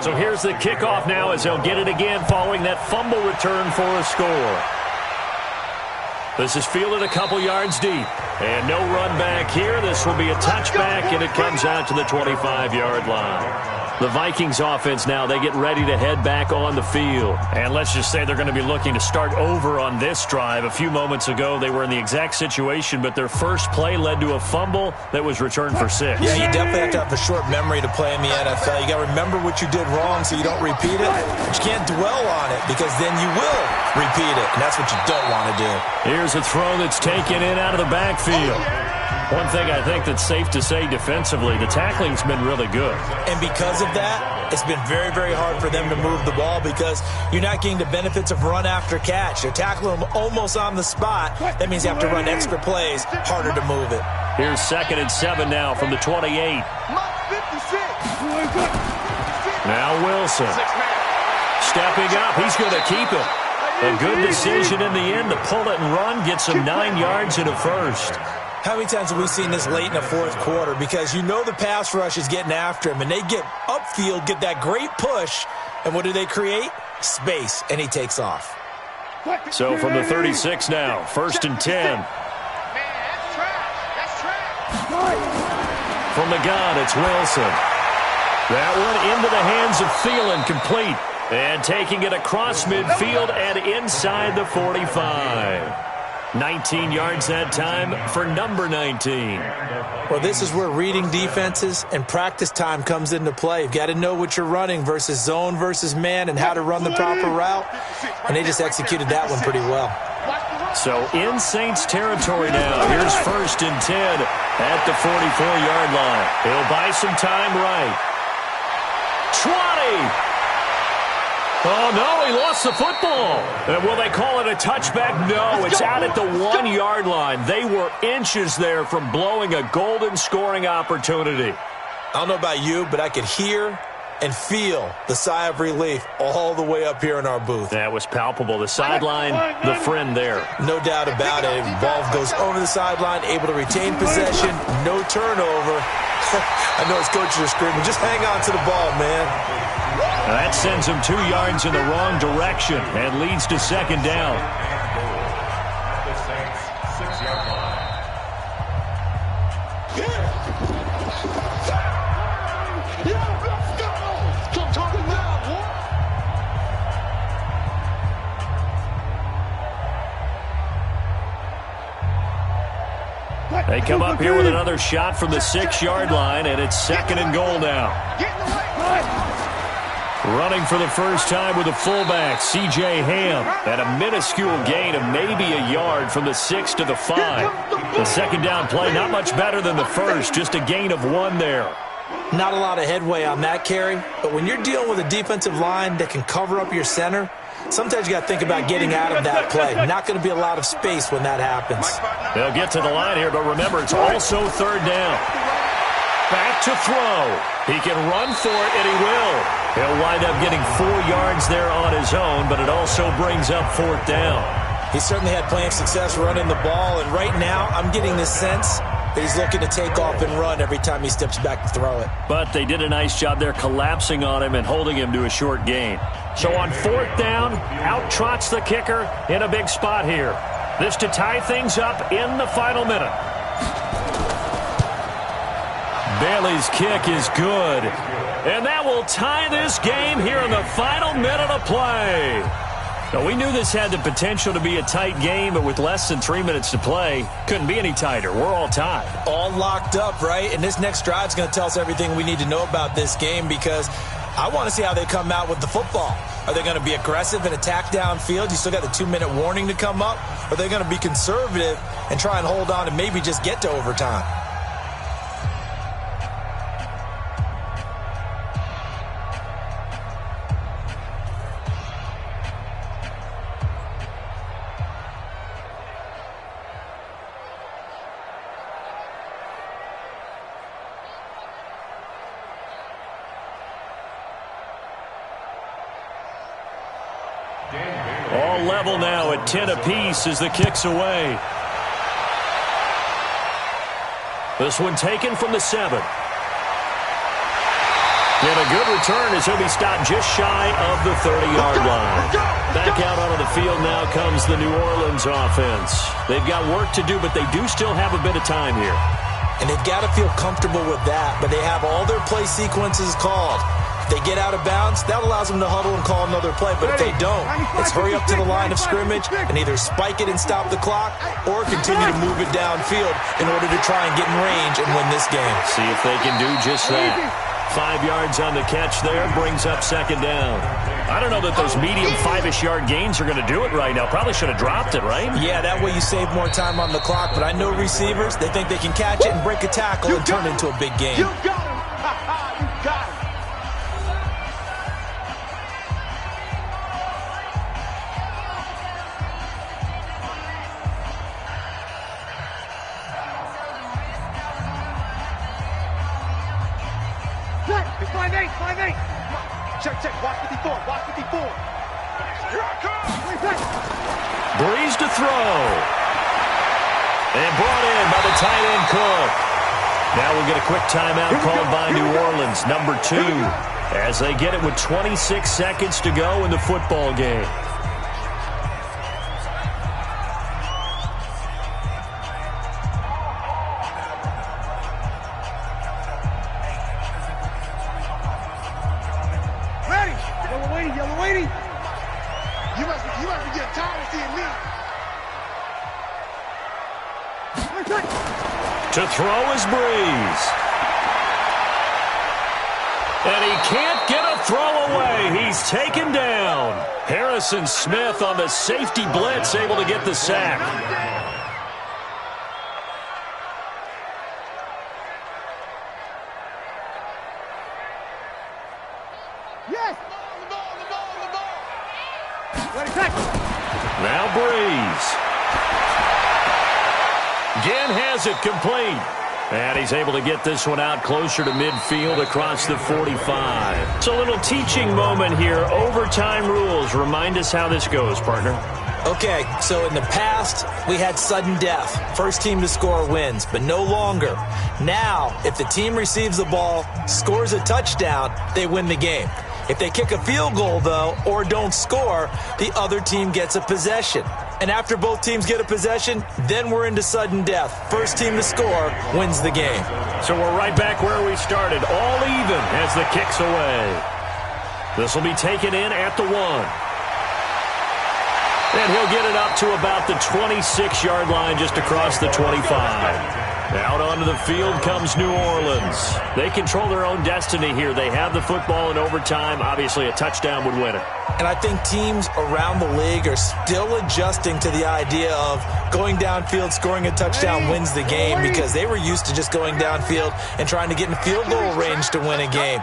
So here's the kickoff now as they'll get it again following that fumble return for a score. This is fielded a couple yards deep. And no run back here. This will be a touchback, and it comes out to the 25-yard line. The Vikings offense now, they get ready to head back on the field. And let's just say they're going to be looking to start over on this drive. A few moments ago, they were in the exact situation, but their first play led to a fumble that was returned for 6. Yeah, you definitely have to have a short memory to play in the NFL. You got to remember what you did wrong so you don't repeat it. But you can't dwell on it because then you will repeat it, and that's what you don't want to do. Here's a throw that's taken in out of the backfield. One thing I think that's safe to say defensively, the tackling's been really good. And because of that, it's been very, very hard for them to move the ball because you're not getting the benefits of run after catch. They're tackling them almost on the spot. That means you have to run extra plays, harder to move it. Here's 2nd and 7 now from the 28. Now Wilson. Stepping up, he's going to keep it. A good decision in the end to pull it and run, gets him 9 yards and a first. How many times have we seen this late in the fourth quarter? Because you know the pass rush is getting after him, and they get upfield, get that great push, and what do they create? Space, and he takes off. So from the 36 now, 1st and 10. From the gun, it's Wilson. That one into the hands of Thielen, complete. And taking it across midfield and inside the 45. 19 yards that time for number 19. Well, this is where reading defenses and practice time comes into play. You've got to know what you're running versus zone versus man and how to run the proper route. And they just executed that one pretty well. So in Saints territory now. Here's 1st and 10 at the 44-yard line. He'll buy some time right. 20. Oh, no, he lost the football. And will they call it a touchback? No, it's out at the 1-yard line. They were inches there from blowing a golden scoring opportunity. I don't know about you, but I could hear and feel the sigh of relief all the way up here in our booth. That was palpable. The sideline, the friend there. No doubt about it. Ball goes over the sideline, able to retain possession, no turnover. I know his coaches are screaming, just hang on to the ball, man. That sends him 2 yards in the wrong direction and leads to 2nd down. The Saints 6-yard line. They come up here with another shot from the 6-yard line, and it's 2nd and goal now. Running for the first time with a fullback, C.J. Ham, at a minuscule gain of maybe a yard from the 6 to the 5. The 2nd down play, not much better than the first, just a gain of 1 there. Not a lot of headway on that carry, but when you're dealing with a defensive line that can cover up your center, sometimes you got to think about getting out of that play. Not going to be a lot of space when that happens. They'll get to the line here, but remember, it's also 3rd down. Back to throw. He can run for it, and he will. He'll wind up getting 4 yards there on his own, but it also brings up 4th down. He certainly had plenty of success running the ball, and right now I'm getting the sense that he's looking to take off and run every time he steps back to throw it. But they did a nice job there collapsing on him and holding him to a short gain. So on 4th down, out trots the kicker in a big spot here. This to tie things up in the final minute. Bailey's kick is good. And that will tie this game here in the final minute of play. Now, we knew this had the potential to be a tight game, but with less than 3 minutes to play, couldn't be any tighter. We're all tied. All locked up, right? And this next drive is going to tell us everything we need to know about this game because I want to see how they come out with the football. Are they going to be aggressive and attack downfield? You still got the 2-minute warning to come up? Or are they going to be conservative and try and hold on and maybe just get to overtime? All level now at 10 apiece as the kick's away. This one taken from the 7. And a good return as he'll be stopped just shy of the 30-yard line. Back out onto the field now comes the New Orleans offense. They've got work to do, but they do still have a bit of time here. And they've got to feel comfortable with that, but they have all their play sequences called. They get out of bounds, that allows them to huddle and call another play. But if they don't, it's hurry up to the line of scrimmage and either spike it and stop the clock or continue to move it downfield in order to try and get in range and win this game. See if they can do just that. 5 yards on the catch there, brings up second down. I don't know that those medium 5-ish yard gains are going to do it right now. Probably should have dropped it, right? Yeah, that way you save more time on the clock. But I know receivers, they think they can catch it and break a tackle and turn it into a big game. You got him. You got him. It's 5'8", 5'8". Check. Watch 54. Watch 54. Here I come. Breeze to throw. And brought in by the tight end Cook. Now we'll get a quick timeout called by New Orleans, number 2, as they get it with 26 seconds to go in the football game. Yellow lady. You must be getting tired of seeing me. To throw is Breeze. And he can't get a throw away. He's taken down. Harrison Smith on the safety blitz, able to get the sack. Yes. Now Breeze. Again has it complete. And he's able to get this one out closer to midfield across the 45. It's a little teaching moment here. Overtime rules. Remind us how this goes, partner. Okay, so in the past, we had sudden death. First team to score wins, but no longer. Now, if the team receives the ball, scores a touchdown, they win the game. If they kick a field goal, though, or don't score, the other team gets a possession. And after both teams get a possession, then we're into sudden death. First team to score wins the game. So we're right back where we started, all even as the kick's away. This will be taken in at the 1. And he'll get it up to about the 26-yard line just across the 25. Out onto the field comes New Orleans. They control their own destiny here. They have the football in overtime. Obviously, a touchdown would win it. And I think teams around the league are still adjusting to the idea of going downfield, scoring a touchdown wins the game, because they were used to just going downfield and trying to get in field goal range to win a game.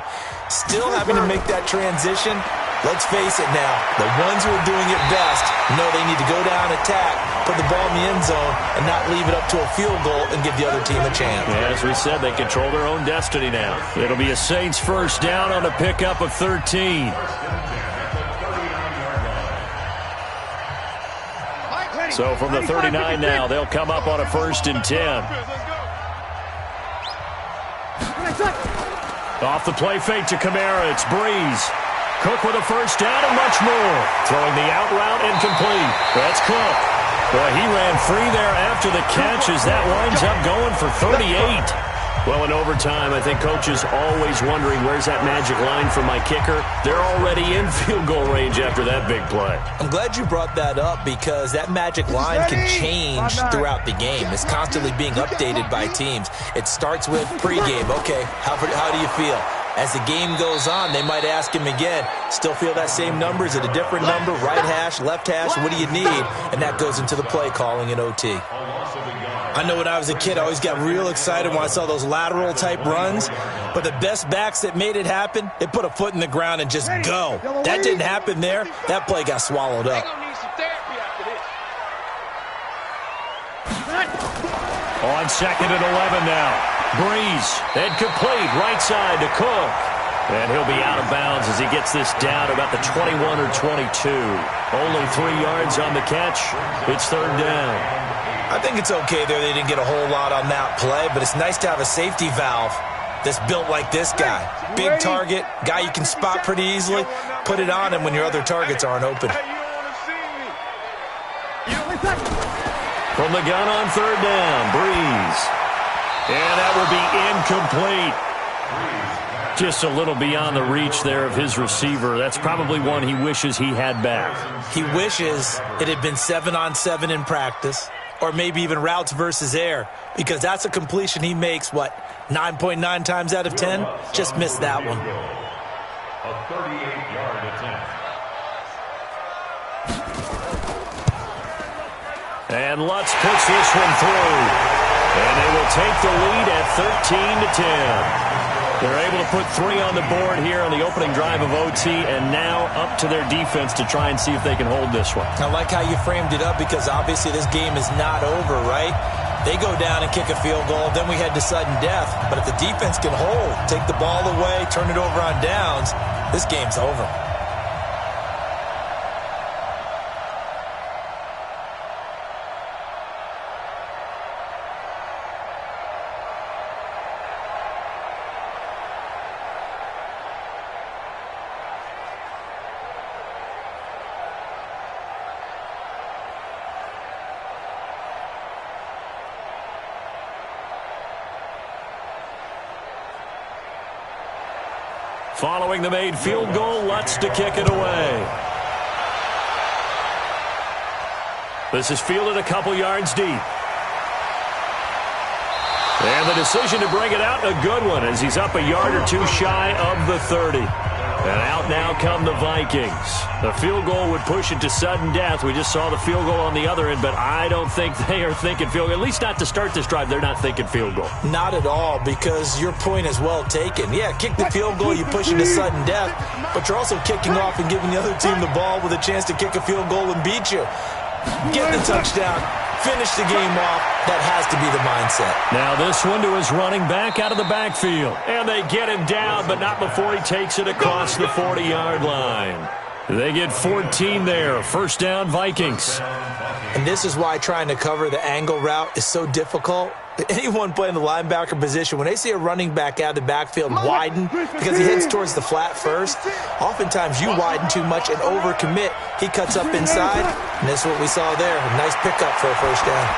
Still having to make that transition. Let's face it now, the ones who are doing it best know they need to go down, attack, put the ball in the end zone, and not leave it up to a field goal and give the other team a chance. Yeah, as we said, they control their own destiny now. It'll be a Saints first down on a pickup of 13. So from the 39 now, they'll come up on a 1st and 10. Off the play fake to Kamara, it's Breeze. Cook with a first down and much more. Throwing the out route incomplete. That's Cook. Boy, he ran free there after the catch as that winds up going for 38. Well, in overtime, I think Coach is always wondering, where's that magic line for my kicker? They're already in field goal range after that big play. I'm glad you brought that up, because that magic line can change throughout the game. It's constantly being updated by teams. It starts with pregame. Okay, how do you feel? As the game goes on, they might ask him again, still feel that same number? Is it a different number? Right hash, left hash, what do you need? And that goes into the play calling in OT. I know when I was a kid, I always got real excited when I saw those lateral type runs. But the best backs that made it happen, they put a foot in the ground and just go. That didn't happen there. That play got swallowed up. On 2nd and 11 now. Breeze, incomplete, right side to Cook. And he'll be out of bounds as he gets this down about the 21 or 22. Only 3 yards on the catch. It's 3rd down. I think it's okay there. They didn't get a whole lot on that play, but it's nice to have a safety valve that's built like this guy. Big target, guy you can spot pretty easily. Put it on him when your other targets aren't open. From the gun on 3rd down, Breeze. And that will be incomplete. Just a little beyond the reach there of his receiver. That's probably one he wishes he had back. He wishes it had been 7-on-7 in practice, or maybe even routes versus air, because that's a completion he makes, 9.9 times out of 10? Just missed that one. A 38-yard attempt. And Lutz puts this one through. And they will take the lead at 13-10. They're able to put 3 on the board here on the opening drive of OT, and now up to their defense to try and see if they can hold this one. I like how you framed it up, because obviously this game is not over, right? They go down and kick a field goal, then we head to sudden death. But if the defense can hold, take the ball away, turn it over on downs, this game's over. Following the made field goal, Lutz to kick it away. This is fielded a couple yards deep. And the decision to bring it out, a good one, as he's up a yard or 2 shy of the 30. And out now come the Vikings. The field goal would push it to sudden death. We just saw the field goal on the other end, but I don't think they are thinking field goal. At least not to start this drive. They're not thinking field goal. Not at all, because your point is well taken. Yeah, kick the field goal, you push it to sudden death, but you're also kicking off and giving the other team the ball with a chance to kick a field goal and beat you. Get the touchdown. Finish the game off. That has to be the mindset. Now this one to his running back out of the backfield. And they get him down, but not before he takes it across the 40-yard line. They get 14 there. First down, Vikings. And this is why trying to cover the angle route is so difficult. Anyone playing the linebacker position, when they see a running back out of the backfield widen because he heads towards the flat first, oftentimes you widen too much and overcommit. He cuts up inside, and this is what we saw there. A nice pickup for a first down.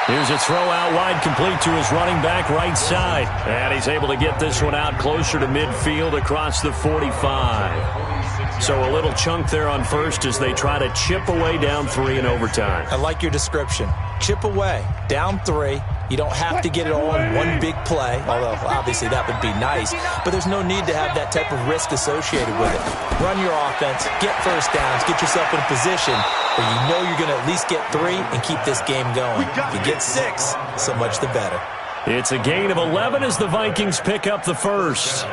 Here's a throw out wide, complete to his running back right side. And he's able to get this one out closer to midfield across the 45. So a little chunk there on first as they try to chip away down 3 in overtime. I like your description. Chip away, down 3. You don't have to get it all in one big play, although obviously that would be nice. But there's no need to have that type of risk associated with it. Run your offense, get first downs, get yourself in a position where you know you're going to at least get 3 and keep this game going. If you get 6, so much the better. It's a gain of 11 as the Vikings pick up the first.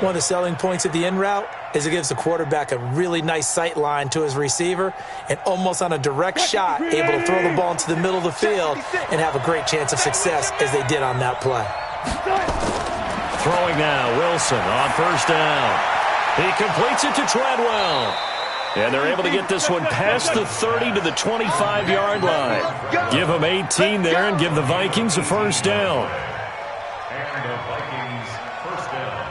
One of the selling points of the in route is it gives the quarterback a really nice sight line to his receiver and almost on a direct shot able to throw the ball into the middle of the field and have a great chance of success as they did on that play. Throwing now, Wilson on first down. He completes it to Treadwell. And they're able to get this one past the 30 to the 25-yard line. Give them 18 there and give the Vikings a first down. And the Vikings first down.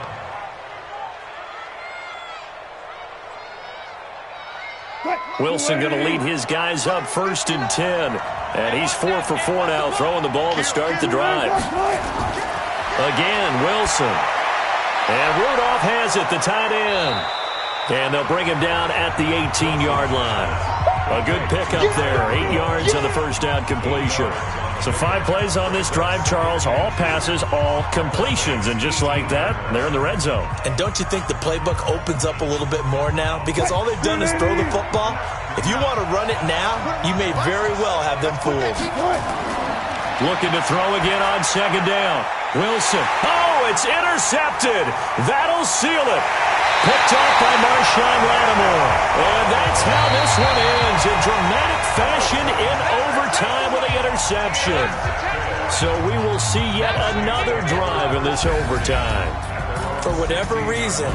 Wilson going to lead his guys up 1st and 10. And he's 4 for 4 now, throwing the ball to start the drive. Again, Wilson. And Rudolph has it, the tight end. And they'll bring him down at the 18-yard line. A good pickup there, 8 yards on the first down completion. So 5 plays on this drive, Charles. All passes, all completions. And just like that, they're in the red zone. And don't you think the playbook opens up a little bit more now? Because all they've done is throw the football. If you want to run it now, you may very well have them fooled. Looking to throw again on 2nd down. Wilson. Oh, it's intercepted. That'll seal it. Picked off by Marshawn Lattimore. And that's how this one ends in dramatic fashion in overtime with the interception. So we will see yet another drive in this overtime. For whatever reason,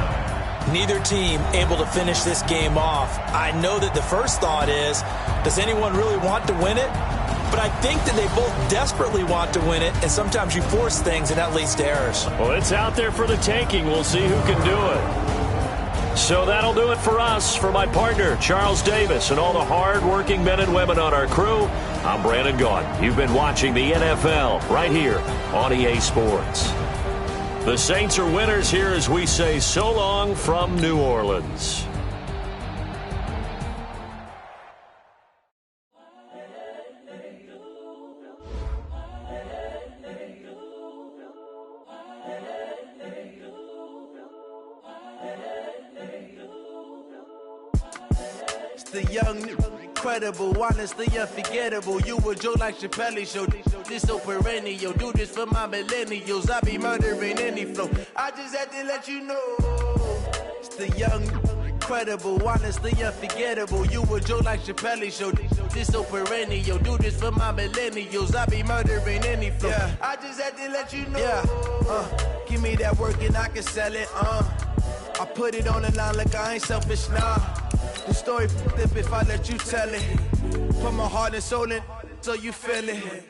neither team able to finish this game off. I know that the first thought is, does anyone really want to win it? But I think that they both desperately want to win it, and sometimes you force things, and that leads to errors. Well, it's out there for the taking. We'll see who can do it. So that'll do it for us. For my partner, Charles Davis, and all the hard-working men and women on our crew, I'm Brandon Gaudin. You've been watching the NFL right here on EA Sports. The Saints are winners here as we say so long from New Orleans. The young, incredible, honestly unforgettable. You a Joe like Chappelle show. This so perennial. Do this for my millennials. I be murdering any flow. I just had to let you know. It's the young, incredible, honestly unforgettable. You a Joe like Chappelle show. This so perennial. Do this for my millennials. I be murdering any flow. Yeah. I just had to let you know. Yeah. Give me that work and I can sell it. I put it on the line like I ain't selfish, nah. The story flip if I let you tell it. Put my heart and soul in so you feel it.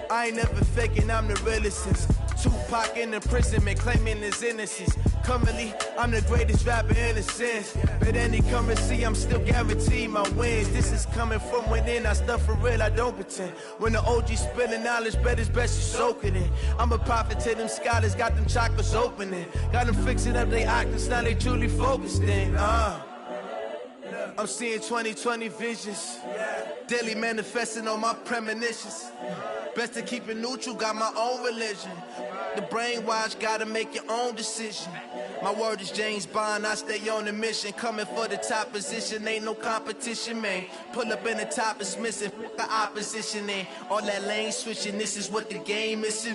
I ain't never faking, I'm the realest since Tupac in imprisonment, claiming his innocence. Currently, I'm the greatest rapper in a sense. But any currency, I'm still guaranteed my wins. This is coming from within, I stuff for real, I don't pretend. When the OG spilling knowledge, bet it's best you soak it in. I'm a prophet to them scholars, got them chakras opening. Got them fixing up they octaves, now they truly focused in. I'm seeing 2020 visions. Daily manifesting on my premonitions. Best to keep it neutral, got my own religion. The brainwash, gotta make your own decision. My word is James Bond, I stay on the mission. Coming for the top position, ain't no competition, man. Pull up in the top, it's missing, the opposition ain't. All that lane switching, this is what the game is.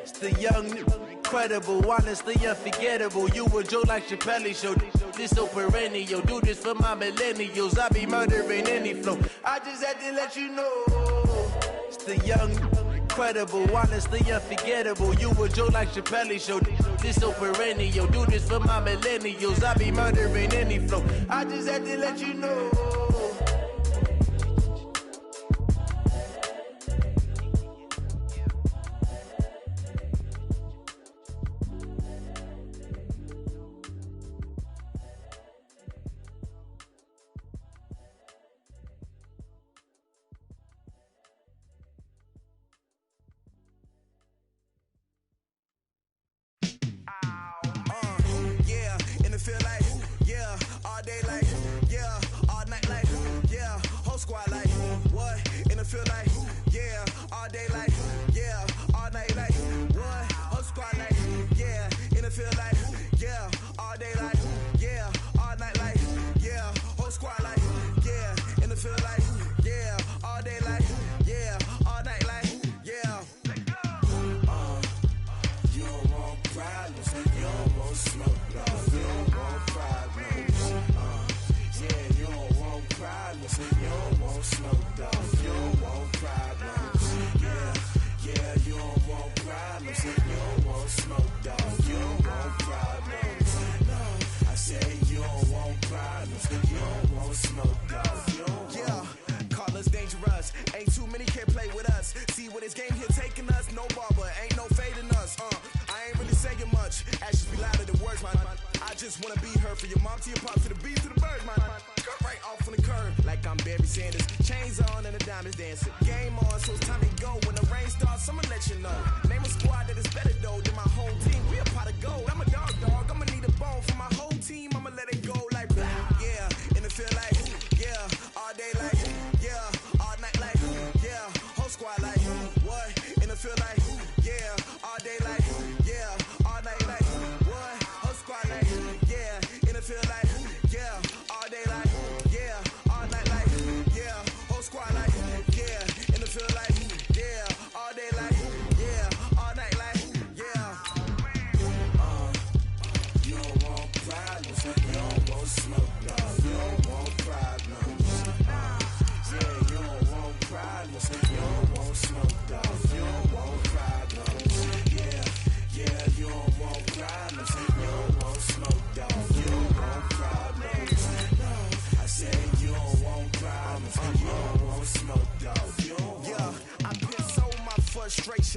It's the young, incredible, honestly unforgettable. You a Joe like Chappelle show. This so perennial. Do this for my millennials. I be murdering any flow. I just had to let you know. It's the young, incredible, honestly unforgettable. You a Joe like Chappelle show. This so perennial. Do this for my millennials. I be murdering any flow. I just had to let you know.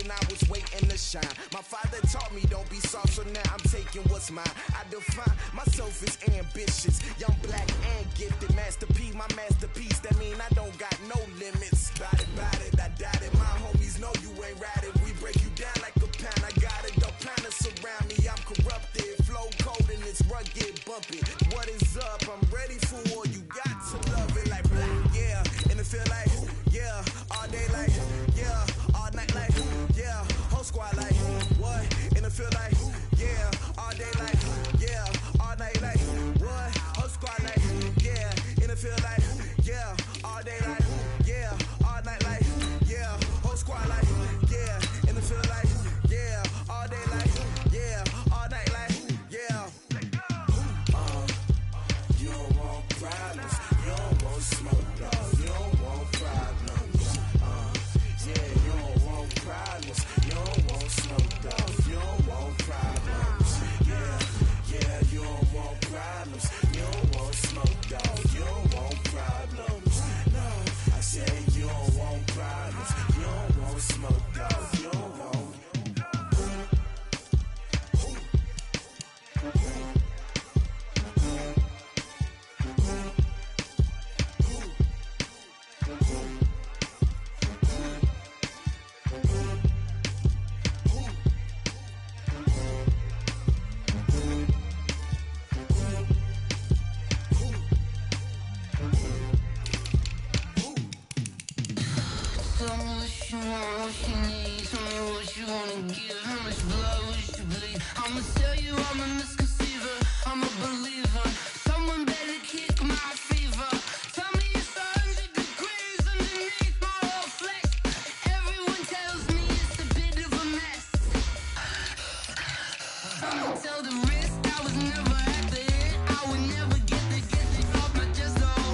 I was waiting to shine. My father taught me don't be soft, so now I'm taking what's mine. I define myself as ambitious, young, black, and gifted. Masterpiece, my masterpiece. That mean I don't got no limits. Bout it, I doubt it. My homies know you ain't ratted. We break you down like a pound. I got it up planets surround me, I'm corrupted. Flow cold and it's rugged, bumpy. What is up? I'm ready for war. You got to love it like black, yeah. And it feel like, yeah. All day like, yeah. All night like, yeah. Whole squad like, what? And it feel like, yeah. All day like, yeah. All night like, what? Whole squad like, yeah. And it feel like, yeah. All day like, yeah. All night like, yeah. Whole squad like, yeah. And it feel like, yeah. All day like, yeah. All night like, yeah. You don't want problems. You don't want smoke, dog. You don't want problems. Yeah, you don't want problems. You don't want smoke, dog. You don't want problems. Yeah, you don't want problems. You don't want smoke, dog. You don't want problems. No, I said you don't want problems. You don't want smoke, dog. You don't want. Tell me what you want, what you need. Tell me what you wanna give. How much blood would you bleed? I'ma tell you I'm a misconceiver. I'm a believer. Someone better kick my fever. Tell me it's 100 degrees underneath my whole flesh. Everyone tells me it's a bit of a mess. I'ma tell the risk I was never at the hit. I would never get it off my chest though.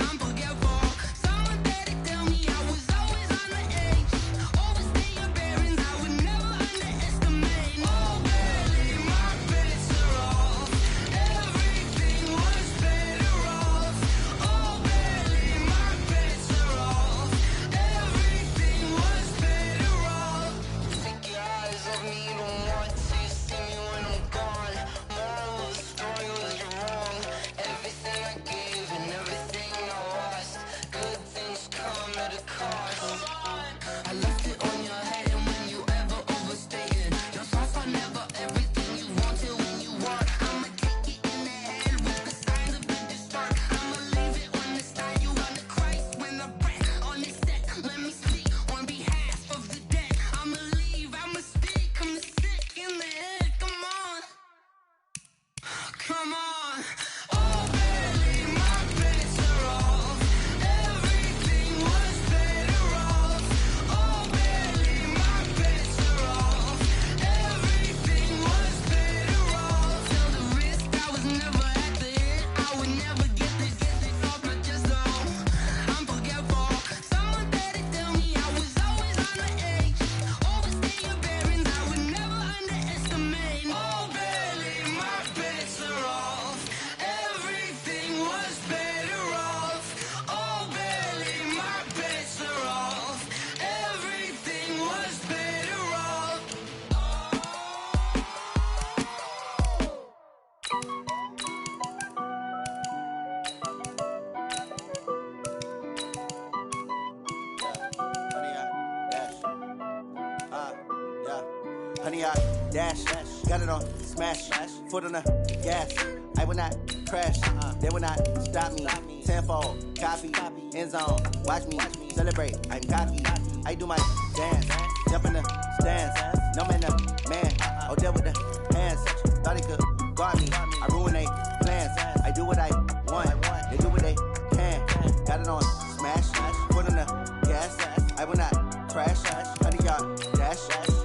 I'm forgetful. Someone better tell me I was always on the edge. Overstay your bearings, I would never underestimate. Oh, barely my bets are off. Everything was better off. Oh, barely my bets are off. Everything was better off. Take your eyes off me, you don't want to see me when I'm gone. Moral of the story was you're wrong. Everything I gave and everything I lost. Good things come at a cost. I left it on your head, and when you ever overstay it, your thoughts are never everything you wanted when you want. I'ma take it in the head with the signs of the distort. I'ma leave it on the side. You on the Christ when the breath on the set. Let me speak on behalf of the dead. I'ma leave, I'ma speak. I'm sick in the head. Come on, come on. Oh, barely my bets are off. Everything was better off. Oh, barely my bets are off. Everything was better off. Tell the risk I was never at the hit. I would never get it off my chest though. I'm forgetful. Someone better tell me I was always on the edge. Overstay your bearings, I would never underestimate. Oh, barely my bets are off. Everything was better off. Oh, barely my bets are off. Everything was better off. Honey, I dash, got it on smash, foot on the gas. I will not crash, they will not stop me. Tenfold, copy, end zone, watch me celebrate. I'm cocky, I do my dance, jump in the stands. No man, man, oh, there with the hands. Thought he could guard me, I ruin they plans. I do what I want, they do what they can. Got it on smash, foot on the gas. I will not crash, honey, y'all dash,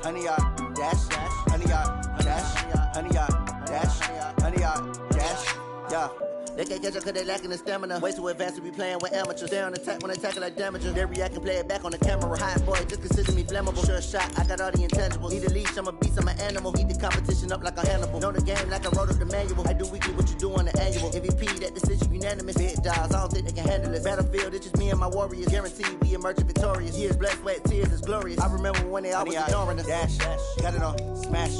honey, y'all dash, honey, y'all dash, honey, y'all dash, honey, y'all dash, yeah. They can't catch up cause they lacking the stamina. Way too advanced to be playing with amateurs. Stay on attack when I tackle like damager. They react and play it back on the camera. Hot boy, just consider me flammable. Sure shot, I got all the intangibles. Need a leash, I'm a beast, I'm an animal. Heat the competition up like a Hannibal. Know the game like I wrote up the manual. I do weekly what you do on the annual. MVP, that decision unanimous. Big dogs, I don't think they can handle it. Battlefield, it's just me and my warriors. Guaranteed we emerge victorious. Years, blood, sweat, tears, it's glorious. I remember when they always ignoring us. Dash, got it on smash,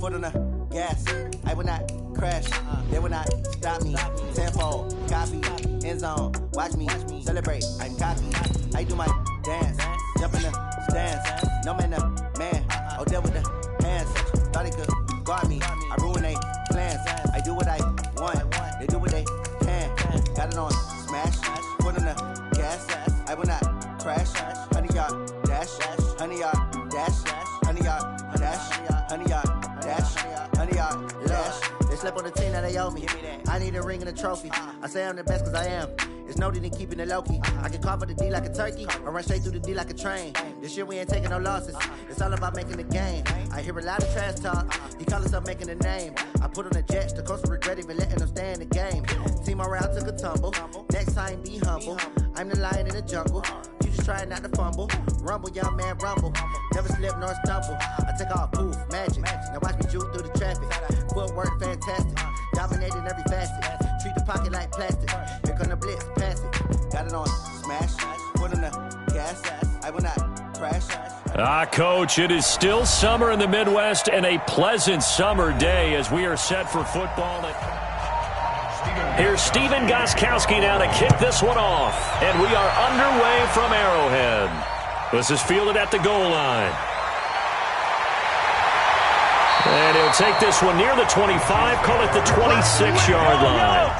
foot on the gas. I will not crash, they will not stop me. Tenfold, copy, end zone, watch me celebrate. I'm cocky, I do my dance, jump in the stands. No man, man, oh, there with the hands. thought they could guard me. I ruin they plans. I do what I want. They do what they can. Got it on smash. Put on the gas. I will not crash. 100-yard dash. 100-yard dash. 100-yard dash. 100-yard dash. 100-yard dash. They slept on the team that they owe me. I need a ring and a trophy. I say I'm the best cause I am. It's noted in keeping it low-key. I can carve up the D like a turkey or run straight through the D like a train. This year we ain't taking no losses. It's all about making the game. I hear a lot of trash talk. He call himself making a name. I put on the Jets. The coach will regret even letting them stay in the game. Team morale took a tumble. Next time be humble. I'm the lion in the jungle. You just try not to fumble. Rumble, young man, rumble. Never slip nor stumble. I take off, poof, magic. Now watch me juke through the traffic. Footwork fantastic. Dominating every facet. Treat the pocket like plastic. Here come the blitz, pass it. Got it on smash. Put on the gas. I will not crash. Coach, it is still summer in the Midwest and a pleasant summer day as we are set for football. Here's Steven Gostkowski now to kick this one off. And we are underway from Arrowhead. This is fielded at the goal line. And he'll take this one near the 25, call it the 26-yard line.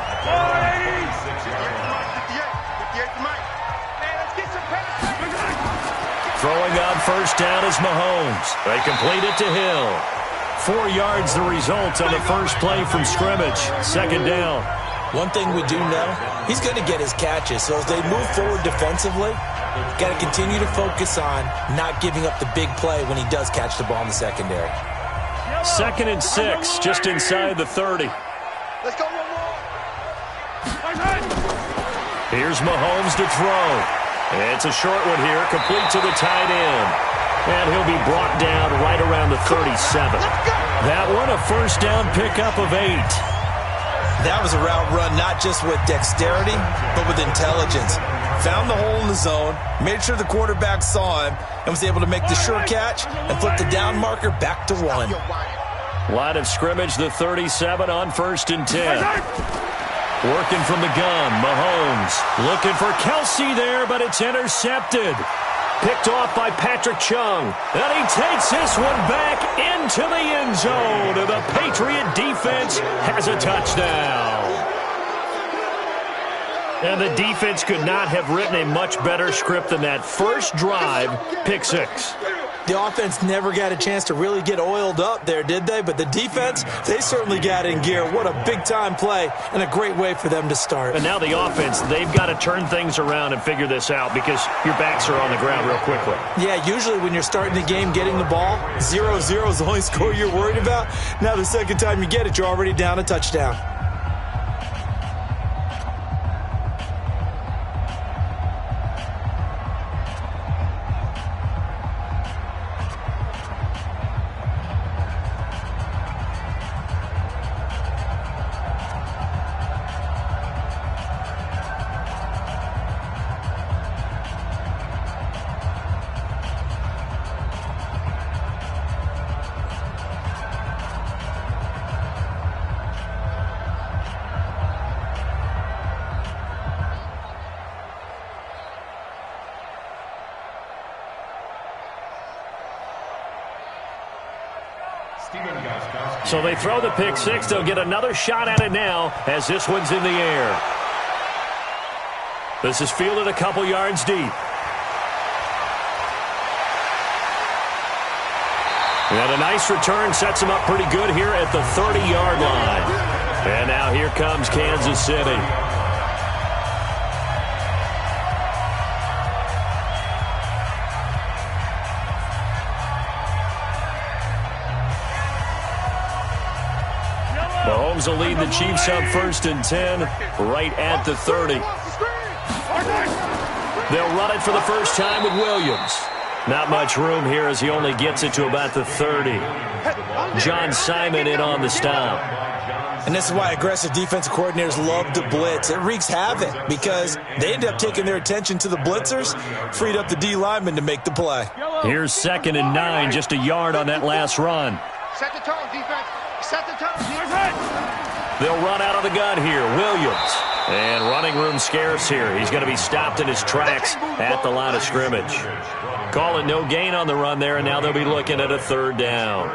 Throwing on first down is Mahomes. They complete it to Hill. 4 yards the result on the first play from scrimmage. Second down. One thing we do know, he's going to get his catches. So as they move forward defensively, got to continue to focus on not giving up the big play when he does catch the ball in the secondary. 2nd and 6, just inside the 30. Let's go one more. Here's Mahomes to throw. It's a short one here, complete to the tight end. And he'll be brought down right around the 37. That one, a first down pickup of 8. That was a route run not just with dexterity, but with intelligence. Found the hole in the zone, made sure the quarterback saw him, and was able to make the sure catch and flip the down marker back to 1. Line of scrimmage, the 37 on 1st and 10. Working from the gun, Mahomes looking for Kelsey there, but it's intercepted. Picked off by Patrick Chung. And he takes this one back into the end zone. And the Patriot defense has a touchdown. And the defense could not have written a much better script than that. First drive, pick 6. The offense never got a chance to really get oiled up there, did they? But the defense, they certainly got in gear. What a big-time play and a great way for them to start. And now the offense, they've got to turn things around and figure this out because your backs are on the ground real quickly. Yeah, usually when you're starting the game getting the ball, 0-0 is the only score you're worried about. Now the second time you get it, you're already down a touchdown. So they throw the pick 6. They'll get another shot at it now as this one's in the air. This is fielded a couple yards deep. And a nice return sets him up pretty good here at the 30-yard line. And now here comes Kansas City. Mahomes will lead the Chiefs up 1st and 10 right at the 30. They'll run it for the first time with Williams. Not much room here as he only gets it to about the 30. John Simon in on the stop. And this is why aggressive defensive coordinators love to blitz. It wreaks havoc because they end up taking their attention to the blitzers, freed up the D lineman to make the play. Here's 2nd and 9, just a yard on that last run. Set the tone, defense. Set the tone. They'll run out of the gun here. Williams. And running room scarce here. He's going to be stopped in his tracks at the line of scrimmage. Call it no gain on the run there, and now they'll be looking at a 3rd down.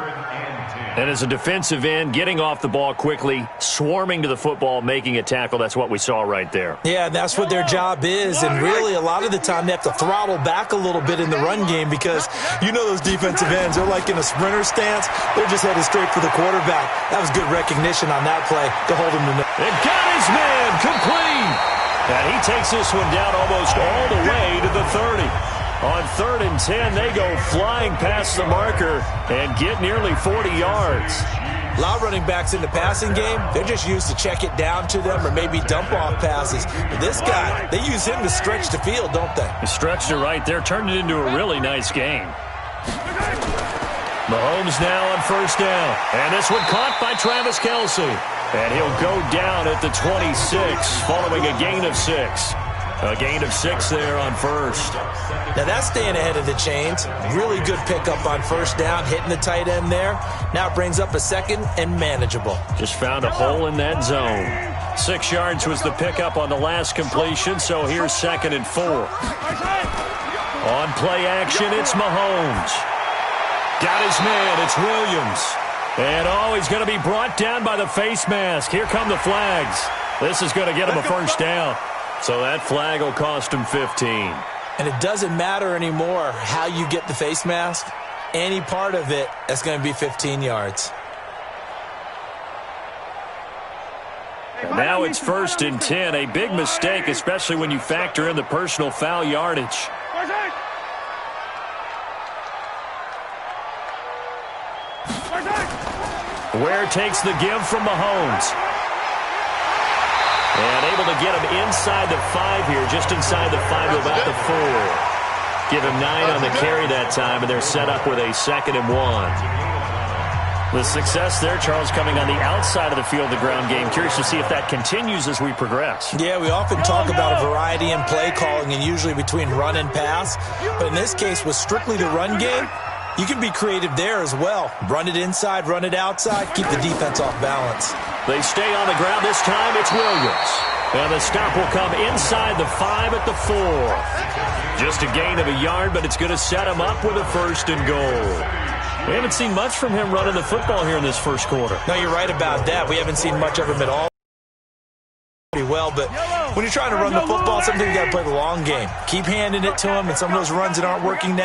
And as a defensive end, getting off the ball quickly, swarming to the football, making a tackle, that's what we saw right there. Yeah, that's what their job is, and really a lot of the time they have to throttle back a little bit in the run game because you know those defensive ends, they're like in a sprinter stance. They're just headed straight for the quarterback. That was good recognition on that play to hold him to no. And got his man complete. And he takes this one down almost all the way to the 30. On 3rd and 10, they go flying past the marker and get nearly 40 yards. A lot of running backs in the passing game, they're just used to check it down to them or maybe dump off passes. But this guy, they use him to stretch the field, don't they? He stretched it right there, turned it into a really nice game. Mahomes now on 1st down. And this one caught by Travis Kelce. And he'll go down at the 26 following a gain of 6. A gain of 6 there on 1st. Now that's staying ahead of the chains. Really good pickup on 1st down, hitting the tight end there. Now it brings up a 2nd and manageable. Just found a hole in that zone. 6 yards was the pickup on the last completion, so here's 2nd and 4. On play action, it's Mahomes. Got his man, it's Williams. And he's going to be brought down by the face mask. Here come the flags. This is going to get him a 1st down. So that flag will cost him 15. And it doesn't matter anymore how you get the face mask. Any part of it, that's going to be 15 yards. And now it's 1st and 10. A big mistake, especially when you factor in the personal foul yardage. Ware takes the give from Mahomes. And able to get him inside the 5 here, just inside the 5 to about the 4. Give him 9 on the carry that time, and they're set up with a 2nd and 1. The success there, Charles, coming on the outside of the field, the ground game. Curious to see if that continues as we progress. Yeah, we often talk about a variety in play calling and usually between run and pass. But in this case, with strictly the run game, you can be creative there as well. Run it inside, run it outside, keep the defense off balance. They stay on the ground. This time it's Williams. And the stop will come inside the 5 at the 4. Just a gain of a yard, but it's going to set him up with a 1st and goal. We haven't seen much from him running the football here in this first quarter. No, you're right about that. We haven't seen much of him at all. Pretty well, but when you're trying to run the football, sometimes you got to play the long game. Keep handing it to him, and some of those runs that aren't working now,